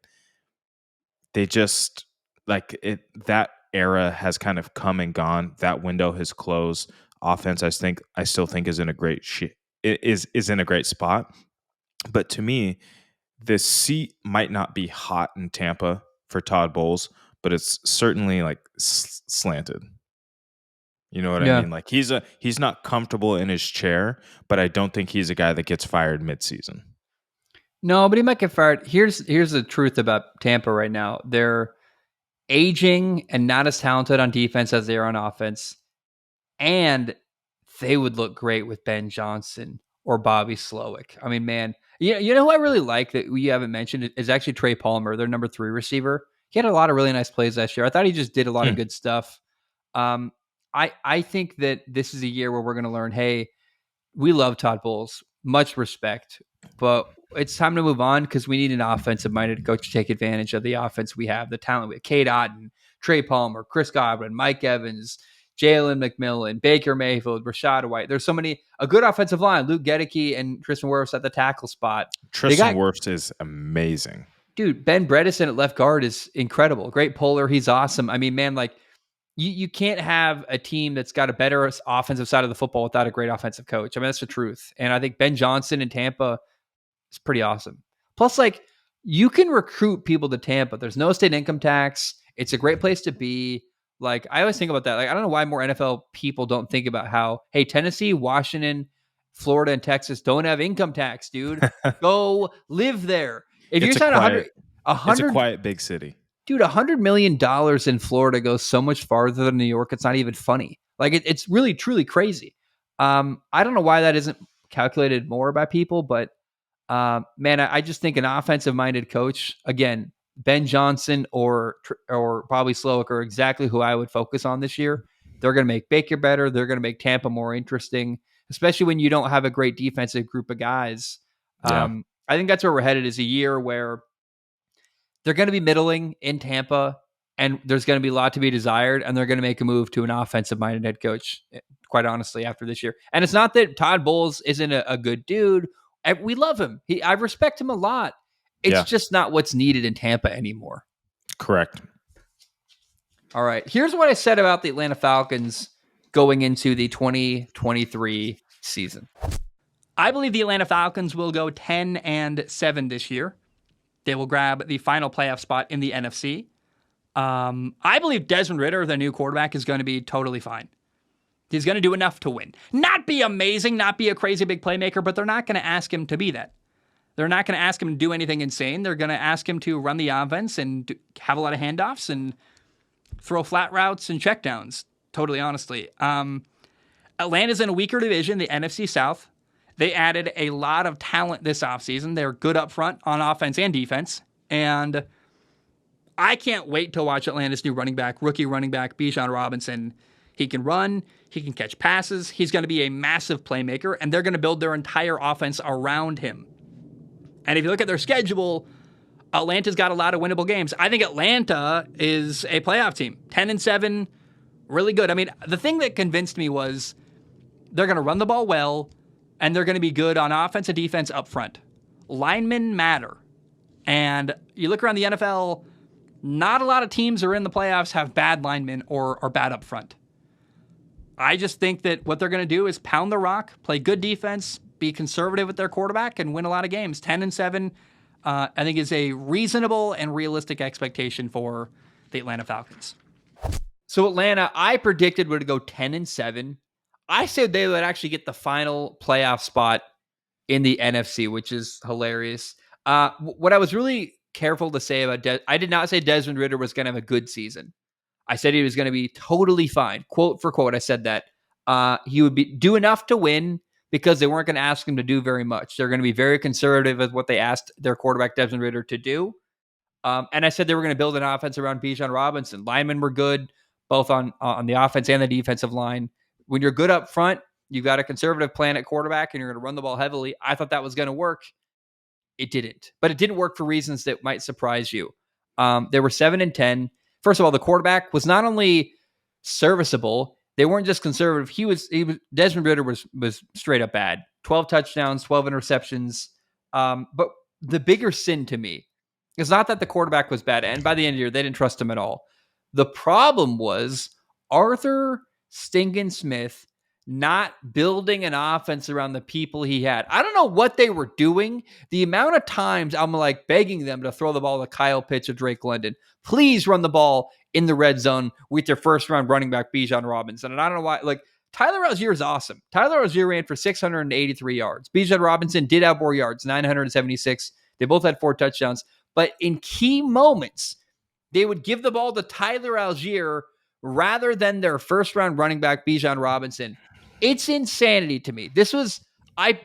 They just like it. That era has kind of come and gone. That window has closed. Offense, I still think is in a great is in a great spot. But to me, this seat might not be hot in Tampa for Todd Bowles, but it's certainly like slanted. You know what I Yeah. mean? Like he's not comfortable in his chair, but I don't think he's a guy that gets fired midseason. No, but he might get fired. Here's the truth about Tampa right now. They're aging and not as talented on defense as they are on offense. And they would look great with Ben Johnson or Bobby Slowick. I mean, man, you know who I really like that you haven't mentioned is actually Trey Palmer, their number 3 receiver. He had a lot of really nice plays last year. I thought he just did a lot of good stuff. I think that this is a year where we're going to learn, hey, we love Todd Bowles, much respect, but it's time to move on because we need an offensive-minded coach to take advantage of the offense we have, the talent we have. Cade Otton, Trey Palmer, Chris Godwin, Mike Evans, Jalen McMillan, Baker Mayfield, Rashad White. There's so many, a good offensive line, Luke Gedeke and Tristan Wirfs at the tackle spot. Tristan Wirfs is amazing. Dude, Ben Bredesen at left guard is incredible. Great puller. He's awesome. I mean, man, like, you can't have a team that's got a better offensive side of the football without a great offensive coach. I mean, that's the truth. And I think Ben Johnson in Tampa is pretty awesome. Plus, like, you can recruit people to Tampa. There's no state income tax. It's a great place to be. Like, I always think about that. Like, I don't know why more NFL people don't think about how, hey, Tennessee, Washington, Florida, and Texas don't have income tax, dude. Go live there. If you're signing 100, it's a quiet big city. Dude, $100 million in Florida goes so much farther than New York. It's not even funny. Like it's really, truly crazy. I don't know why that isn't calculated more by people, but man, I just think an offensive-minded coach, again, Ben Johnson or Bobby Slowick are exactly who I would focus on this year. They're going to make Baker better. They're going to make Tampa more interesting, especially when you don't have a great defensive group of guys. I think that's where we're headed, is a year where they're going to be middling in Tampa, and there's going to be a lot to be desired, and they're going to make a move to an offensive-minded head coach, quite honestly, after this year. And it's not that Todd Bowles isn't a good dude. We love him. I respect him a lot. It's just not what's needed in Tampa anymore. Correct. All right. Here's what I said about the Atlanta Falcons going into the 2023 season. I believe the Atlanta Falcons will go 10-7 this year. They will grab the final playoff spot in the NFC. I believe Desmond Ridder, the new quarterback, is going to be totally fine. He's going to do enough to win. Not be amazing, not be a crazy big playmaker, but they're not going to ask him to be that. They're not going to ask him to do anything insane. They're going to ask him to run the offense and have a lot of handoffs and throw flat routes and checkdowns, totally honestly. Atlanta's in a weaker division, the NFC South. They added a lot of talent this offseason. They're good up front on offense and defense. And I can't wait to watch Atlanta's new rookie running back, Bijan Robinson. He can run. He can catch passes. He's going to be a massive playmaker, and they're going to build their entire offense around him. And if you look at their schedule, Atlanta's got a lot of winnable games. I think Atlanta is a playoff team. 10-7, really good. I mean, the thing that convinced me was they're going to run the ball well, and they're going to be good on offense and defense up front. Linemen matter. And you look around the NFL, not a lot of teams that are in the playoffs have bad linemen or bad up front. I just think that what they're going to do is pound the rock, play good defense, be conservative with their quarterback, and win a lot of games. 10-7, I think, is a reasonable and realistic expectation for the Atlanta Falcons. So Atlanta, I predicted would go 10-7. I said they would actually get the final playoff spot in the NFC, which is hilarious. What I was really careful to say about I did not say Desmond Ridder was going to have a good season. I said he was going to be totally fine. Quote for quote, I said that. He would do enough to win because they weren't going to ask him to do very much. They're going to be very conservative with what they asked their quarterback, Desmond Ridder, to do. And I said they were going to build an offense around Bijan Robinson. Linemen were good, both on the offense and the defensive line. When you're good up front, you've got a conservative plan at quarterback, and you're going to run the ball heavily. I thought that was going to work. It didn't. But it didn't work for reasons that might surprise you. They were 7-10. First of all, the quarterback was not only serviceable, they weren't just conservative. He was Desmond Ridder was straight up bad. 12 touchdowns, 12 interceptions. But the bigger sin to me is not that the quarterback was bad, and by the end of the year, they didn't trust him at all. The problem was Arthur Stinkin' Smith not building an offense around the people he had. I don't know what they were doing. The amount of times I'm like begging them to throw the ball to Kyle Pitts or Drake London. Please run the ball in the red zone with your first round running back, Bijan Robinson. And I don't know why, like, Tyler Algier is awesome. Tyler Algier ran for 683 yards. Bijan Robinson did have more yards, 976. They both had 4 touchdowns. But in key moments, they would give the ball to Tyler Algier rather than their first round running back, Bijan Robinson. It's insanity to me. This was, I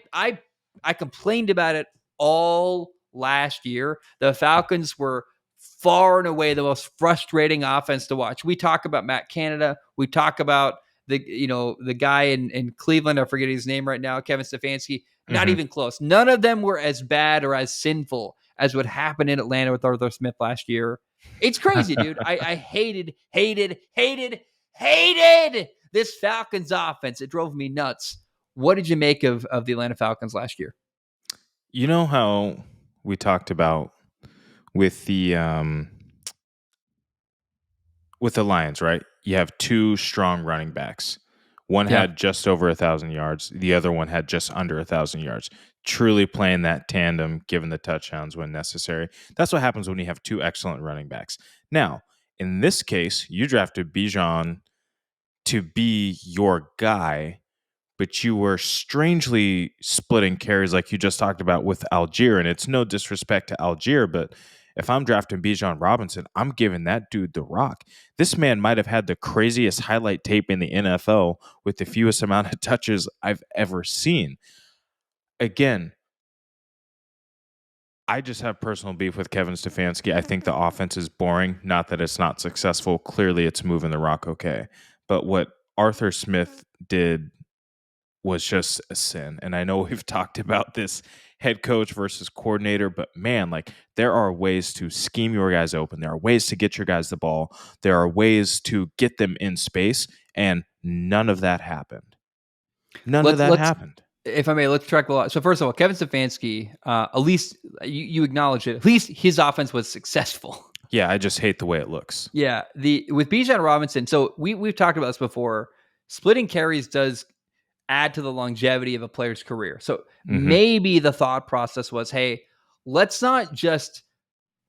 complained about it all last year. The Falcons were far and away the most frustrating offense to watch. We talk about Matt Canada. We talk about the guy in Cleveland. I forget his name right now, Kevin Stefanski. Not even close. None of them were as bad or as sinful as what happened in Atlanta with Arthur Smith last year. It's crazy, dude. I hated this Falcons offense. It drove me nuts. What did you make of the Atlanta Falcons last year? You know how we talked about with the Lions, right? You have 2 strong running backs. One had just over 1,000 yards. The other one had just under 1,000 yards. Truly playing that tandem, given the touchdowns when necessary. That's what happens when you have 2 excellent running backs. Now, in this case, you drafted Bijan to be your guy, but you were strangely splitting carries like you just talked about with Algier. And it's no disrespect to Algier, but if I'm drafting Bijan Robinson, I'm giving that dude the rock. This man might have had the craziest highlight tape in the NFL with the fewest amount of touches I've ever seen. Again, I just have personal beef with Kevin Stefanski. I think the offense is boring. Not that it's not successful. Clearly, it's moving the rock okay. But what Arthur Smith did was just a sin. And I know we've talked about this head coach versus coordinator, but man, like, there are ways to scheme your guys open. There are ways to get your guys the ball. There are ways to get them in space, and none of that happened. None of that happened. If I may, let's track a lot. So first of all, Kevin Stefanski, at least you acknowledge it. At least his offense was successful. Yeah, I just hate the way it looks. Yeah, with Bijan Robinson. So we've talked about this before. Splitting carries does add to the longevity of a player's career. So maybe the thought process was, hey, let's not just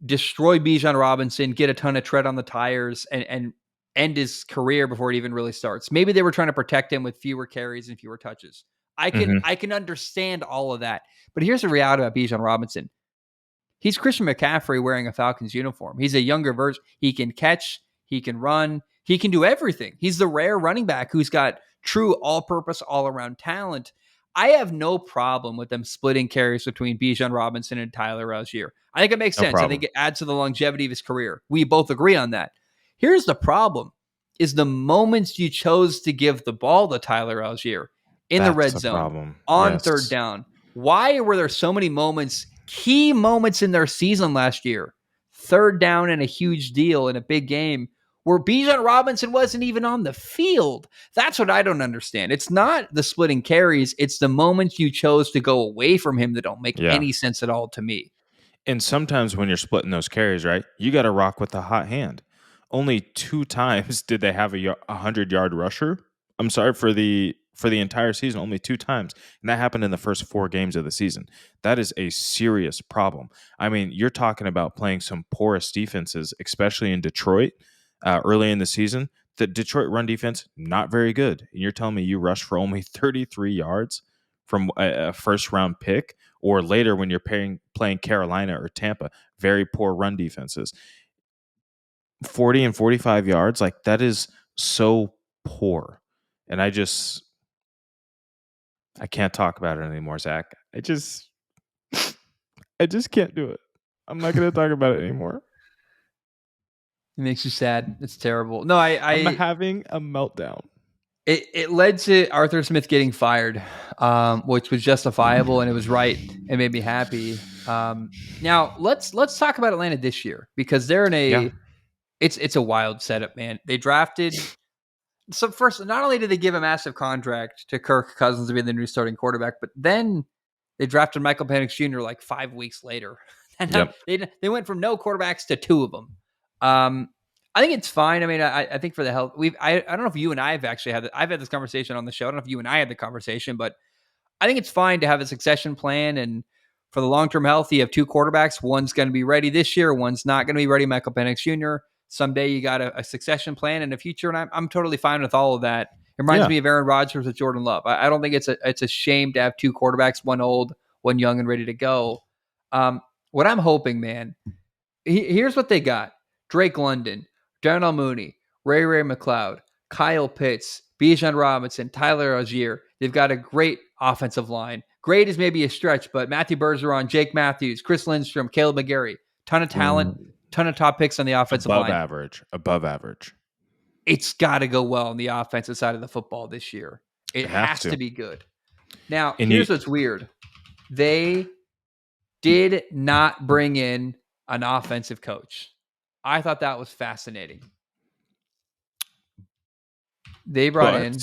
destroy Bijan Robinson, get a ton of tread on the tires, and end his career before it even really starts. Maybe they were trying to protect him with fewer carries and fewer touches. I can understand all of that. But here's the reality about Bijan Robinson. He's Christian McCaffrey wearing a Falcons uniform. He's a younger version. He can catch, he can run, he can do everything. He's the rare running back who's got true all-purpose, all-around talent. I have no problem with them splitting carries between Bijan Robinson and Tyler Algier. I think it makes sense. I think it adds to the longevity of his career. We both agree on that. Here's the problem, is the moments you chose to give the ball to Tyler Algier in the red zone, on third down. Why were there so many moments, key moments in their season last year, third down and a huge deal in a big game, where Bijan Robinson wasn't even on the field? That's what I don't understand. It's not the splitting carries. It's the moments you chose to go away from him that don't make any sense at all to me. And sometimes when you're splitting those carries, right, you got to rock with the hot hand. Only 2 times did they have a 100-yard rusher. I'm sorry, for the entire season, only 2 times. And that happened in the first 4 games of the season. That is a serious problem. I mean, you're talking about playing some porous defenses, especially in Detroit early in the season. The Detroit run defense, not very good. And you're telling me you rushed for only 33 yards from a first-round pick, or later when you're playing Carolina or Tampa, very poor run defenses. 40 and 45 yards, like, that is so poor. And I can't talk about it anymore, Zach. I just can't do it. I'm not going to talk about it anymore. It makes you sad. It's terrible. No, I'm having a meltdown. It led to Arthur Smith getting fired, which was justifiable, and it was right. It made me happy. Now let's talk about Atlanta this year, because they're in it's a wild setup, man. They drafted. So first, not only did they give a massive contract to Kirk Cousins to be the new starting quarterback, but then they drafted Michael Penix Jr. like 5 weeks later. And they went from no quarterbacks to 2 of them. I think it's fine. I mean, I think for the health, I don't know if you and I have actually I've had this conversation on the show. I don't know if you and I had the conversation, but I think it's fine to have a succession plan. And for the long-term health, you have two quarterbacks. One's going to be ready this year. One's not going to be ready. Michael Penix Jr. Someday you got a succession plan in the future. And I'm totally fine with all of that. It reminds me of Aaron Rodgers with Jordan Love. I don't think it's a shame to have two quarterbacks, one old, one young and ready to go. What I'm hoping, man, here's what they got. Drake London, Darnell Mooney, Ray McLeod, Kyle Pitts, Bijan Robinson, Tyler Algier. They've got a great offensive line. Great is maybe a stretch, but Matthew Bergeron, Jake Matthews, Chris Lindstrom, Caleb McGarry. Ton of talent, ton of top picks on the offensive line. Above average. It's got to go well on the offensive side of the football this year. It has to be good. Now, here's what's weird. They did not bring in an offensive coach. I thought that was fascinating. They brought in...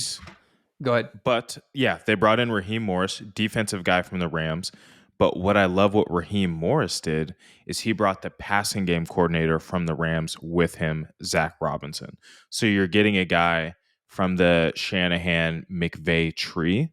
Go ahead. But, yeah, they brought in Raheem Morris, defensive guy from the Rams. But what I love what Raheem Morris did is he brought the passing game coordinator from the Rams with him, Zach Robinson. So you're getting a guy from the Shanahan-McVay tree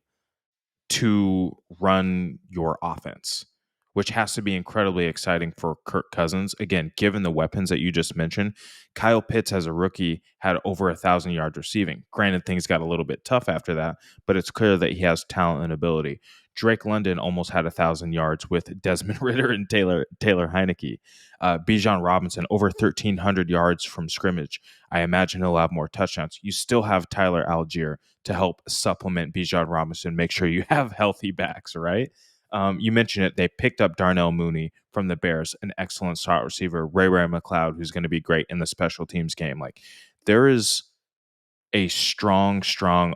to run your offense, which has to be incredibly exciting for Kirk Cousins. Again, given the weapons that you just mentioned, Kyle Pitts as a rookie had over 1,000 yards receiving. Granted, things got a little bit tough after that, but it's clear that he has talent and ability. Drake London almost had 1,000 yards with Desmond Ridder and Taylor Heineke. Bijan Robinson, over 1,300 yards from scrimmage. I imagine he'll have more touchdowns. You still have Tyler Algier to help supplement Bijan Robinson, make sure you have healthy backs, right? You mentioned it. They picked up Darnell Mooney from the Bears, an excellent slot receiver. Ray McLeod, who's going to be great in the special teams game. Like, there is a strong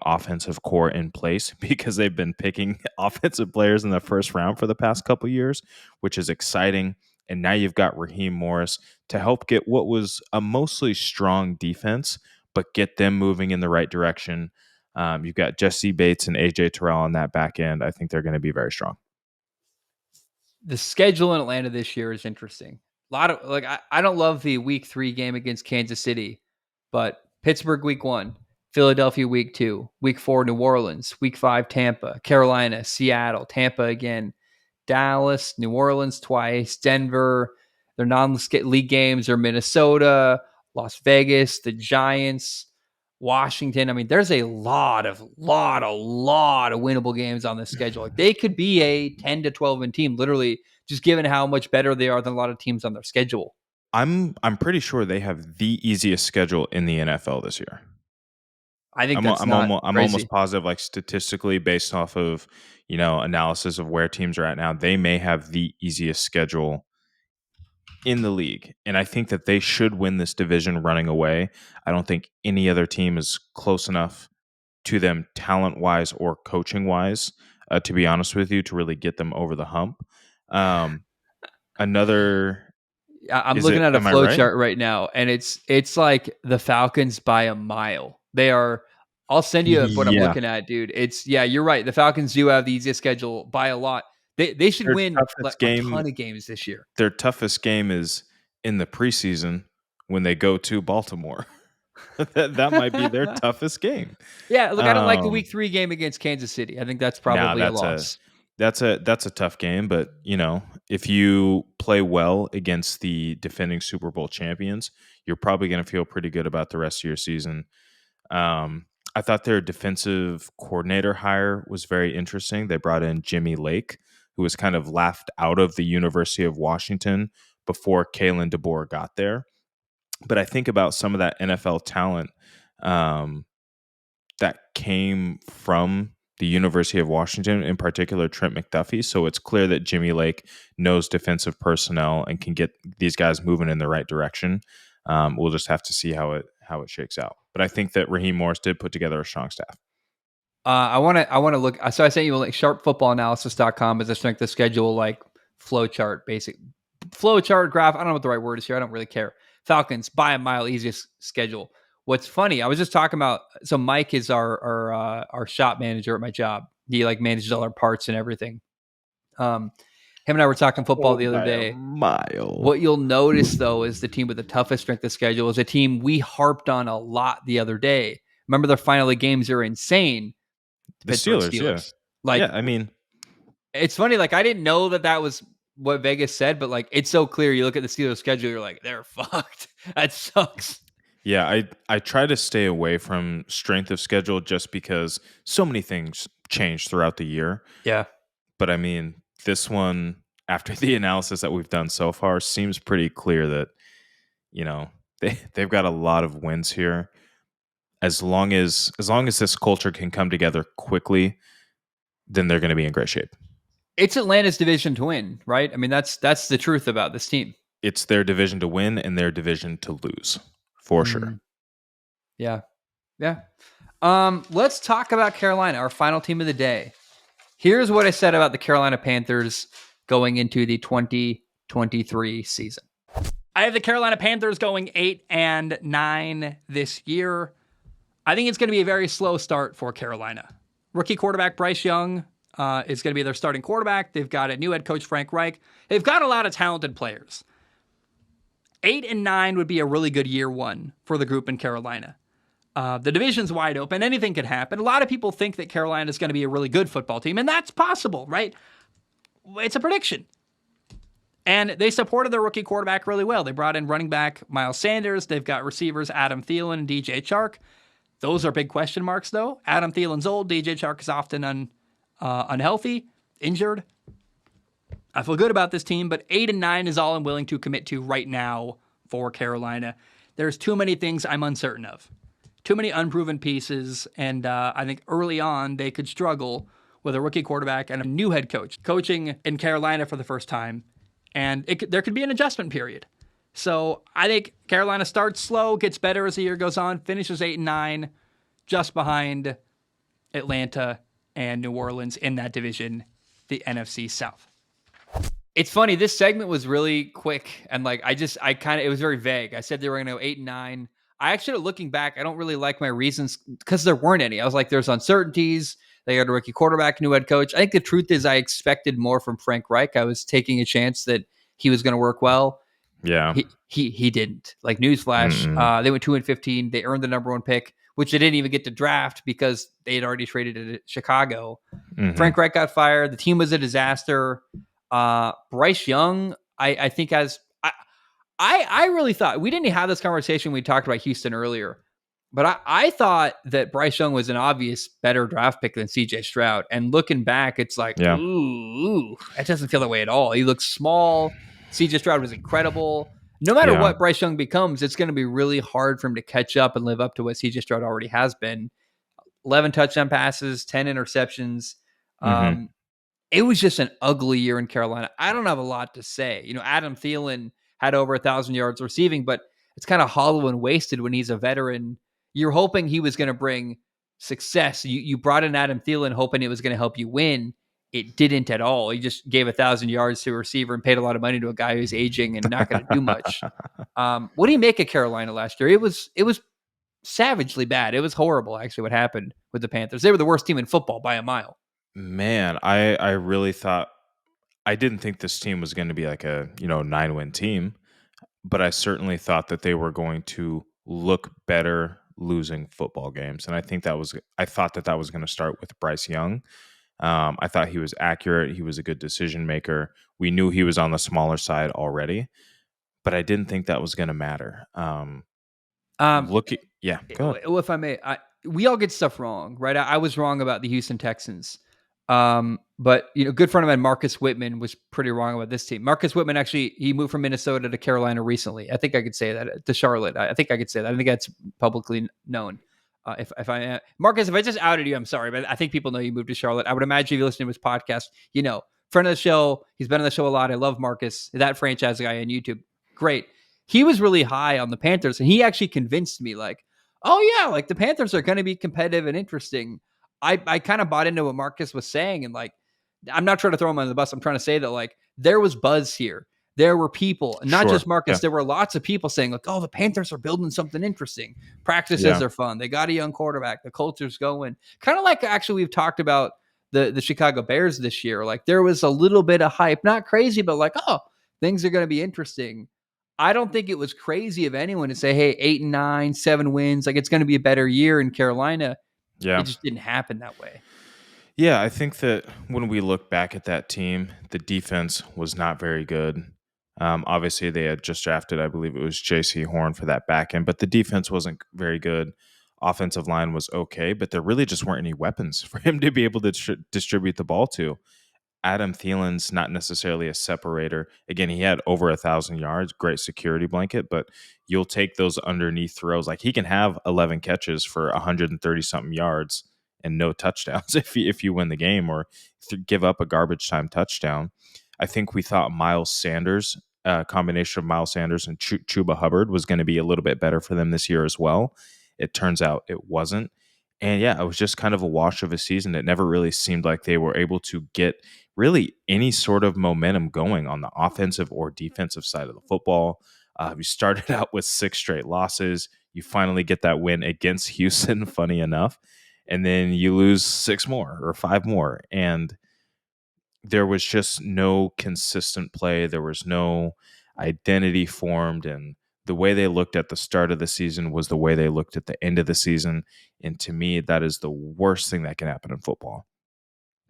offensive core in place because they've been picking offensive players in the first round for the past couple years, which is exciting. And now you've got Raheem Morris to help get what was a mostly strong defense, but get them moving in the right direction. You've got Jesse Bates and AJ Terrell on that back end. I think they're going to be very strong. The schedule in Atlanta this year is interesting. A lot of I don't love the week 3 game against Kansas City, but Pittsburgh week 1, Philadelphia week 2, week 4 New Orleans, week 5 Tampa, Carolina, Seattle, Tampa again, Dallas, New Orleans twice, Denver. Their non-league games are Minnesota, Las Vegas, the Giants, Washington. I mean, there's a lot of winnable games on this schedule. Like, they could be a 10 to 12 win team, literally, just given how much better they are than a lot of teams on their schedule. I'm pretty sure they have the easiest schedule in the NFL this year. I think I'm almost positive, like statistically, based off of analysis of where teams are at now, they may have the easiest schedule in the league, and I think that they should win this division running away. I don't think any other team is close enough to them talent-wise or coaching-wise, to be honest with you, to really get them over the hump. I'm looking at a flow chart right now, and it's like the Falcons by a mile. They are. I'll send you what I'm looking at, dude. You're right. The Falcons do have the easiest schedule by a lot. They should win a ton of games this year. Their toughest game is in the preseason when they go to Baltimore. that might be their toughest game. Yeah, look, I don't like the week 3 game against Kansas City. I think that's probably a loss. That's a tough game, but if you play well against the defending Super Bowl champions, you're probably going to feel pretty good about the rest of your season. I thought their defensive coordinator hire was very interesting. They brought in Jimmy Lake, who was kind of laughed out of the University of Washington before Kalen DeBoer got there. But I think about some of that NFL talent that came from the University of Washington, in particular Trent McDuffie. So it's clear that Jimmy Lake knows defensive personnel and can get these guys moving in the right direction. We'll just have to see how it shakes out. But I think that Raheem Morris did put together a strong staff. I want to look. So I sent you a link. Sharpfootballanalysis.com is a strength of schedule, like flow chart, basic flow chart graph. I don't know what the right word is here. I don't really care. Falcons by a mile easiest schedule. What's funny, I was just talking about, so Mike is our shop manager at my job. He manages all our parts and everything. Him and I were talking football the other by day. a mile. What you'll notice, though, is the team with the toughest strength of schedule is a team we harped on a lot the other day. Remember their final games are insane. The Pittsburgh Steelers, Like, yeah, I mean, it's funny. Like, I didn't know that was what Vegas said, but like, it's so clear. You look at the Steelers schedule, you're like, they're fucked. That sucks. yeah, I try to stay away from strength of schedule just because so many things change throughout the year. Yeah. But I mean, this one, after the analysis that we've done so far, seems pretty clear that, you know, they've got a lot of wins here. As long as this culture can come together quickly, then they're going to be in great shape. It's Atlanta's division to win, right? I mean, that's the truth about this team. It's their division to win and their division to lose, for sure. Yeah. Yeah. Let's talk about Carolina, our final team of the day. Here's what I said about the Carolina Panthers going into the 2023 season. I have the Carolina Panthers going 8-9 this year. I think it's going to be a very slow start for Carolina. Rookie quarterback Bryce Young is going to be their starting quarterback. They've got a new head coach, Frank Reich. They've got a lot of talented players. 8-9 would be a really good year one for the group in Carolina. The division's wide open. Anything could happen. A lot of people think that Carolina is going to be a really good football team, and that's possible, right? It's a prediction. And they supported their rookie quarterback really well. They brought in running back Miles Sanders. They've got receivers Adam Thielen and DJ Chark. Those are big question marks, though. Adam Thielen's old. DJ Chark is often unhealthy, injured. I feel good about this team, but 8-9 is all I'm willing to commit to right now for Carolina. There's too many things I'm uncertain of. Too many unproven pieces, and I think early on they could struggle with a rookie quarterback and a new head coach coaching in Carolina for the first time. And there could be an adjustment period. So I think Carolina starts slow, gets better as the year goes on, finishes 8-9, just behind Atlanta and New Orleans in that division, the NFC South. It's funny. This segment was really quick, and like it was very vague. I said they were going to go 8-9. I actually, looking back, I don't really like my reasons because there weren't any. I was like, there's uncertainties. They got a rookie quarterback, new head coach. I think the truth is I expected more from Frank Reich. I was taking a chance that he was going to work well. Yeah. He didn't. Like, newsflash, they went 2-15. They earned the number one pick, which they didn't even get to draft because they had already traded it to Chicago. Frank Reich got fired. The team was a disaster. Bryce Young, I think I really thought, we didn't have this conversation when we talked about Houston earlier, but I thought that Bryce Young was an obvious better draft pick than CJ Stroud. And looking back, it's like, ooh, that doesn't feel that way at all. He looks small. CJ Stroud was incredible. No matter what Bryce Young becomes, it's going to be really hard for him to catch up and live up to what CJ Stroud already has been. 11 touchdown passes, 10 interceptions. It was just an ugly year in Carolina. I don't have a lot to say. You know, Adam Thielen had over 1,000 yards receiving, but it's kind of hollow and wasted when he's a veteran. You're hoping he was going to bring success. You brought in Adam Thielen hoping it was going to help you win. It didn't at all. He just gave 1,000 yards to a receiver and paid a lot of money to a guy who's aging and not going to do much. What do you make of Carolina last year? It was savagely bad. It was horrible, actually, what happened with the Panthers. They were the worst team in football by a mile. Man, I really thought, I didn't think this team was going to be like a 9-win team, but I certainly thought that they were going to look better losing football games, and I thought that was going to start with Bryce Young. I thought he was accurate. He was a good decision maker. We knew he was on the smaller side already, but I didn't think that was going to matter. Go ahead. If I may, we all get stuff wrong, right? I was wrong about the Houston Texans. But good friend of mine, Marcus Whitman, was pretty wrong about this team. Marcus Whitman, actually, he moved from Minnesota to Carolina recently. I think I could say that, to Charlotte. I think I could say that. I think that's publicly known. Marcus, if I just outed you, I'm sorry, but I think people know you moved to Charlotte. I would imagine if you listen to his podcast, friend of the show. He's been on the show a lot. I love Marcus, that franchise guy on YouTube. Great. He was really high on the Panthers, and he actually convinced me, like, oh yeah, like the Panthers are going to be competitive and interesting. I kind of bought into what Marcus was saying, and like, I'm not trying to throw him under the bus. I'm trying to say that like there was buzz here. There were people, not just Marcus. Yeah. There were lots of people saying like, "Oh, the Panthers are building something interesting. Practices are fun. They got a young quarterback. The culture's going." Kind of like actually we've talked about the Chicago Bears this year. Like there was a little bit of hype, not crazy, but like, oh, things are going to be interesting. I don't think it was crazy of anyone to say, hey, 8-9, 7 wins, like it's going to be a better year in Carolina. Yeah. It just didn't happen that way. Yeah, I think that when we look back at that team, the defense was not very good. Obviously, they had just drafted, I believe it was J.C. Horn for that back end, but the defense wasn't very good. Offensive line was okay, but there really just weren't any weapons for him to be able to distribute the ball to. Adam Thielen's not necessarily a separator. Again, he had over 1,000 yards, great security blanket, but you'll take those underneath throws. Like he can have 11 catches for 130 something yards and no touchdowns if you win the game or give up a garbage time touchdown. I think we thought Miles Sanders, combination of Miles Sanders and Chuba Hubbard was going to be a little bit better for them this year as well. It turns out it wasn't. And yeah, it was just kind of a wash of a season. It never really seemed like they were able to get really any sort of momentum going on the offensive or defensive side of the football. You started out with 6 straight losses. You finally get that win against Houston, funny enough. And then you lose 6 more or 5 more. And there was just no consistent play. There was no identity formed. And the way they looked at the start of the season was the way they looked at the end of the season. And to me, that is the worst thing that can happen in football.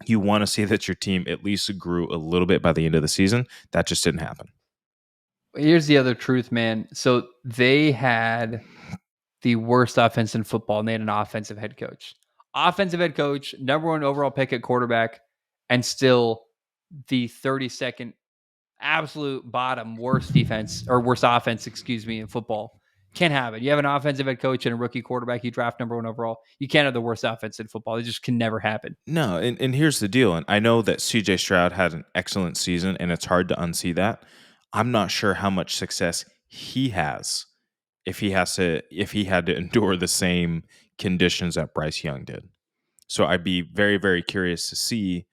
You want to see that your team at least grew a little bit by the end of the season. That just didn't happen. Here's the other truth, man. So they had the worst offense in football, and they had an offensive head coach. Offensive head coach, number 1 overall pick at quarterback, and still the 32nd absolute bottom worst defense or worst offense, in football. Can't have it. You have an offensive head coach and a rookie quarterback. You draft number 1 overall. You can't have the worst offense in football. It just can never happen. No, and here's the deal. And I know that C.J. Stroud had an excellent season, and it's hard to unsee that. I'm not sure how much success he has if he had to endure the same conditions that Bryce Young did. So I'd be very, very curious to see,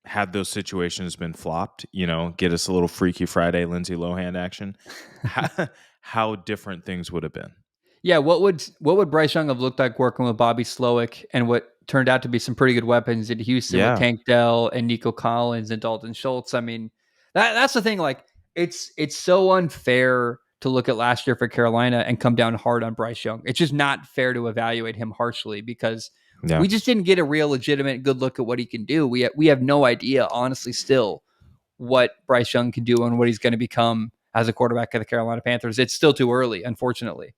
had those situations been flopped, get us a little Freaky Friday Lindsay Lohan action, how different things would have been. Yeah, what would Bryce Young have looked like working with Bobby Slowick and what turned out to be some pretty good weapons in Houston with Tank Dell and Nico Collins and Dalton Schultz? I mean, that's the thing. Like, it's so unfair to look at last year for Carolina and come down hard on Bryce Young. It's just not fair to evaluate him harshly because we just didn't get a real legitimate good look at what he can do. We have no idea, honestly, still what Bryce Young can do and what he's going to become as a quarterback of the Carolina Panthers. It's still too early, unfortunately.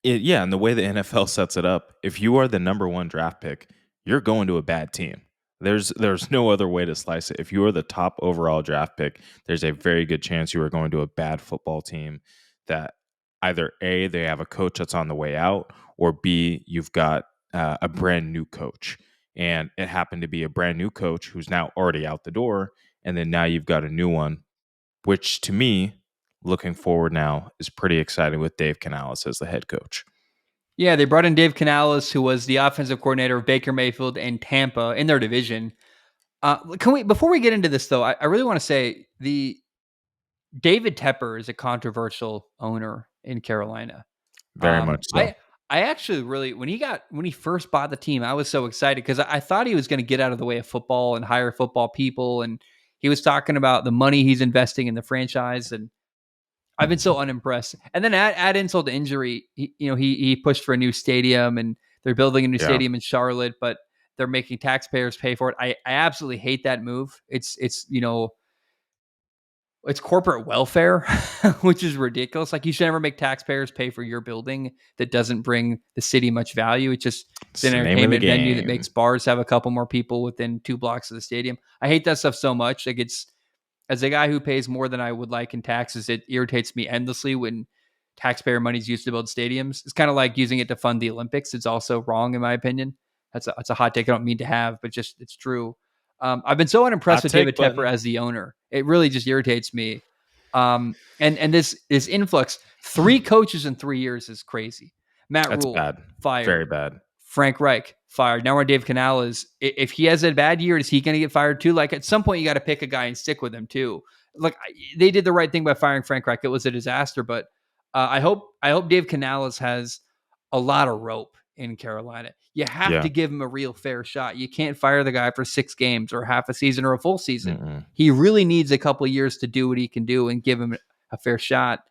And the way the NFL sets it up, if you are the number 1 draft pick, you're going to a bad team. There's no other way to slice it. If you are the top overall draft pick, there's a very good chance you are going to a bad football team that either A, they have a coach that's on the way out, or B, you've got a brand new coach. And it happened to be a brand new coach who's now already out the door. And then now you've got a new one, which to me, looking forward now, is pretty exciting with Dave Canales as the head coach. Yeah, they brought in Dave Canales, who was the offensive coordinator of Baker Mayfield and Tampa in their division. Before we get into this, though, I really want to say the David Tepper is a controversial owner in Carolina. Very much so. I actually really, when he first bought the team, I was so excited because I thought he was going to get out of the way of football and hire football people. And he was talking about the money he's investing in the franchise. And I've been so unimpressed. And then add insult to injury, he pushed for a new stadium and they're building a new stadium in Charlotte, but they're making taxpayers pay for it. I absolutely hate that move. It's corporate welfare, which is ridiculous. Like, you should never make taxpayers pay for your building that doesn't bring the city much value. It's just an entertainment venue that makes bars have a couple more people within 2 blocks of the stadium. I hate that stuff so much. Like, as a guy who pays more than I would like in taxes, it irritates me endlessly when taxpayer money is used to build stadiums. It's kind of like using it to fund the Olympics. It's also wrong, in my opinion. That's a hot take I don't mean to have, but just it's true. I've been so unimpressed with David Tepper as the owner. It really just irritates me. And this influx, 3 coaches in 3 years is crazy. Matt Rule, bad. Fired. Very bad. Frank Reich, fired. Now we're Dave Canales. If he has a bad year, is he going to get fired too? Like, at some point, you got to pick a guy and stick with him too. Like, they did the right thing by firing Frank Reich. It was a disaster, but I hope Dave Canales has a lot of rope in Carolina. You have Yeah. to give him a real fair shot. You can't fire the guy for 6 games or half a season or a full season. Mm-mm. He really needs a couple of years to do what he can do and give him a fair shot.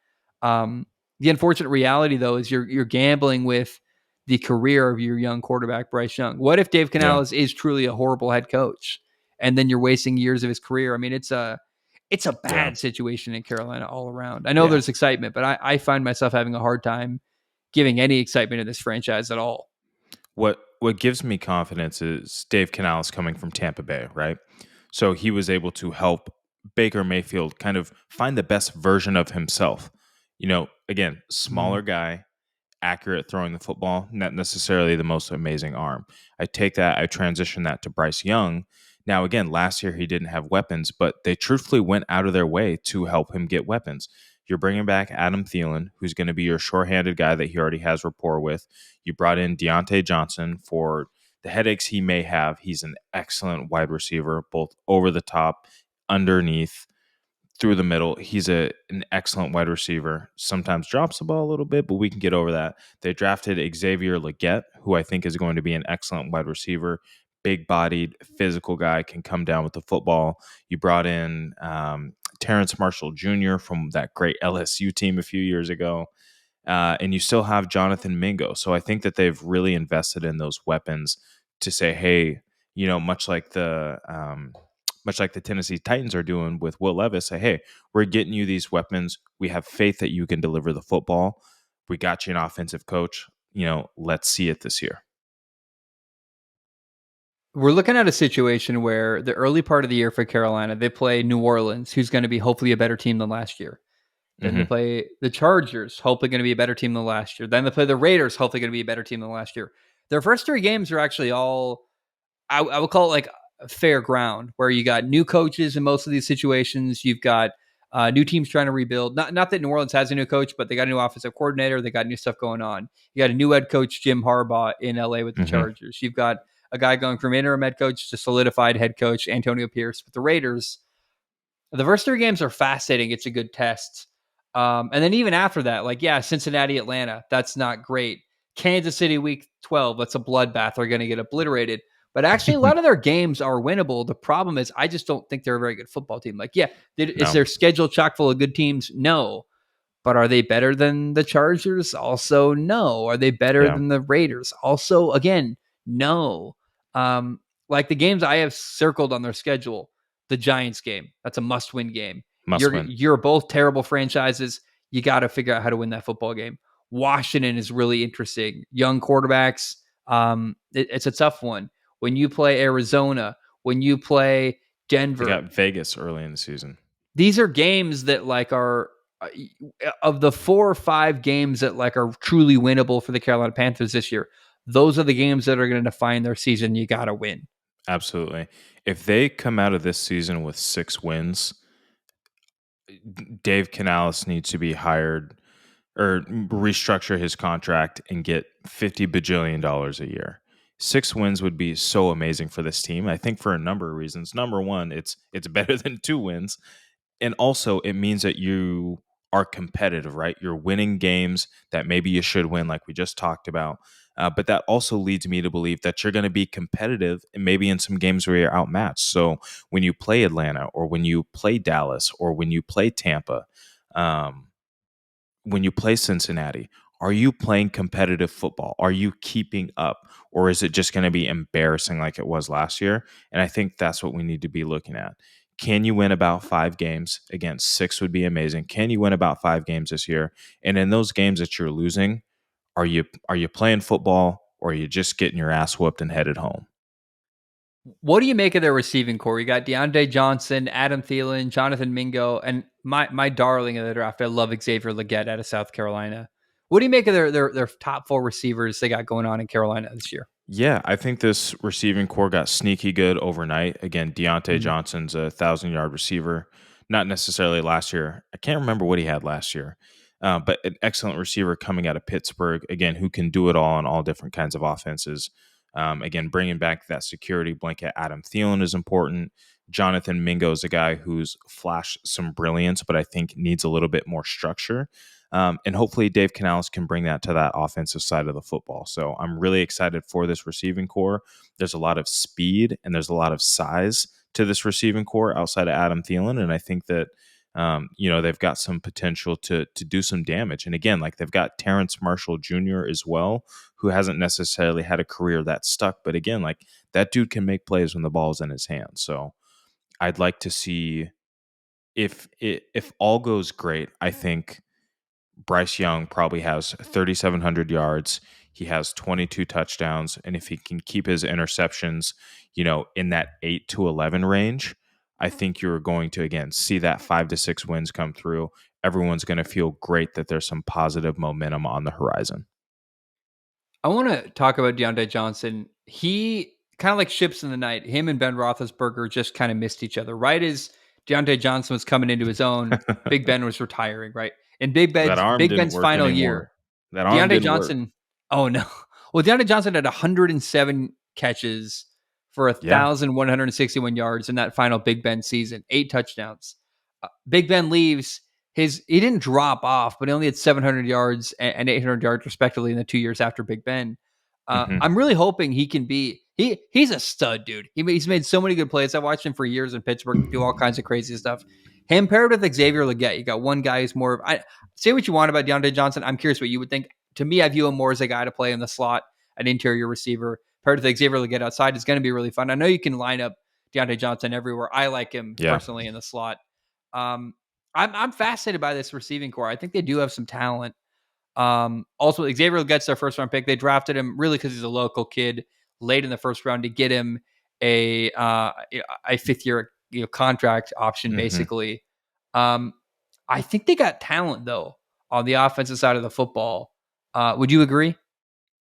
The unfortunate reality, though, is you're gambling with the career of your young quarterback, Bryce Young. What if Dave Canales is truly a horrible head coach, and then you're wasting years of his career? I mean, it's a bad situation in Carolina all around. I know there's excitement, but I find myself having a hard time giving any excitement to this franchise at all. What gives me confidence is Dave Canales coming from Tampa Bay, right? So he was able to help Baker Mayfield kind of find the best version of himself. Again, smaller guy, accurate throwing the football, not necessarily the most amazing arm. I take that, I transition that to Bryce Young. Now, again, last year he didn't have weapons, but they truthfully went out of their way to help him get weapons. You're bringing back Adam Thielen, who's going to be your shorthanded guy that he already has rapport with. You brought in Deontay Johnson for the headaches he may have. He's an excellent wide receiver, both over the top, underneath, through the middle. He's an excellent wide receiver. Sometimes drops the ball a little bit, but we can get over that. They drafted Xavier Legette, who I think is going to be an excellent wide receiver. Big-bodied, physical guy, can come down with the football. You brought in Terrence Marshall Jr. from that great LSU team a few years ago. And you still have Jonathan Mingo. So I think that they've really invested in those weapons to say, hey, much like the Tennessee Titans are doing with Will Levis, say, hey, we're getting you these weapons. We have faith that you can deliver the football. We got you an offensive coach. Let's see it this year. We're looking at a situation where the early part of the year for Carolina, they play New Orleans, who's going to be hopefully a better team than last year. Then they play the Chargers, hopefully going to be a better team than last year. Then they play the Raiders, hopefully going to be a better team than last year. Their first 3 games are actually all, I would call it like fair ground, where you got new coaches in most of these situations. You've got new teams trying to rebuild. Not that New Orleans has a new coach, but they got a new offensive coordinator. They got new stuff going on. You got a new head coach, Jim Harbaugh, in LA with the Chargers. You've got a guy going from interim head coach to solidified head coach, Antonio Pierce, with the Raiders. The first 3 games are fascinating. It's a good test. And then even after that, Cincinnati, Atlanta, that's not great. Kansas City, week 12, that's a bloodbath. They're going to get obliterated. But actually, a lot of their games are winnable. The problem is, I just don't think they're a very good football team. Is their schedule chock full of good teams? No. But are they better than the Chargers? Also, no. Are they better than the Raiders? Also, again, no. The games I have circled on their schedule, the Giants game, that's a must-win game. You're both terrible franchises. You got to figure out how to win that football game. Washington is really interesting. Young quarterbacks. It's a tough one. When you play Arizona, when you play Denver. They got Vegas early in the season. These are games that are of the 4 or 5 games that are truly winnable for the Carolina Panthers this year. Those are the games that are going to define their season. You got to win. Absolutely. If they come out of this season with 6 wins, Dave Canales needs to be hired or restructure his contract and get $50 bajillion a year. 6 wins would be so amazing for this team. I think for a number of reasons. Number one, it's better than 2 wins. And also it means that you are competitive, right? You're winning games that maybe you should win, like we just talked about. But that also leads me to believe that you're going to be competitive and maybe in some games where you're outmatched. So when you play Atlanta or when you play Dallas or when you play Tampa, when you play Cincinnati, are you playing competitive football? Are you keeping up? Or is it just going to be embarrassing like it was last year? And I think that's what we need to be looking at. Can you win about 5 games? Again, 6 would be amazing. Can you win about 5 games this year? And in those games that you're losing, are you playing football or are you just getting your ass whooped and headed home? What do you make of their receiving core? You got Deontay Johnson, Adam Thielen, Jonathan Mingo, and my darling of the draft. I love Xavier Legette out of South Carolina. What do you make of their top 4 receivers they got going on in Carolina this year? Yeah, I think this receiving core got sneaky good overnight. Again, Deontay Johnson's a 1,000-yard receiver. Not necessarily last year. I can't remember what he had last year. But an excellent receiver coming out of Pittsburgh, again, who can do it all on all different kinds of offenses. Again, bringing back that security blanket. Adam Thielen is important. Jonathan Mingo is a guy who's flashed some brilliance, but I think needs a little bit more structure. And hopefully Dave Canales can bring that to that offensive side of the football. So I'm really excited for this receiving core. There's a lot of speed and there's a lot of size to this receiving core outside of Adam Thielen. And I think that, they've got some potential to do some damage. And again, like they've got Terrence Marshall Jr. as well, who hasn't necessarily had a career that stuck. But again, like that dude can make plays when the ball's in his hands. So I'd like to see if all goes great. I think Bryce Young probably has 3,700 yards. He has 22 touchdowns. And if he can keep his interceptions, in that 8 to 11 range, I think you're going to, again, see that 5 to 6 wins come through. Everyone's going to feel great that there's some positive momentum on the horizon. I want to talk about Deontay Johnson. He kind of like ships in the night. Him and Ben Roethlisberger just kind of missed each other. Right as Deontay Johnson was coming into his own, Big Ben was retiring, right? In Big Ben's final year, That arm Deontay didn't Johnson. work. Oh no! Well, Deontay Johnson had 107 catches for 1,161 yards in that final Big Ben season, 8 touchdowns. Big Ben leaves. He didn't drop off, but he only had 700 yards and 800 yards respectively in the 2 years after Big Ben. I'm really hoping he can be. He's a stud, dude. He's made so many good plays. I watched him for years in Pittsburgh do all kinds of crazy stuff. Him paired with Xavier Legette. You got one guy who's more. Say what you want about Deontay Johnson. I'm curious what you would think. To me, I view him more as a guy to play in the slot, an interior receiver. Paired with Xavier Legette outside is going to be really fun. I know you can line up Deontay Johnson everywhere. I like him personally in the slot. I'm fascinated by this receiving core. I think they do have some talent. Also, Xavier Legette's their first round pick. They drafted him really because he's a local kid late in the first round to get him a 5th year contract option, basically. I think they got talent though on the offensive side of the football. Would you agree?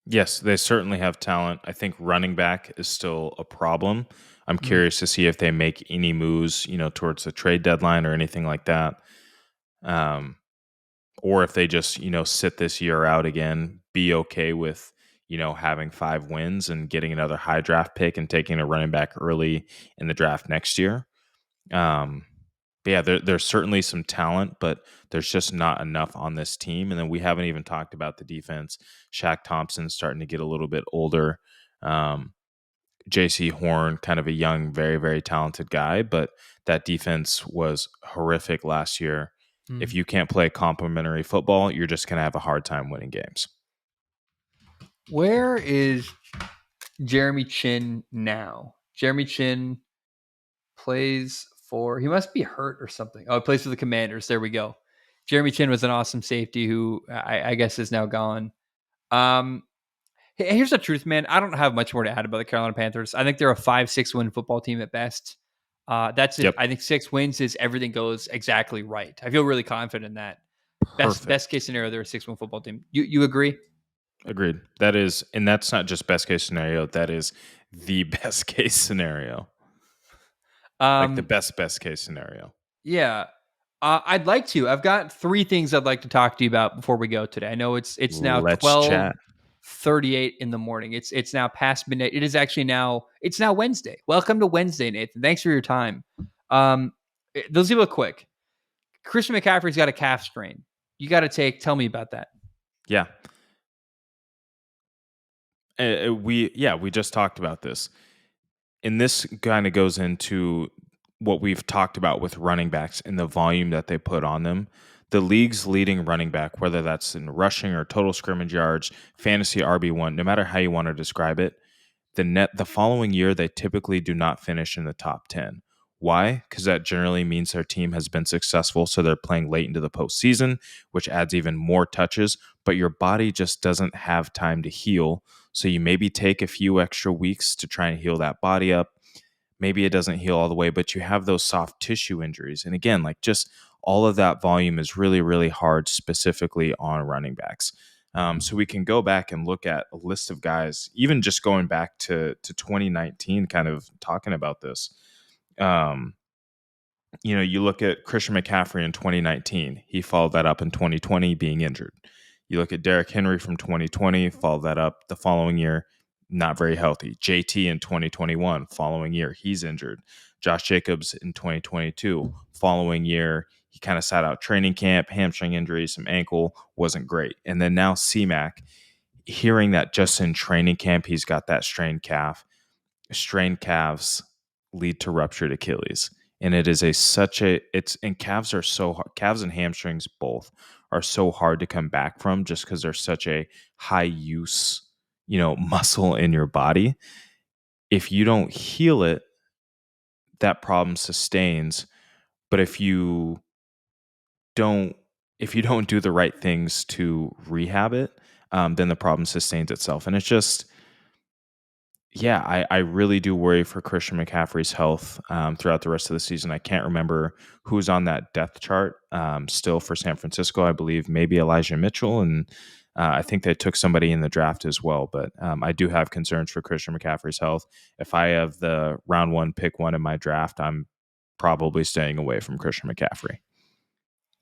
Yes, they certainly have talent. I think running back is still a problem. I'm curious to see if they make any moves, towards the trade deadline or anything like that. Or if they just, sit this year out again, be okay with, having 5 wins and getting another high draft pick and taking a running back early in the draft next year. But yeah, there's certainly some talent, but there's just not enough on this team. And then we haven't even talked about the defense. Shaq Thompson's starting to get a little bit older. JC Horn, kind of a young, very, very talented guy, but that defense was horrific last year. If you can't play complementary football, you're just going to have a hard time winning games. Where is Jeremy Chin now? Jeremy Chin plays for, he must be hurt or something. Oh, he plays for the Commanders. There we go. Jeremy Chin was an awesome safety who I guess is now gone. Here's the truth, man. I don't have much more to add about the Carolina Panthers. I think they're a 5-6 win football team at best. That's it. Yep. I think 6 wins is everything goes exactly right. I feel really confident in that. Best case scenario, they're a 6-win football team. You agree? Agreed. That is, and that's not just best case scenario. That is the best case scenario. Like the best case scenario. Yeah. I'd like to. I've got 3 things I'd like to talk to you about before we go today. I know it's now 12:38 in the morning. It's now past midnight. It is actually it's now Wednesday. Welcome to Wednesday, Nathan. Thanks for your time. Those people are quick. Christian McCaffrey's got a calf strain. You got to tell me about that. Yeah. We just talked about this. And this kind of goes into what we've talked about with running backs and the volume that they put on them. The league's leading running back, whether that's in rushing or total scrimmage yards, fantasy RB1, no matter how you want to describe it, the following year, they typically do not finish in the top 10. Why? Because that generally means their team has been successful, so they're playing late into the postseason, which adds even more touches, but your body just doesn't have time to heal, so you maybe take a few extra weeks to try and heal that body up. Maybe it doesn't heal all the way, but you have those soft tissue injuries. And again, like just all of that volume is really, really hard, specifically on running backs. So we can go back and look at a list of guys, even just going back to 2019, kind of talking about this. You look at Christian McCaffrey in 2019. He followed that up in 2020, being injured. You look at Derrick Henry from 2020, followed that up the following year, not very healthy. JT in 2021, following year, he's injured. Josh Jacobs in 2022. Following year, he kind of sat out training camp, hamstring injury, some ankle, wasn't great. And then now C-Mac, hearing that just in training camp, he's got that strained calf. Strained calves lead to ruptured Achilles. And it is and calves are so hard. Calves and hamstrings both are so hard to come back from just because they're such a high use, muscle in your body. If you don't heal it, that problem sustains. But if you don't do the right things to rehab it, then the problem sustains itself. And it's just, yeah, I really do worry for Christian McCaffrey's health throughout the rest of the season. I can't remember who's on that depth chart still for San Francisco. I believe maybe Elijah Mitchell, and I think they took somebody in the draft as well. But I do have concerns for Christian McCaffrey's health. If I have the round 1, pick 1 in my draft, I'm probably staying away from Christian McCaffrey.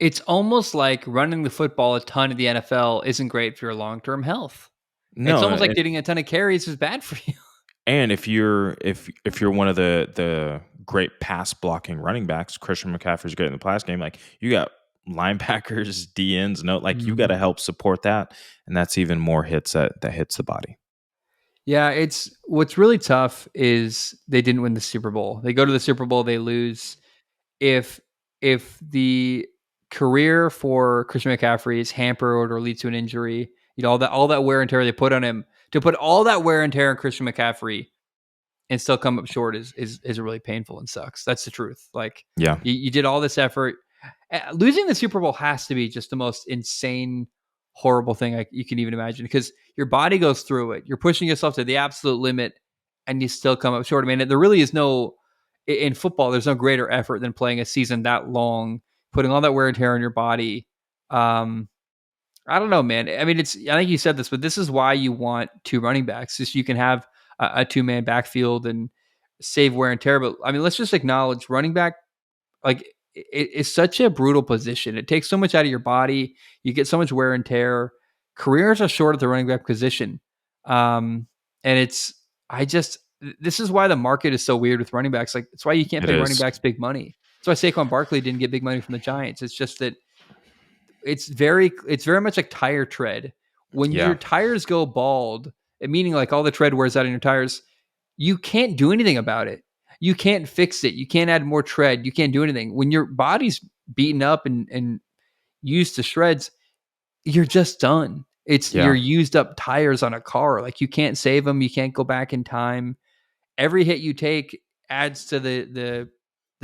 It's almost like running the football a ton in the NFL isn't great for your long-term health. No, it's almost like getting a ton of carries is bad for you. And if you're one of the great pass blocking running backs, Christian McCaffrey's great in the pass game. Like, you got linebackers, DNs, you got to help support that, and that's even more hits that hits the body. Yeah, it's what's really tough is they didn't win the Super Bowl. They go to the Super Bowl, they lose. If the career for Christian McCaffrey is hampered or leads to an injury, all that wear and tear they put on him, to put all that wear and tear on Christian McCaffrey and still come up short is really painful and sucks. That's the truth. Like, yeah, you did all this effort. Losing the Super Bowl has to be just the most insane, horrible thing you can even imagine, because your body goes through it. You're pushing yourself to the absolute limit and you still come up short. I mean, there really is in football, there's no greater effort than playing a season that long, putting all that wear and tear on your body. I don't know, man. I mean, I think you said this, but this is why you want 2 running backs, just you can have a 2-man backfield and save wear and tear. But I mean, let's just acknowledge running back, like, it's such a brutal position. It takes so much out of your body. You get so much wear and tear. Careers are short at the running back position. And this is why the market is so weird with running backs. Like, it's why you can't pay running backs big money. That's why Saquon Barkley didn't get big money from the Giants. It's just that it's very much like tire tread. When your tires go bald, meaning like all the tread wears out on your tires, you can't do anything about it. You can't fix it. You can't add more tread. You can't do anything. When your body's beaten up and used to shreds, you're just done. You're used up tires on a car. Like, you can't save them. You can't go back in time. Every hit you take adds to the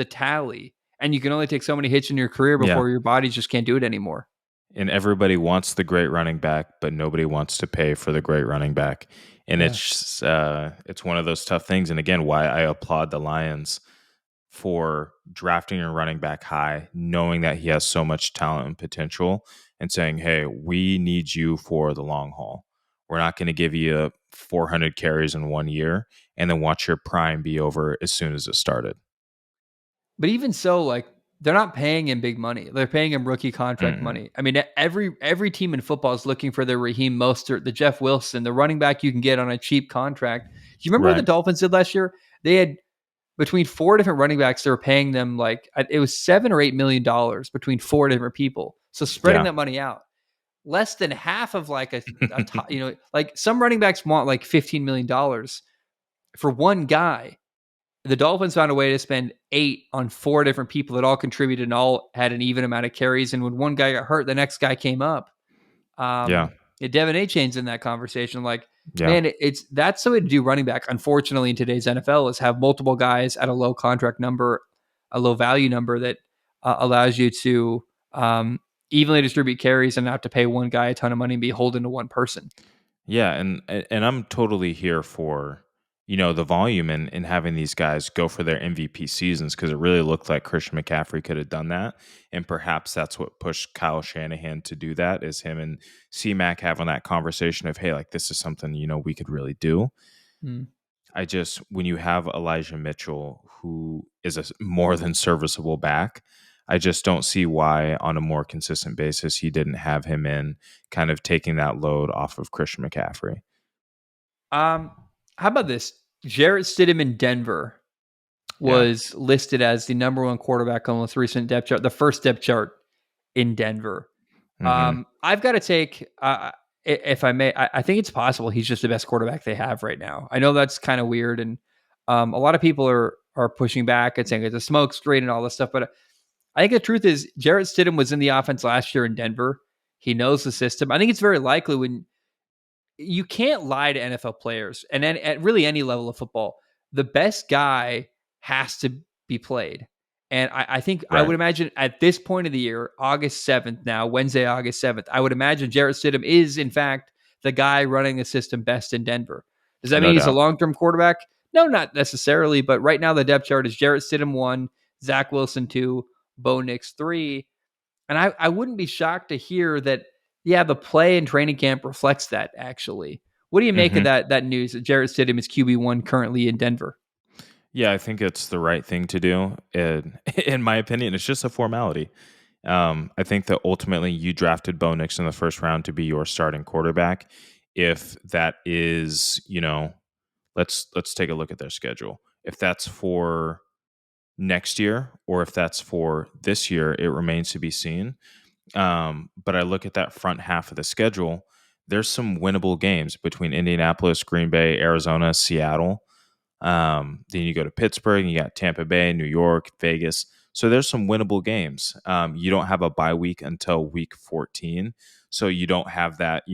tally. And you can only take so many hits in your career before your body just can't do it anymore. And everybody wants the great running back, but nobody wants to pay for the great running back. And it's one of those tough things. And again, why I applaud the Lions for drafting a running back high, knowing that he has so much talent and potential, and saying, hey, we need you for the long haul. We're not going to give you 400 carries in 1 year and then watch your prime be over as soon as it started. But even so, like, they're not paying him big money. They're paying him rookie contract money. I mean, every team in football is looking for the Raheem Mostert, the Jeff Wilson, the running back you can get on a cheap contract. Do you remember what the Dolphins did last year? They had between 4 different running backs. They were paying them like it was $7 or $8 million between 4 different people. So spreading that money out, less than half of like a like some running backs want like $15 million for one guy. The Dolphins found a way to spend 8 on 4 different people that all contributed and all had an even amount of carries. And when one guy got hurt, the next guy came up. Devin Achane's in that conversation. Like, man, that's the way to do running back. Unfortunately, in today's NFL, is have multiple guys at a low contract number, a low value number that allows you to evenly distribute carries and not to pay one guy a ton of money and be beholden to one person. Yeah, and I'm totally here for the volume and having these guys go for their MVP seasons, because it really looked like Christian McCaffrey could have done that. And perhaps that's what pushed Kyle Shanahan to do that, is him and C-Mac having that conversation of, hey, like, this is something, we could really do. When you have Elijah Mitchell, who is a more than serviceable back, I just don't see why on a more consistent basis he didn't have him in, kind of taking that load off of Christian McCaffrey. How about this? Jarrett Stidham in Denver. was listed as the number one quarterback on the most recent depth chart, the first depth chart in Denver. I've got to take, if I may, I think it's possible he's just the best quarterback they have right now. I know that's kind of weird, and a lot of people are pushing back and saying it's a smoke screen and all this stuff. But I think the truth is, Jarrett Stidham was in the offense last year in Denver. He knows the system. I think it's very likely when you can't lie to NFL players and at really any level of football, the best guy has to be played. And I think I would imagine at this point of the year, August 7th now, Wednesday, August 7th, I would imagine Jarrett Stidham is, in fact, the guy running the system best in Denver. Does that mean he's a long-term quarterback? No, not necessarily. But right now the depth chart is Jarrett Stidham 1, Zach Wilson 2, Bo Nix 3. And I wouldn't be shocked to hear that, yeah, the play in training camp reflects that, actually. What do you make of that news that Jarrett Stidham is QB1 currently in Denver? Yeah, I think it's the right thing to do. In my opinion, it's just a formality. I think that ultimately you drafted Bo Nix in the first round to be your starting quarterback. If that is, let's take a look at their schedule. If that's for next year or if that's for this year, it remains to be seen. But I look at that front half of the schedule. There's some winnable games between Indianapolis, Green Bay, Arizona, Seattle. Then you go to Pittsburgh, you got Tampa Bay, New York, Vegas. So there's some winnable games. You don't have a bye week until week 14. So you don't have that,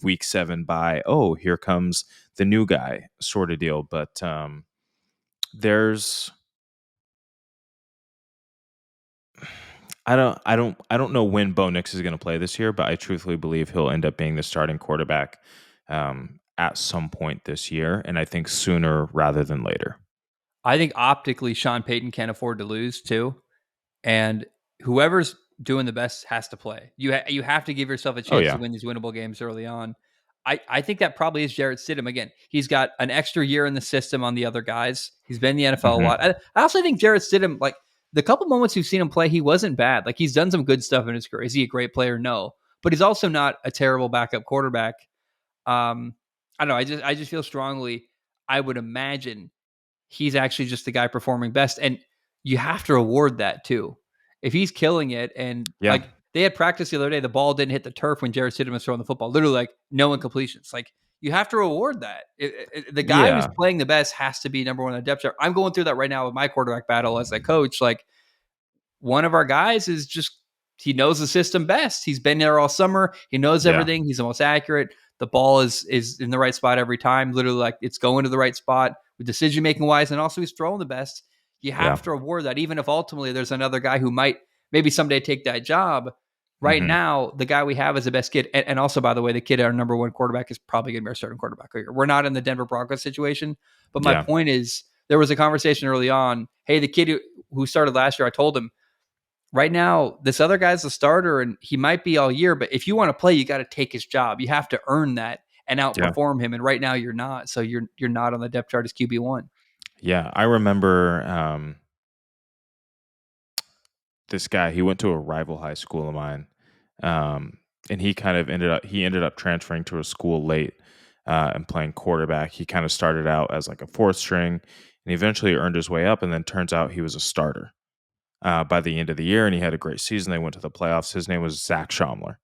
week 7 bye. Oh, here comes the new guy sort of deal. But there's, I don't know when Bo Nix is going to play this year, but I truthfully believe he'll end up being the starting quarterback at some point this year, and I think sooner rather than later. I think optically Sean Payton can't afford to lose too, and whoever's doing the best has to play. You have to give yourself a chance to win these winnable games early on. I think that probably is Jarrett Stidham. Again, he's got an extra year in the system on the other guys. He's been in the NFL a lot. I also think Jarrett Stidham, like the couple moments we've seen him play, he wasn't bad. Like he's done some good stuff in his career. Is he a great player? No, but he's also not a terrible backup quarterback. I don't know. I just feel strongly. I would imagine he's actually just the guy performing best. And you have to reward that too. If he's killing it and like they had practice the other day, the ball didn't hit the turf when Jarrett Stidham was throwing the football, literally like no incompletions. Like you have to reward that. The guy who's playing the best has to be number one on the depth chart. I'm going through that right now with my quarterback battle as a coach. Like one of our guys is just, he knows the system best. He's been there all summer. He knows everything. He's the most accurate. The ball is in the right spot every time. Literally, like it's going to the right spot with decision making wise, and also he's throwing the best. You have to reward that, even if ultimately there's another guy who might maybe someday take that job. Right now, the guy we have is the best kid, and also by the way, the kid our number one quarterback is probably going to be our starting quarterback. We're not in the Denver Broncos situation, but my point is there was a conversation early on. Hey, the kid who started last year, I told him, right now, this other guy's the starter, and he might be all year. But if you want to play, you got to take his job. You have to earn that and outperform him. And right now, you're not. So you're not on the depth chart as QB1. Yeah, I remember this guy. He went to a rival high school of mine, and he kind of ended up transferring to a school late and playing quarterback. He kind of started out as like a fourth string, and he eventually earned his way up. And then turns out he was a starter by the end of the year, and he had a great season. They went to the playoffs. His name was Zach Schaumler.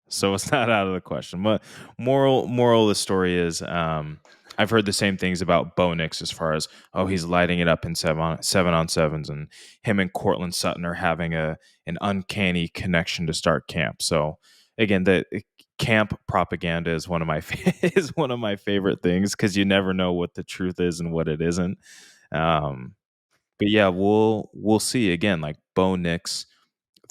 So it's not out of the question. But moral of the story is I've heard the same things about Bo Nix as far as, he's lighting it up in 7-on-7s, and him and Cortland Sutton are having an uncanny connection to start camp. So again, the camp propaganda is one of my favorite things, because you never know what the truth is and what it isn't. But yeah, we'll see. Again, like Bo Nix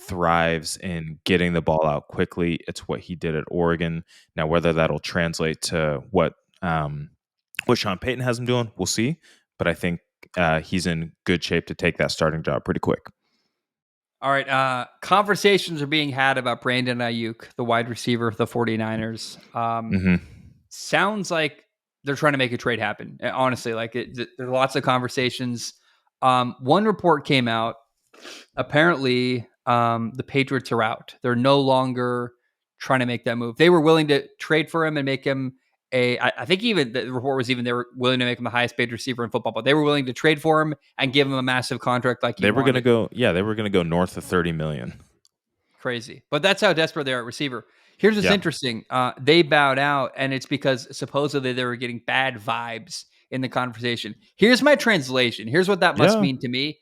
thrives in getting the ball out quickly. It's what he did at Oregon. Now, whether that'll translate to what Sean Payton has him doing, we'll see. But I think he's in good shape to take that starting job pretty quick. All right. Conversations are being had about Brandon Aiyuk, the wide receiver of the 49ers. Sounds like they're trying to make a trade happen. Honestly, like there's lots of conversations. One report came out. Apparently, the Patriots are out. They're no longer trying to make that move. They were willing to trade for him and make him I think even the report was even they were willing to make him the highest paid receiver in football, but they were willing to trade for him and give him a massive contract like he They were going to wanted. go, they were going to go north of 30 million. Crazy. But that's how desperate they are at receiver. Here's what's Yeah. interesting. They bowed out, and it's because supposedly they were getting bad vibes in the conversation. Here's my translation. Here's what that must Yeah. mean to me.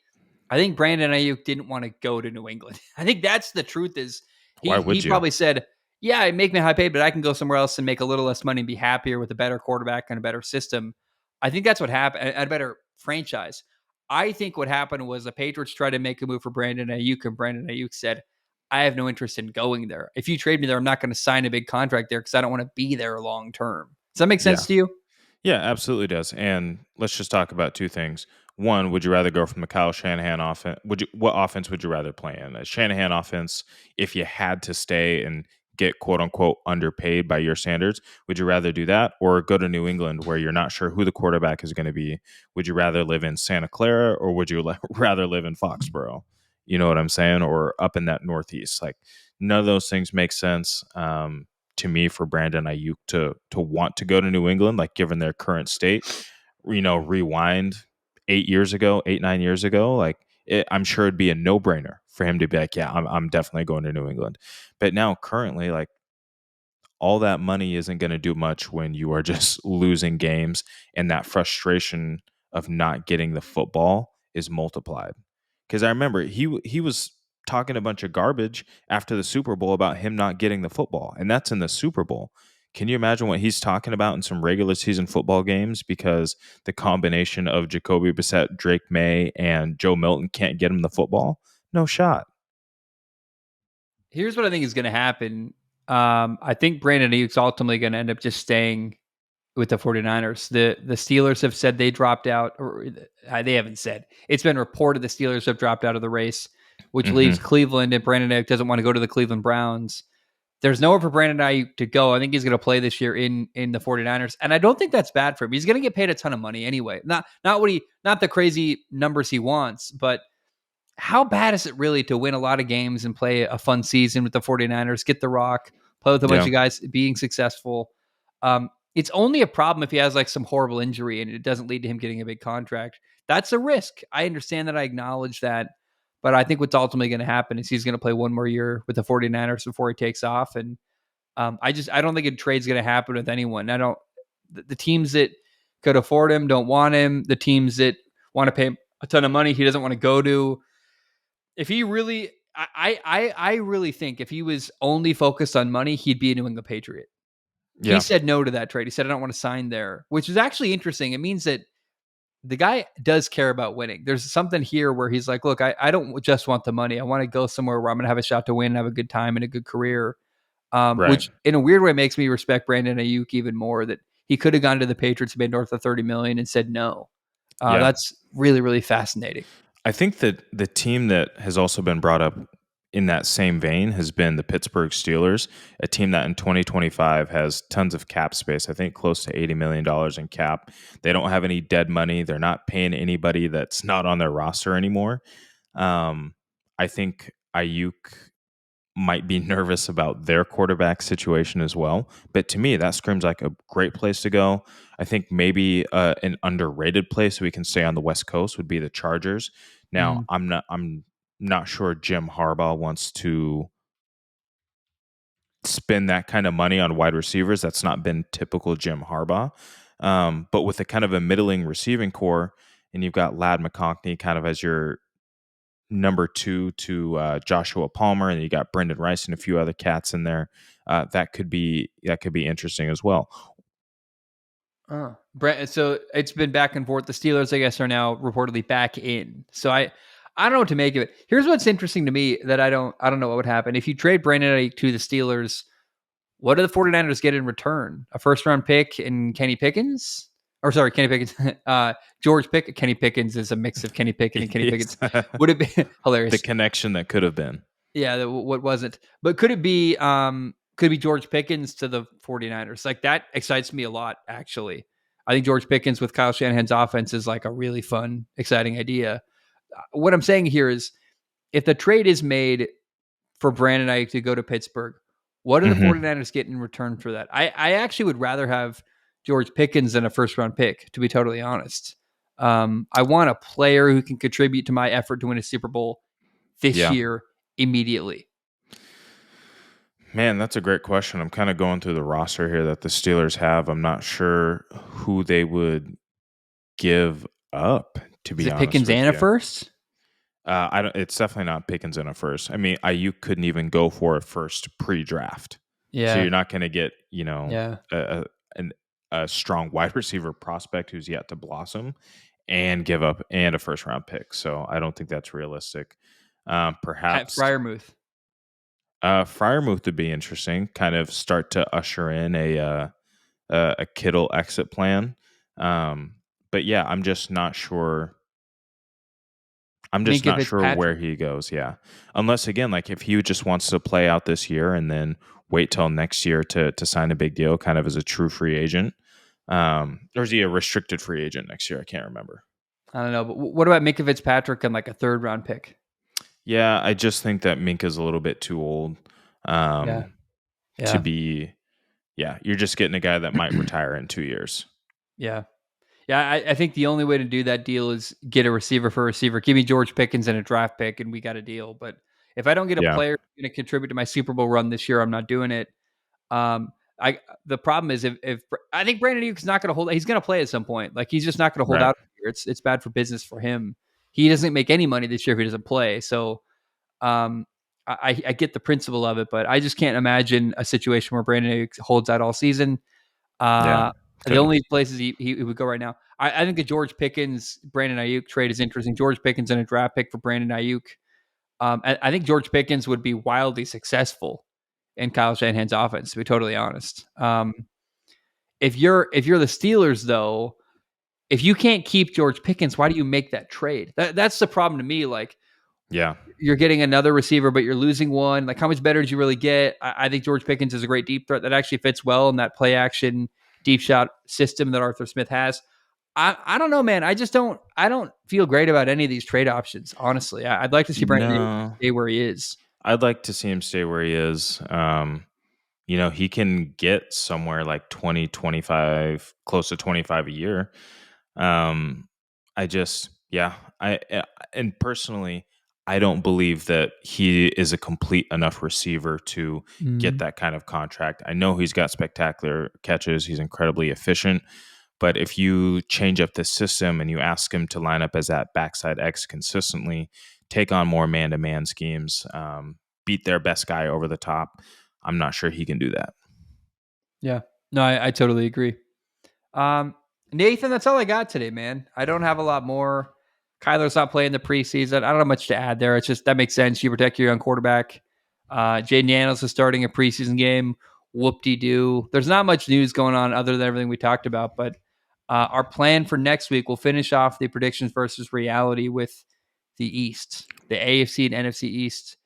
I think Brandon Aiyuk didn't want to go to New England. I think that's the truth is Why he would you? probably said, yeah, make me high paid, but I can go somewhere else and make a little less money and be happier with a better quarterback and a better system. I think that's what happened, and a better franchise. I think what happened was the Patriots tried to make a move for Brandon Aiyuk, and Brandon Aiyuk said, I have no interest in going there. If you trade me there, I'm not going to sign a big contract there because I don't want to be there long term. Does that make sense to you? Yeah, absolutely does. And let's just talk about two things. One, would you rather go from the Kyle Shanahan offense? What offense would you rather play in? A Shanahan offense, if you had to stay and get quote unquote underpaid by your standards, would you rather do that or go to New England where you're not sure who the quarterback is going to be? Would you rather live in Santa Clara or would you rather live in Foxborough? You know what I'm saying? Or up in that Northeast? Like none of those things make sense. To me, for Brandon Ayuk to want to go to New England, like given their current state, rewind 9 years ago, like I'm sure it'd be a no brainer for him to be like, yeah, I'm definitely going to New England. But now currently, like all that money isn't going to do much when you are just losing games and that frustration of not getting the football is multiplied. Because I remember he was talking a bunch of garbage after the Super Bowl about him not getting the football, and that's in the Super Bowl. Can you imagine what he's talking about in some regular season football games because the combination of Jacoby Brissett, Drake May, and Joe Milton can't get him the football? No shot. Here's what I think is going to happen. I think Brandon Ayuk's ultimately going to end up just staying with the 49ers. The Steelers have said they dropped out, or they haven't said. It's been reported the Steelers have dropped out of the race, which leaves Cleveland, and Brandon Ayuk doesn't want to go to the Cleveland Browns. There's nowhere for Brandon Ayuk to go. I think he's going to play this year in the 49ers, and I don't think that's bad for him. He's going to get paid a ton of money anyway. Not the crazy numbers he wants, but how bad is it really to win a lot of games and play a fun season with the 49ers, get the rock, play with a bunch of guys being successful? It's only a problem if he has like some horrible injury and it doesn't lead to him getting a big contract. That's a risk. I understand that. I acknowledge that. But I think what's ultimately going to happen is he's going to play one more year with the 49ers before he takes off. And I don't think a trade's going to happen with anyone. The teams that could afford him don't want him. The teams that want to pay him a ton of money he doesn't want to go to. If he really, I really think if he was only focused on money, he'd be a New England Patriot. Yeah. He said no to that trade. He said, I don't want to sign there, which is actually interesting. It means that the guy does care about winning. There's something here where he's like, look, I don't just want the money. I want to go somewhere where I'm going to have a shot to win, have a good time and a good career. Right. Which in a weird way makes me respect Brandon Ayuk even more, that he could have gone to the Patriots, made north of 30 million and said no. That's really, really fascinating. I think that the team that has also been brought up in that same vein has been the Pittsburgh Steelers, a team that in 2025 has tons of cap space. I think close to $80 million in cap. They don't have any dead money. They're not paying anybody that's not on their roster anymore. I think Aiyuk might be nervous about their quarterback situation as well. But to me, that screams like a great place to go. I think maybe an underrated place we can stay on the West Coast would be the Chargers. Now, I'm not sure Jim Harbaugh wants to spend that kind of money on wide receivers. That's not been typical Jim Harbaugh. But with a kind of a middling receiving core, and you've got Ladd McConkey kind of as your number 2 to Joshua Palmer, and you got Brendan Rice and a few other cats in there. That could be interesting as well. So it's been back and forth. The Steelers, I guess, are now reportedly back in. So I don't know what to make of it. Here's what's interesting to me that I don't know what would happen. If you trade Brandon Ayuk to the Steelers, what do the 49ers get in return? A first round pick and Kenny Pickens? Or sorry, Kenny Pickens. George Pickens. Kenny Pickens is a mix of Kenny Pickett and Kenny Pickens. Would it be hilarious? The connection that could have been. Yeah, what wasn't. But could it be George Pickens to the 49ers? Like that excites me a lot, actually. I think George Pickens with Kyle Shanahan's offense is like a really fun, exciting idea. What I'm saying here is if the trade is made for Brandon Aiyuk to go to Pittsburgh, what do the 49ers get in return for that? I actually would rather have George Pickens than a first-round pick, to be totally honest. I want a player who can contribute to my effort to win a Super Bowl this year immediately. Man, that's a great question. I'm kind of going through the roster here that the Steelers have. I'm not sure who they would give up, to be Is it honest Pickens with and you. a first? I don't. It's definitely not Pickens and a first. I mean, Aiyuk couldn't even go for a first pre-draft. Yeah. So you're not going to get, a strong wide receiver prospect who's yet to blossom and give up and a first-round pick. So I don't think that's realistic. Perhaps Freiermuth. Freiermuth would be interesting. Kind of start to usher in a Kittle exit plan. But yeah, I'm just not sure. I'm just not sure where he goes. Yeah, unless again, like if he just wants to play out this year and then wait till next year to sign a big deal, kind of as a true free agent. Or is he a restricted free agent next year? I can't remember. I don't know. But what about Minkah Fitzpatrick and like a 3rd-round pick? Yeah, I just think that Minka's a little bit too old to be. Yeah, you're just getting a guy that might retire in 2 years. Yeah. Yeah, I think the only way to do that deal is get a receiver for a receiver. Give me George Pickens and a draft pick, and we got a deal. But if I don't get a player who's going to contribute to my Super Bowl run this year, I'm not doing it. The problem is if I think Brandon Aiyuk's not going to hold. He's going to play at some point. Like he's just not going to hold out here. It's bad for business for him. He doesn't make any money this year if he doesn't play. So I get the principle of it, but I just can't imagine a situation where Brandon Aiyuk holds out all season. The only places he would go right now. I think the George Pickens, Brandon Aiyuk trade is interesting. George Pickens and a draft pick for Brandon Aiyuk. I think George Pickens would be wildly successful in Kyle Shanahan's offense, to be totally honest. If you're the Steelers, though, if you can't keep George Pickens, why do you make that trade? That's the problem to me. Like, you're getting another receiver, but you're losing one. Like, how much better did you really get? I think George Pickens is a great deep threat that actually fits well in that play action deep shot system that Arthur Smith has. I don't know, man. I don't feel great about any of these trade options, honestly. I'd like to see Brandon stay where he is. I'd like to see him stay where he is. He can get somewhere like 20, 25, close to 25 a year. And personally, I don't believe that he is a complete enough receiver to get that kind of contract. I know he's got spectacular catches. He's incredibly efficient. But if you change up the system and you ask him to line up as that backside X consistently, take on more man-to-man schemes, beat their best guy over the top, I'm not sure he can do that. Yeah. No, I totally agree. Nathan, that's all I got today, man. I don't have a lot more. Kyler's not playing the preseason. I don't have much to add there. It's just that makes sense. You protect your young quarterback. Jaden Daniels is starting a preseason game. Whoop-de-doo. There's not much news going on other than everything we talked about, but our plan for next week, we'll finish off the predictions versus reality with the East, the AFC and NFC East.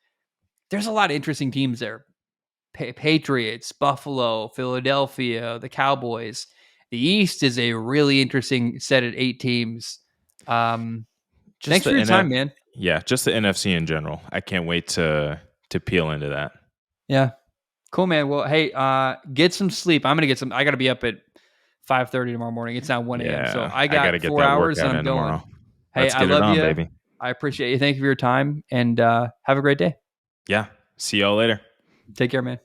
There's a lot of interesting teams there. Patriots, Buffalo, Philadelphia, the Cowboys. The East is a really interesting set of 8 teams. Thanks for your time, man. Yeah, just the NFC in general. I can't wait to peel into that. Yeah. Cool, man. Well, hey, get some sleep. I'm going to get some. I got to be up at 5:30 tomorrow morning. It's now 1 a.m. So I got 4 hours and I'm going. Tomorrow. Hey, I love you. Baby. I appreciate you. Thank you for your time and have a great day. Yeah. See y'all later. Take care, man.